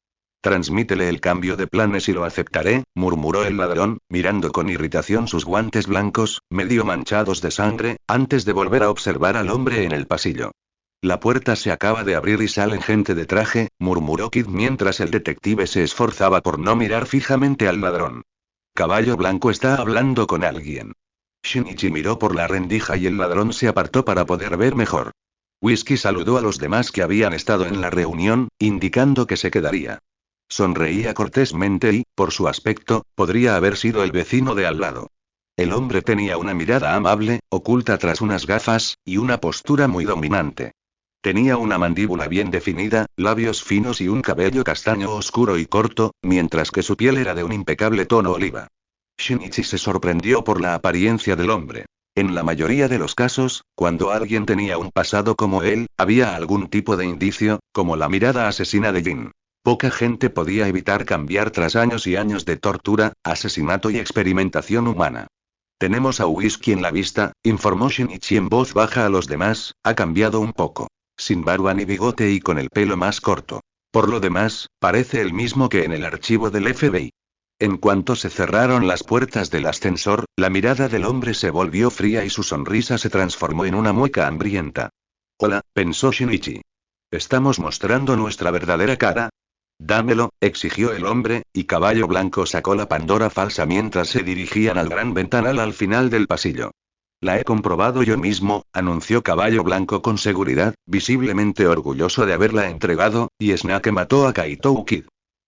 Transmítele el cambio de planes y lo aceptaré, murmuró el ladrón, mirando con irritación sus guantes blancos, medio manchados de sangre, antes de volver a observar al hombre en el pasillo. La puerta se acaba de abrir y salen gente de traje, murmuró Kid mientras el detective se esforzaba por no mirar fijamente al ladrón. Caballo Blanco está hablando con alguien. Shinichi miró por la rendija y el ladrón se apartó para poder ver mejor. Whisky saludó a los demás que habían estado en la reunión, indicando que se quedaría. Sonreía cortésmente y, por su aspecto, podría haber sido el vecino de al lado. El hombre tenía una mirada amable, oculta tras unas gafas, y una postura muy dominante. Tenía una mandíbula bien definida, labios finos y un cabello castaño oscuro y corto, mientras que su piel era de un impecable tono oliva. Shinichi se sorprendió por la apariencia del hombre. En la mayoría de los casos, cuando alguien tenía un pasado como él, había algún tipo de indicio, como la mirada asesina de Jin. Poca gente podía evitar cambiar tras años y años de tortura, asesinato y experimentación humana. Tenemos a Whisky en la vista, informó Shinichi en voz baja a los demás, ha cambiado un poco. Sin barba ni bigote y con el pelo más corto. Por lo demás, parece el mismo que en el archivo del FBI. En cuanto se cerraron las puertas del ascensor, la mirada del hombre se volvió fría y su sonrisa se transformó en una mueca hambrienta. Hola, pensó Shinichi. ¿Estamos mostrando nuestra verdadera cara? Dámelo, exigió el hombre, y Caballo Blanco sacó la Pandora falsa mientras se dirigían al gran ventanal al final del pasillo. La he comprobado yo mismo, anunció Caballo Blanco con seguridad, visiblemente orgulloso de haberla entregado, y Snake mató a Kaito Kid.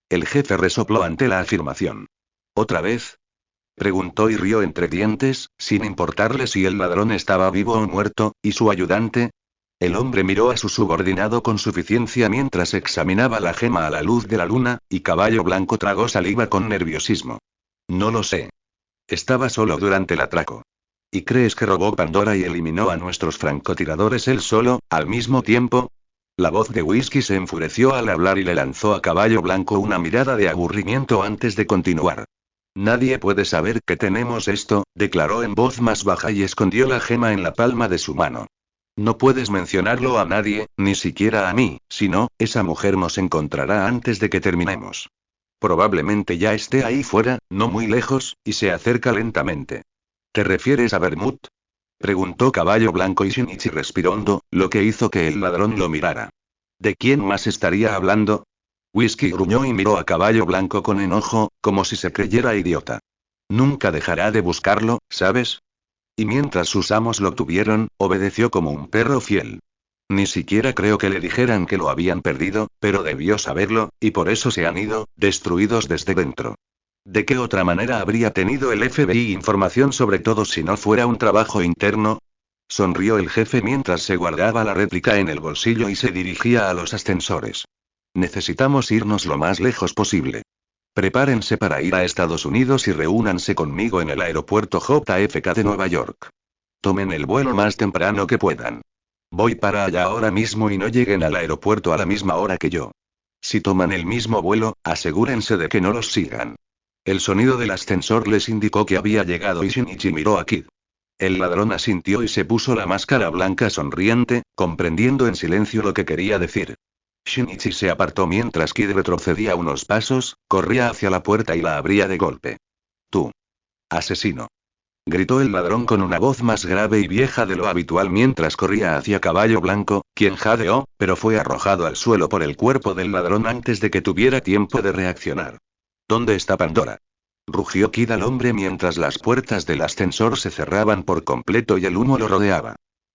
El jefe resopló ante la afirmación. ¿Otra vez? Preguntó y rió entre dientes, sin importarle si el ladrón estaba vivo o muerto, ¿y su ayudante? El hombre miró a su subordinado con suficiencia mientras examinaba la gema a la luz de la luna, y Caballo Blanco tragó saliva con nerviosismo. No lo sé. Estaba solo durante el atraco. ¿Y crees que robó Pandora y eliminó a nuestros francotiradores él solo, al mismo tiempo? La voz de Whisky se enfureció al hablar y le lanzó a Caballo Blanco una mirada de aburrimiento antes de continuar. Nadie puede saber que tenemos esto, declaró en voz más baja y escondió la gema en la palma de su mano. No puedes mencionarlo a nadie, ni siquiera a mí, si no, esa mujer nos encontrará antes de que terminemos. Probablemente ya esté ahí fuera, no muy lejos, y se acerca lentamente. ¿Te refieres a Bermud? Preguntó Caballo Blanco y Shinichi respiró hondo, lo que hizo que el ladrón lo mirara. ¿De quién más estaría hablando? Whisky gruñó y miró a Caballo Blanco con enojo, como si se creyera idiota. Nunca dejará de buscarlo, ¿sabes? Y mientras sus amos lo tuvieron, obedeció como un perro fiel. Ni siquiera creo que le dijeran que lo habían perdido, pero debió saberlo, y por eso se han ido, destruidos desde dentro. ¿De qué otra manera habría tenido el FBI información sobre todo si no fuera un trabajo interno? Sonrió el jefe mientras se guardaba la réplica en el bolsillo y se dirigía a los ascensores. Necesitamos irnos lo más lejos posible. Prepárense para ir a Estados Unidos y reúnanse conmigo en el aeropuerto JFK de Nueva York. Tomen el vuelo más temprano que puedan. Voy para allá ahora mismo y no lleguen al aeropuerto a la misma hora que yo. Si toman el mismo vuelo, asegúrense de que no los sigan. El sonido del ascensor les indicó que había llegado y Shinichi miró a Kid. El ladrón asintió y se puso la máscara blanca sonriente, comprendiendo en silencio lo que quería decir. Shinichi se apartó mientras Kid retrocedía unos pasos, corría hacia la puerta y la abría de golpe. Tú. Asesino. Gritó el ladrón con una voz más grave y vieja de lo habitual mientras corría hacia Caballo Blanco, quien jadeó, pero fue arrojado al suelo por el cuerpo del ladrón antes de que tuviera tiempo de reaccionar. ¿Dónde está Pandora? Rugió Kid al hombre mientras las puertas del ascensor se cerraban por completo y el humo lo rodeaba.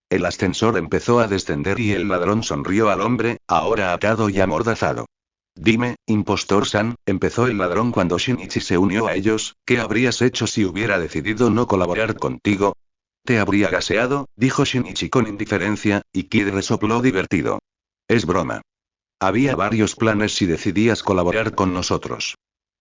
El ascensor empezó a descender y el ladrón sonrió al hombre, ahora atado y amordazado. Dime, impostor-san, empezó el ladrón cuando Shinichi se unió a ellos, ¿qué habrías hecho si hubiera decidido no colaborar contigo? Te habría gaseado, dijo Shinichi con indiferencia, y Kid resopló divertido. Es broma. Había varios planes si decidías colaborar con nosotros.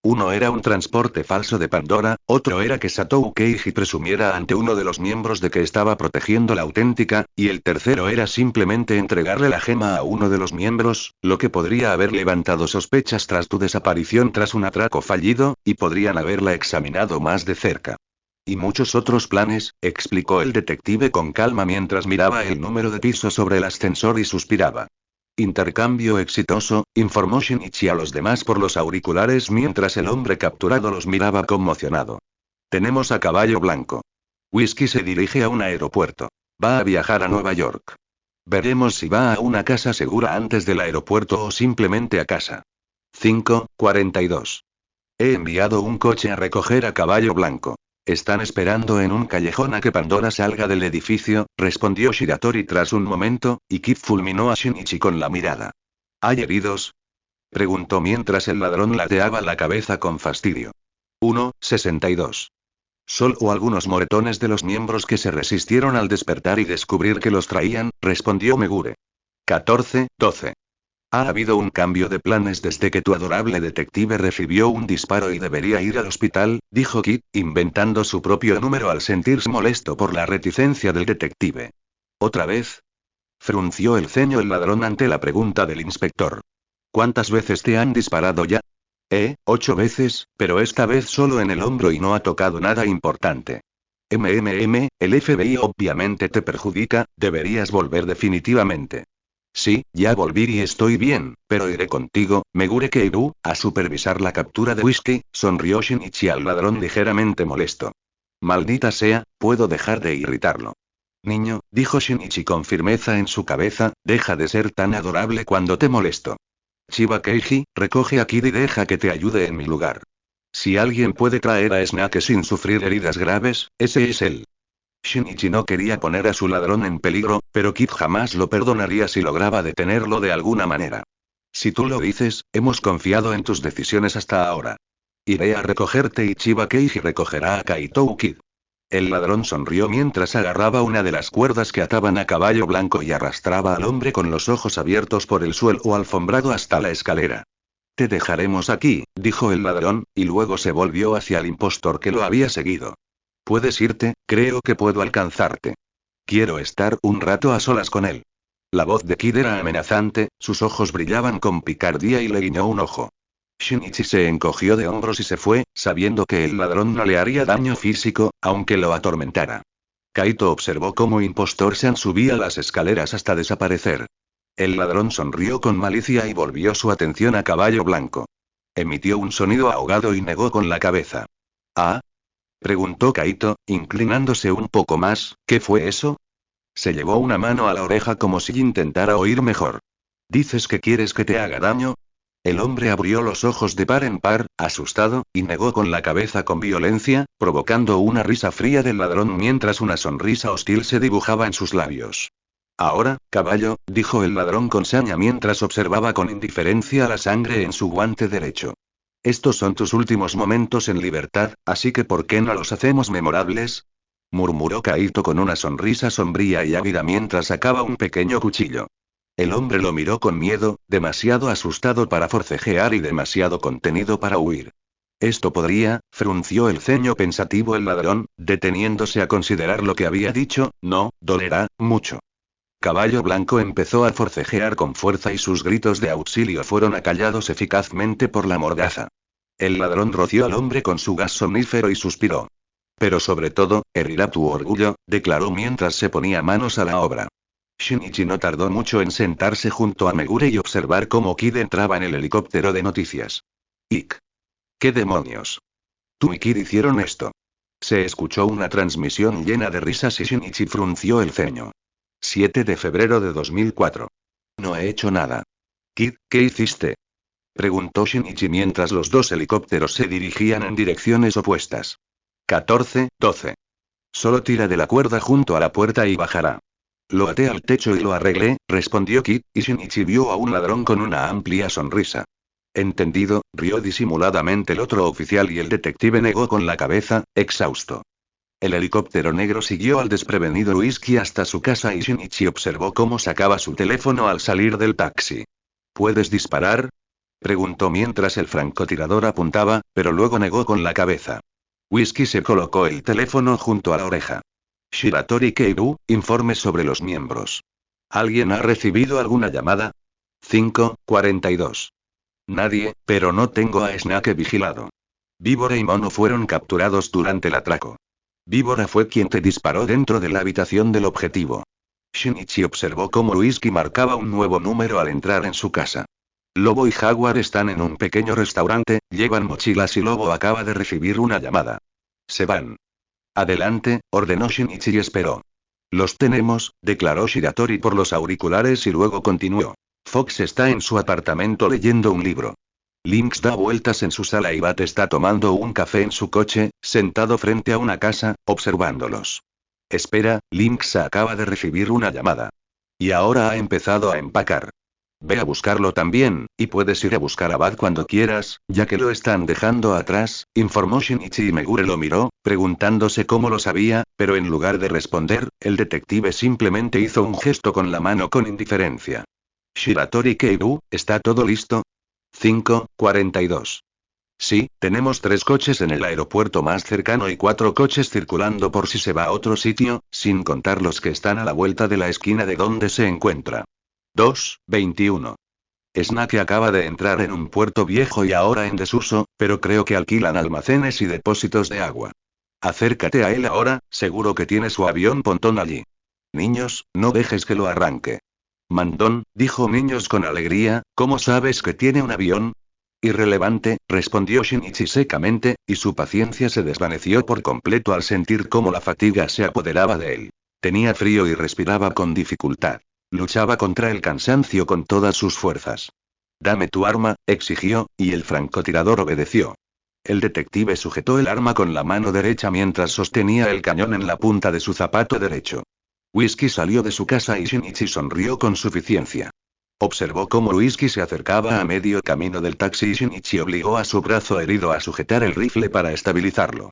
Uno era un transporte falso de Pandora, otro era que Satoru Keiji presumiera ante uno de los miembros de que estaba protegiendo la auténtica, y el tercero era simplemente entregarle la gema a uno de los miembros, lo que podría haber levantado sospechas tras tu desaparición tras un atraco fallido, y podrían haberla examinado más de cerca. Y muchos otros planes, explicó el detective con calma mientras miraba el número de piso sobre el ascensor y suspiraba. Intercambio exitoso, informó Shinichi a los demás por los auriculares mientras el hombre capturado los miraba conmocionado. Tenemos a Caballo Blanco. Whisky se dirige a un aeropuerto. Va a viajar a Nueva York. Veremos si va a una casa segura antes del aeropuerto o simplemente a casa. 5:42. He enviado un coche a recoger a Caballo Blanco. Están esperando en un callejón a que Pandora salga del edificio, respondió Shiratori tras un momento, y Kid fulminó a Shinichi con la mirada. ¿Hay heridos? Preguntó mientras el ladrón ladeaba la cabeza con fastidio. 1:62. Solo algunos moretones de los miembros que se resistieron al despertar y descubrir que los traían, respondió Megure. 14:12. Ha habido un cambio de planes desde que tu adorable detective recibió un disparo y debería ir al hospital, dijo Kid, inventando su propio número al sentirse molesto por la reticencia del detective. ¿Otra vez? Frunció el ceño el ladrón ante la pregunta del inspector. ¿Cuántas veces te han disparado ya? 8 veces, pero esta vez solo en el hombro y no ha tocado nada importante. El FBI obviamente te perjudica, deberías volver definitivamente. Sí, ya volví y estoy bien, pero iré contigo, Megure Keiru, a supervisar la captura de Whisky, sonrió Shinichi al ladrón ligeramente molesto. Maldita sea, puedo dejar de irritarlo. Niño, dijo Shinichi con firmeza en su cabeza, deja de ser tan adorable cuando te molesto. Chiba Keiji, recoge a Kid y deja que te ayude en mi lugar. Si alguien puede traer a Snake sin sufrir heridas graves, ese es él. Shinichi no quería poner a su ladrón en peligro, pero Kid jamás lo perdonaría si lograba detenerlo de alguna manera. Si tú lo dices, hemos confiado en tus decisiones hasta ahora. Iré a recogerte y Chiba Keiji recogerá a Kaito Kid. El ladrón sonrió mientras agarraba una de las cuerdas que ataban a Caballo Blanco y arrastraba al hombre con los ojos abiertos por el suelo alfombrado hasta la escalera. Te dejaremos aquí, dijo el ladrón, y luego se volvió hacia el impostor que lo había seguido. Puedes irte, creo que puedo alcanzarte. Quiero estar un rato a solas con él. La voz de Kid era amenazante, sus ojos brillaban con picardía y le guiñó un ojo. Shinichi se encogió de hombros y se fue, sabiendo que el ladrón no le haría daño físico, aunque lo atormentara. Kaito observó cómo Impostor San subía las escaleras hasta desaparecer. El ladrón sonrió con malicia y volvió su atención a Caballo Blanco. Emitió un sonido ahogado y negó con la cabeza. ¿Ah? Preguntó Kaito, inclinándose un poco más, ¿qué fue eso? Se llevó una mano a la oreja como si intentara oír mejor. ¿Dices que quieres que te haga daño? El hombre abrió los ojos de par en par, asustado, y negó con la cabeza con violencia, provocando una risa fría del ladrón mientras una sonrisa hostil se dibujaba en sus labios. Ahora, caballo, dijo el ladrón con saña mientras observaba con indiferencia la sangre en su guante derecho. Estos son tus últimos momentos en libertad, así que ¿por qué no los hacemos memorables? Murmuró Kaito con una sonrisa sombría y ávida mientras sacaba un pequeño cuchillo. El hombre lo miró con miedo, demasiado asustado para forcejear y demasiado contenido para huir. Esto podría, frunció el ceño pensativo el ladrón, deteniéndose a considerar lo que había dicho, no, dolerá, mucho. Caballo Blanco empezó a forcejear con fuerza y sus gritos de auxilio fueron acallados eficazmente por la mordaza. El ladrón roció al hombre con su gas somnífero y suspiró. Pero sobre todo, herirá tu orgullo, declaró mientras se ponía manos a la obra. Shinichi no tardó mucho en sentarse junto a Megure y observar cómo Kid entraba en el helicóptero de noticias. ¡Ik! ¿Qué demonios? Tú y Kid hicieron esto. Se escuchó una transmisión llena de risas y Shinichi frunció el ceño. 7 de febrero de 2004. No he hecho nada. Kid, ¿qué hiciste? Preguntó Shinichi mientras los dos helicópteros se dirigían en direcciones opuestas. 14:12. Solo tira de la cuerda junto a la puerta y bajará. Lo até al techo y lo arreglé, respondió Kid, y Shinichi vio a un ladrón con una amplia sonrisa. Entendido, rió disimuladamente el otro oficial y el detective negó con la cabeza, exhausto. El helicóptero negro siguió al desprevenido Whisky hasta su casa y Shinichi observó cómo sacaba su teléfono al salir del taxi. ¿Puedes disparar? Preguntó mientras el francotirador apuntaba, pero luego negó con la cabeza. Whisky se colocó el teléfono junto a la oreja. Shiratori Keiru, informe sobre los miembros. ¿Alguien ha recibido alguna llamada? 5:42. Nadie, pero no tengo a Snake vigilado. Víbora y Mono fueron capturados durante el atraco. Víbora fue quien te disparó dentro de la habitación del objetivo. Shinichi observó cómo Whisky marcaba un nuevo número al entrar en su casa. Lobo y Jaguar están en un pequeño restaurante, llevan mochilas y Lobo acaba de recibir una llamada. Se van. Adelante, ordenó Shinichi y esperó. Los tenemos, declaró Shiratori por los auriculares y luego continuó. Fox está en su apartamento leyendo un libro. Lynx da vueltas en su sala y Bat está tomando un café en su coche, sentado frente a una casa, observándolos. Espera, Lynx acaba de recibir una llamada. Y ahora ha empezado a empacar. Ve a buscarlo también, y puedes ir a buscar a Bat cuando quieras, ya que lo están dejando atrás, informó Shinichi y Megure lo miró, preguntándose cómo lo sabía, pero en lugar de responder, el detective simplemente hizo un gesto con la mano con indiferencia. Shiratori Keiru, ¿está todo listo? 5:42. Sí, tenemos 3 coches en el aeropuerto más cercano y 4 coches circulando por si se va a otro sitio, sin contar los que están a la vuelta de la esquina de donde se encuentra. 2:21. Snake acaba de entrar en un puerto viejo y ahora en desuso, pero creo que alquilan almacenes y depósitos de agua. Acércate a él ahora, seguro que tiene su avión pontón allí. Niños, no dejes que lo arranque. Mandón, dijo Niños con alegría, ¿cómo sabes que tiene un avión? Irrelevante, respondió Shinichi secamente, y su paciencia se desvaneció por completo al sentir cómo la fatiga se apoderaba de él. Tenía frío y respiraba con dificultad. Luchaba contra el cansancio con todas sus fuerzas. Dame tu arma, exigió, y el francotirador obedeció. El detective sujetó el arma con la mano derecha mientras sostenía el cañón en la punta de su zapato derecho. Whisky salió de su casa y Shinichi sonrió con suficiencia. Observó cómo Whisky se acercaba a medio camino del taxi y Shinichi obligó a su brazo herido a sujetar el rifle para estabilizarlo.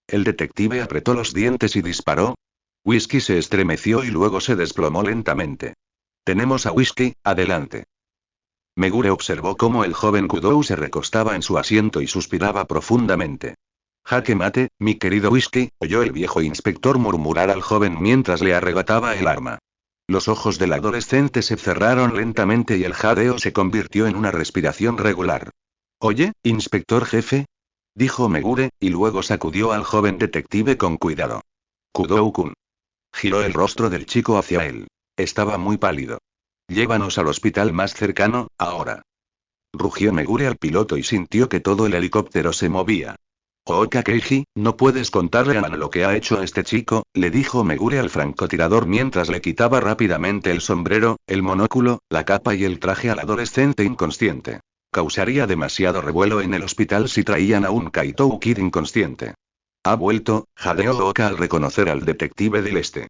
El detective apretó los dientes y disparó. Whisky se estremeció y luego se desplomó lentamente. Tenemos a Whisky, adelante. Megure observó cómo el joven Kudou se recostaba en su asiento y suspiraba profundamente. Jaque mate, mi querido Whisky, oyó el viejo inspector murmurar al joven mientras le arrebataba el arma. Los ojos del adolescente se cerraron lentamente y el jadeo se convirtió en una respiración regular. Oye, inspector jefe, dijo Megure, y luego sacudió al joven detective con cuidado. Kudou-kun. Giró el rostro del chico hacia él. Estaba muy pálido. Llévanos al hospital más cercano, ahora. Rugió Megure al piloto y sintió que todo el helicóptero se movía. Ooka Keiji, no puedes contarle a Man lo que ha hecho este chico, le dijo Megure al francotirador mientras le quitaba rápidamente el sombrero, el monóculo, la capa y el traje al adolescente inconsciente. Causaría demasiado revuelo en el hospital si traían a un Kaito Kid inconsciente. Ha vuelto, jadeó Ooka al reconocer al detective del este.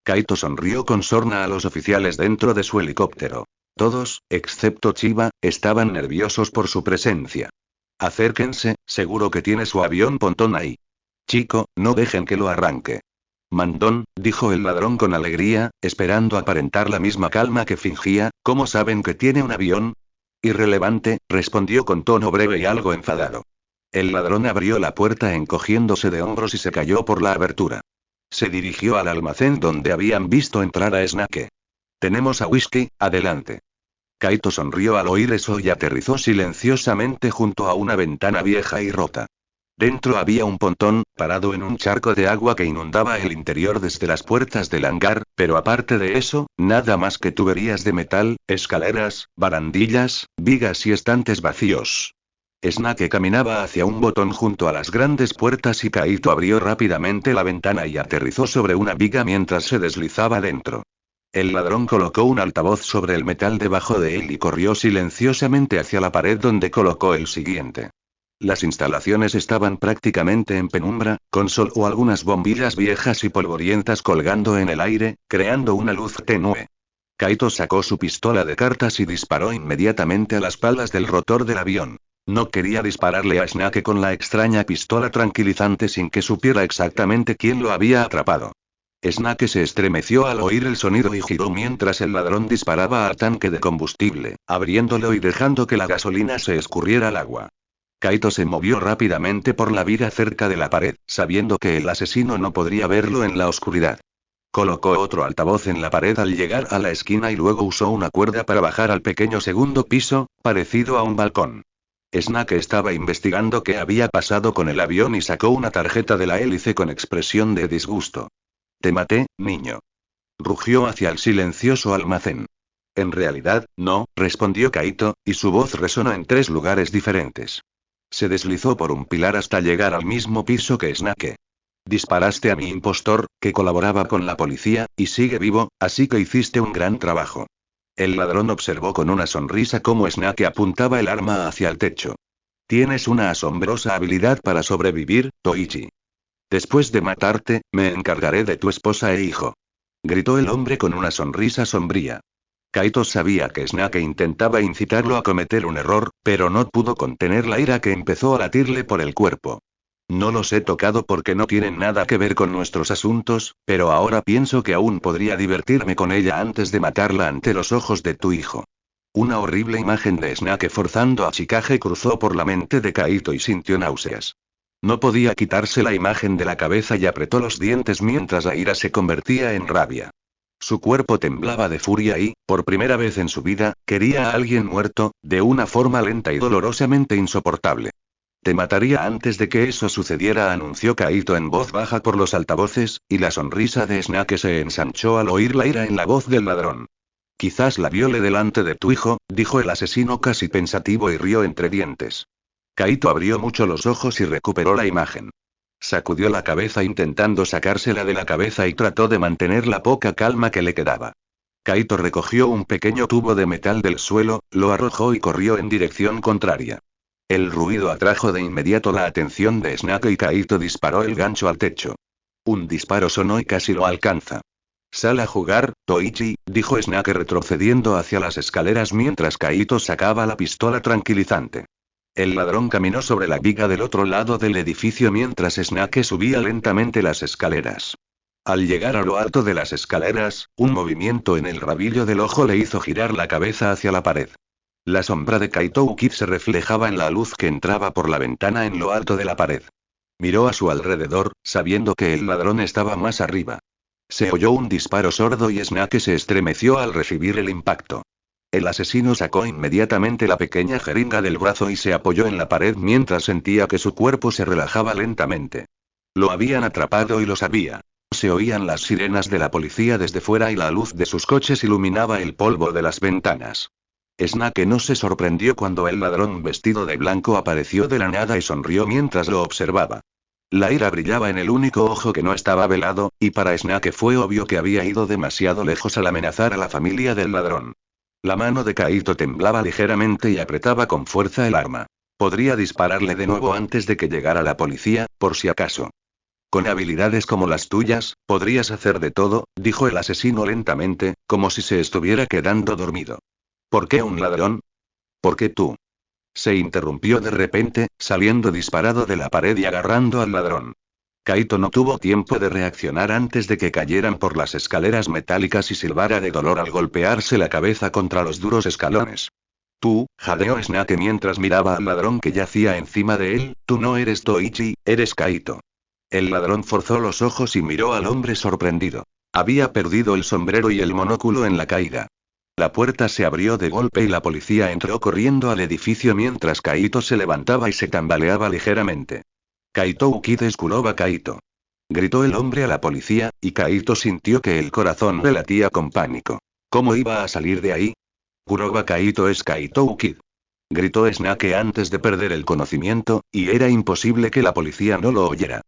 Kaito sonrió con sorna a los oficiales dentro de su helicóptero. Todos, excepto Chiba, estaban nerviosos por su presencia. Acérquense, seguro que tiene su avión pontón ahí. Chico, no dejen que lo arranque. Mandón, dijo el ladrón con alegría, esperando aparentar la misma calma que fingía, ¿cómo saben que tiene un avión? Irrelevante, respondió con tono breve y algo enfadado. El ladrón abrió la puerta encogiéndose de hombros y se cayó por la abertura. Se dirigió al almacén donde habían visto entrar a Snake. Tenemos a Whisky, adelante. Kaito sonrió al oír eso y aterrizó silenciosamente junto a una ventana vieja y rota. Dentro había un pontón, parado en un charco de agua que inundaba el interior desde las puertas del hangar, pero aparte de eso, nada más que tuberías de metal, escaleras, barandillas, vigas y estantes vacíos. Snake caminaba hacia un botón junto a las grandes puertas y Kaito abrió rápidamente la ventana y aterrizó sobre una viga mientras se deslizaba dentro. El ladrón colocó un altavoz sobre el metal debajo de él y corrió silenciosamente hacia la pared donde colocó el siguiente. Las instalaciones estaban prácticamente en penumbra, con solo algunas bombillas viejas y polvorientas colgando en el aire, creando una luz tenue. Kaito sacó su pistola de cartas y disparó inmediatamente a las palas del rotor del avión. No quería dispararle a Snake con la extraña pistola tranquilizante sin que supiera exactamente quién lo había atrapado. Snake se estremeció al oír el sonido y giró mientras el ladrón disparaba al tanque de combustible, abriéndolo y dejando que la gasolina se escurriera al agua. Kaito se movió rápidamente por la viga cerca de la pared, sabiendo que el asesino no podría verlo en la oscuridad. Colocó otro altavoz en la pared al llegar a la esquina y luego usó una cuerda para bajar al pequeño segundo piso, parecido a un balcón. Snake estaba investigando qué había pasado con el avión y sacó una tarjeta de la hélice con expresión de disgusto. Te maté, niño. Rugió hacia el silencioso almacén. En realidad, no, respondió Kaito, y su voz resonó en 3 lugares diferentes. Se deslizó por un pilar hasta llegar al mismo piso que Snake. Disparaste a mi impostor, que colaboraba con la policía, y sigue vivo, así que hiciste un gran trabajo. El ladrón observó con una sonrisa cómo Snake apuntaba el arma hacia el techo. Tienes una asombrosa habilidad para sobrevivir, Toichi. Después de matarte, me encargaré de tu esposa e hijo. Gritó el hombre con una sonrisa sombría. Kaito sabía que Snake intentaba incitarlo a cometer un error, pero no pudo contener la ira que empezó a latirle por el cuerpo. No los he tocado porque no tienen nada que ver con nuestros asuntos, pero ahora pienso que aún podría divertirme con ella antes de matarla ante los ojos de tu hijo. Una horrible imagen de Snake forzando a Chikage cruzó por la mente de Kaito y sintió náuseas. No podía quitarse la imagen de la cabeza y apretó los dientes mientras la ira se convertía en rabia. Su cuerpo temblaba de furia y, por primera vez en su vida, quería a alguien muerto, de una forma lenta y dolorosamente insoportable. Te mataría antes de que eso sucediera, anunció Kaito en voz baja por los altavoces, y la sonrisa de Snake se ensanchó al oír la ira en la voz del ladrón. Quizás la viole delante de tu hijo, dijo el asesino casi pensativo y rió entre dientes. Kaito abrió mucho los ojos y recuperó la imagen. Sacudió la cabeza intentando sacársela de la cabeza y trató de mantener la poca calma que le quedaba. Kaito recogió un pequeño tubo de metal del suelo, lo arrojó y corrió en dirección contraria. El ruido atrajo de inmediato la atención de Snake y Kaito disparó el gancho al techo. Un disparo sonó y casi lo alcanza. Sal a jugar, Toichi, dijo Snake retrocediendo hacia las escaleras mientras Kaito sacaba la pistola tranquilizante. El ladrón caminó sobre la viga del otro lado del edificio mientras Snake subía lentamente las escaleras. Al llegar a lo alto de las escaleras, un movimiento en el rabillo del ojo le hizo girar la cabeza hacia la pared. La sombra de Kaito Ukid se reflejaba en la luz que entraba por la ventana en lo alto de la pared. Miró a su alrededor, sabiendo que el ladrón estaba más arriba. Se oyó un disparo sordo y Snake se estremeció al recibir el impacto. El asesino sacó inmediatamente la pequeña jeringa del brazo y se apoyó en la pared mientras sentía que su cuerpo se relajaba lentamente. Lo habían atrapado y lo sabía. Se oían las sirenas de la policía desde fuera y la luz de sus coches iluminaba el polvo de las ventanas. Snake no se sorprendió cuando el ladrón vestido de blanco apareció de la nada y sonrió mientras lo observaba. La ira brillaba en el único ojo que no estaba velado, y para Snake fue obvio que había ido demasiado lejos al amenazar a la familia del ladrón. La mano de Kaito temblaba ligeramente y apretaba con fuerza el arma. Podría dispararle de nuevo antes de que llegara la policía, por si acaso. Con habilidades como las tuyas, podrías hacer de todo, dijo el asesino lentamente, como si se estuviera quedando dormido. ¿Por qué un ladrón? ¿Por qué tú? Se interrumpió de repente, saliendo disparado de la pared y agarrando al ladrón. Kaito no tuvo tiempo de reaccionar antes de que cayeran por las escaleras metálicas y silbara de dolor al golpearse la cabeza contra los duros escalones. Tú, jadeó Snake mientras miraba al ladrón que yacía encima de él, tú no eres Toichi, eres Kaito. El ladrón forzó los ojos y miró al hombre sorprendido. Había perdido el sombrero y el monóculo en la caída. La puerta se abrió de golpe y la policía entró corriendo al edificio mientras Kaito se levantaba y se tambaleaba ligeramente. Kaito Ukid es Kuroba Kaito. Gritó el hombre a la policía, y Kaito sintió que el corazón le latía con pánico. ¿Cómo iba a salir de ahí? Kuroba Kaito es Kaito Ukid. Gritó Snake antes de perder el conocimiento, y era imposible que la policía no lo oyera.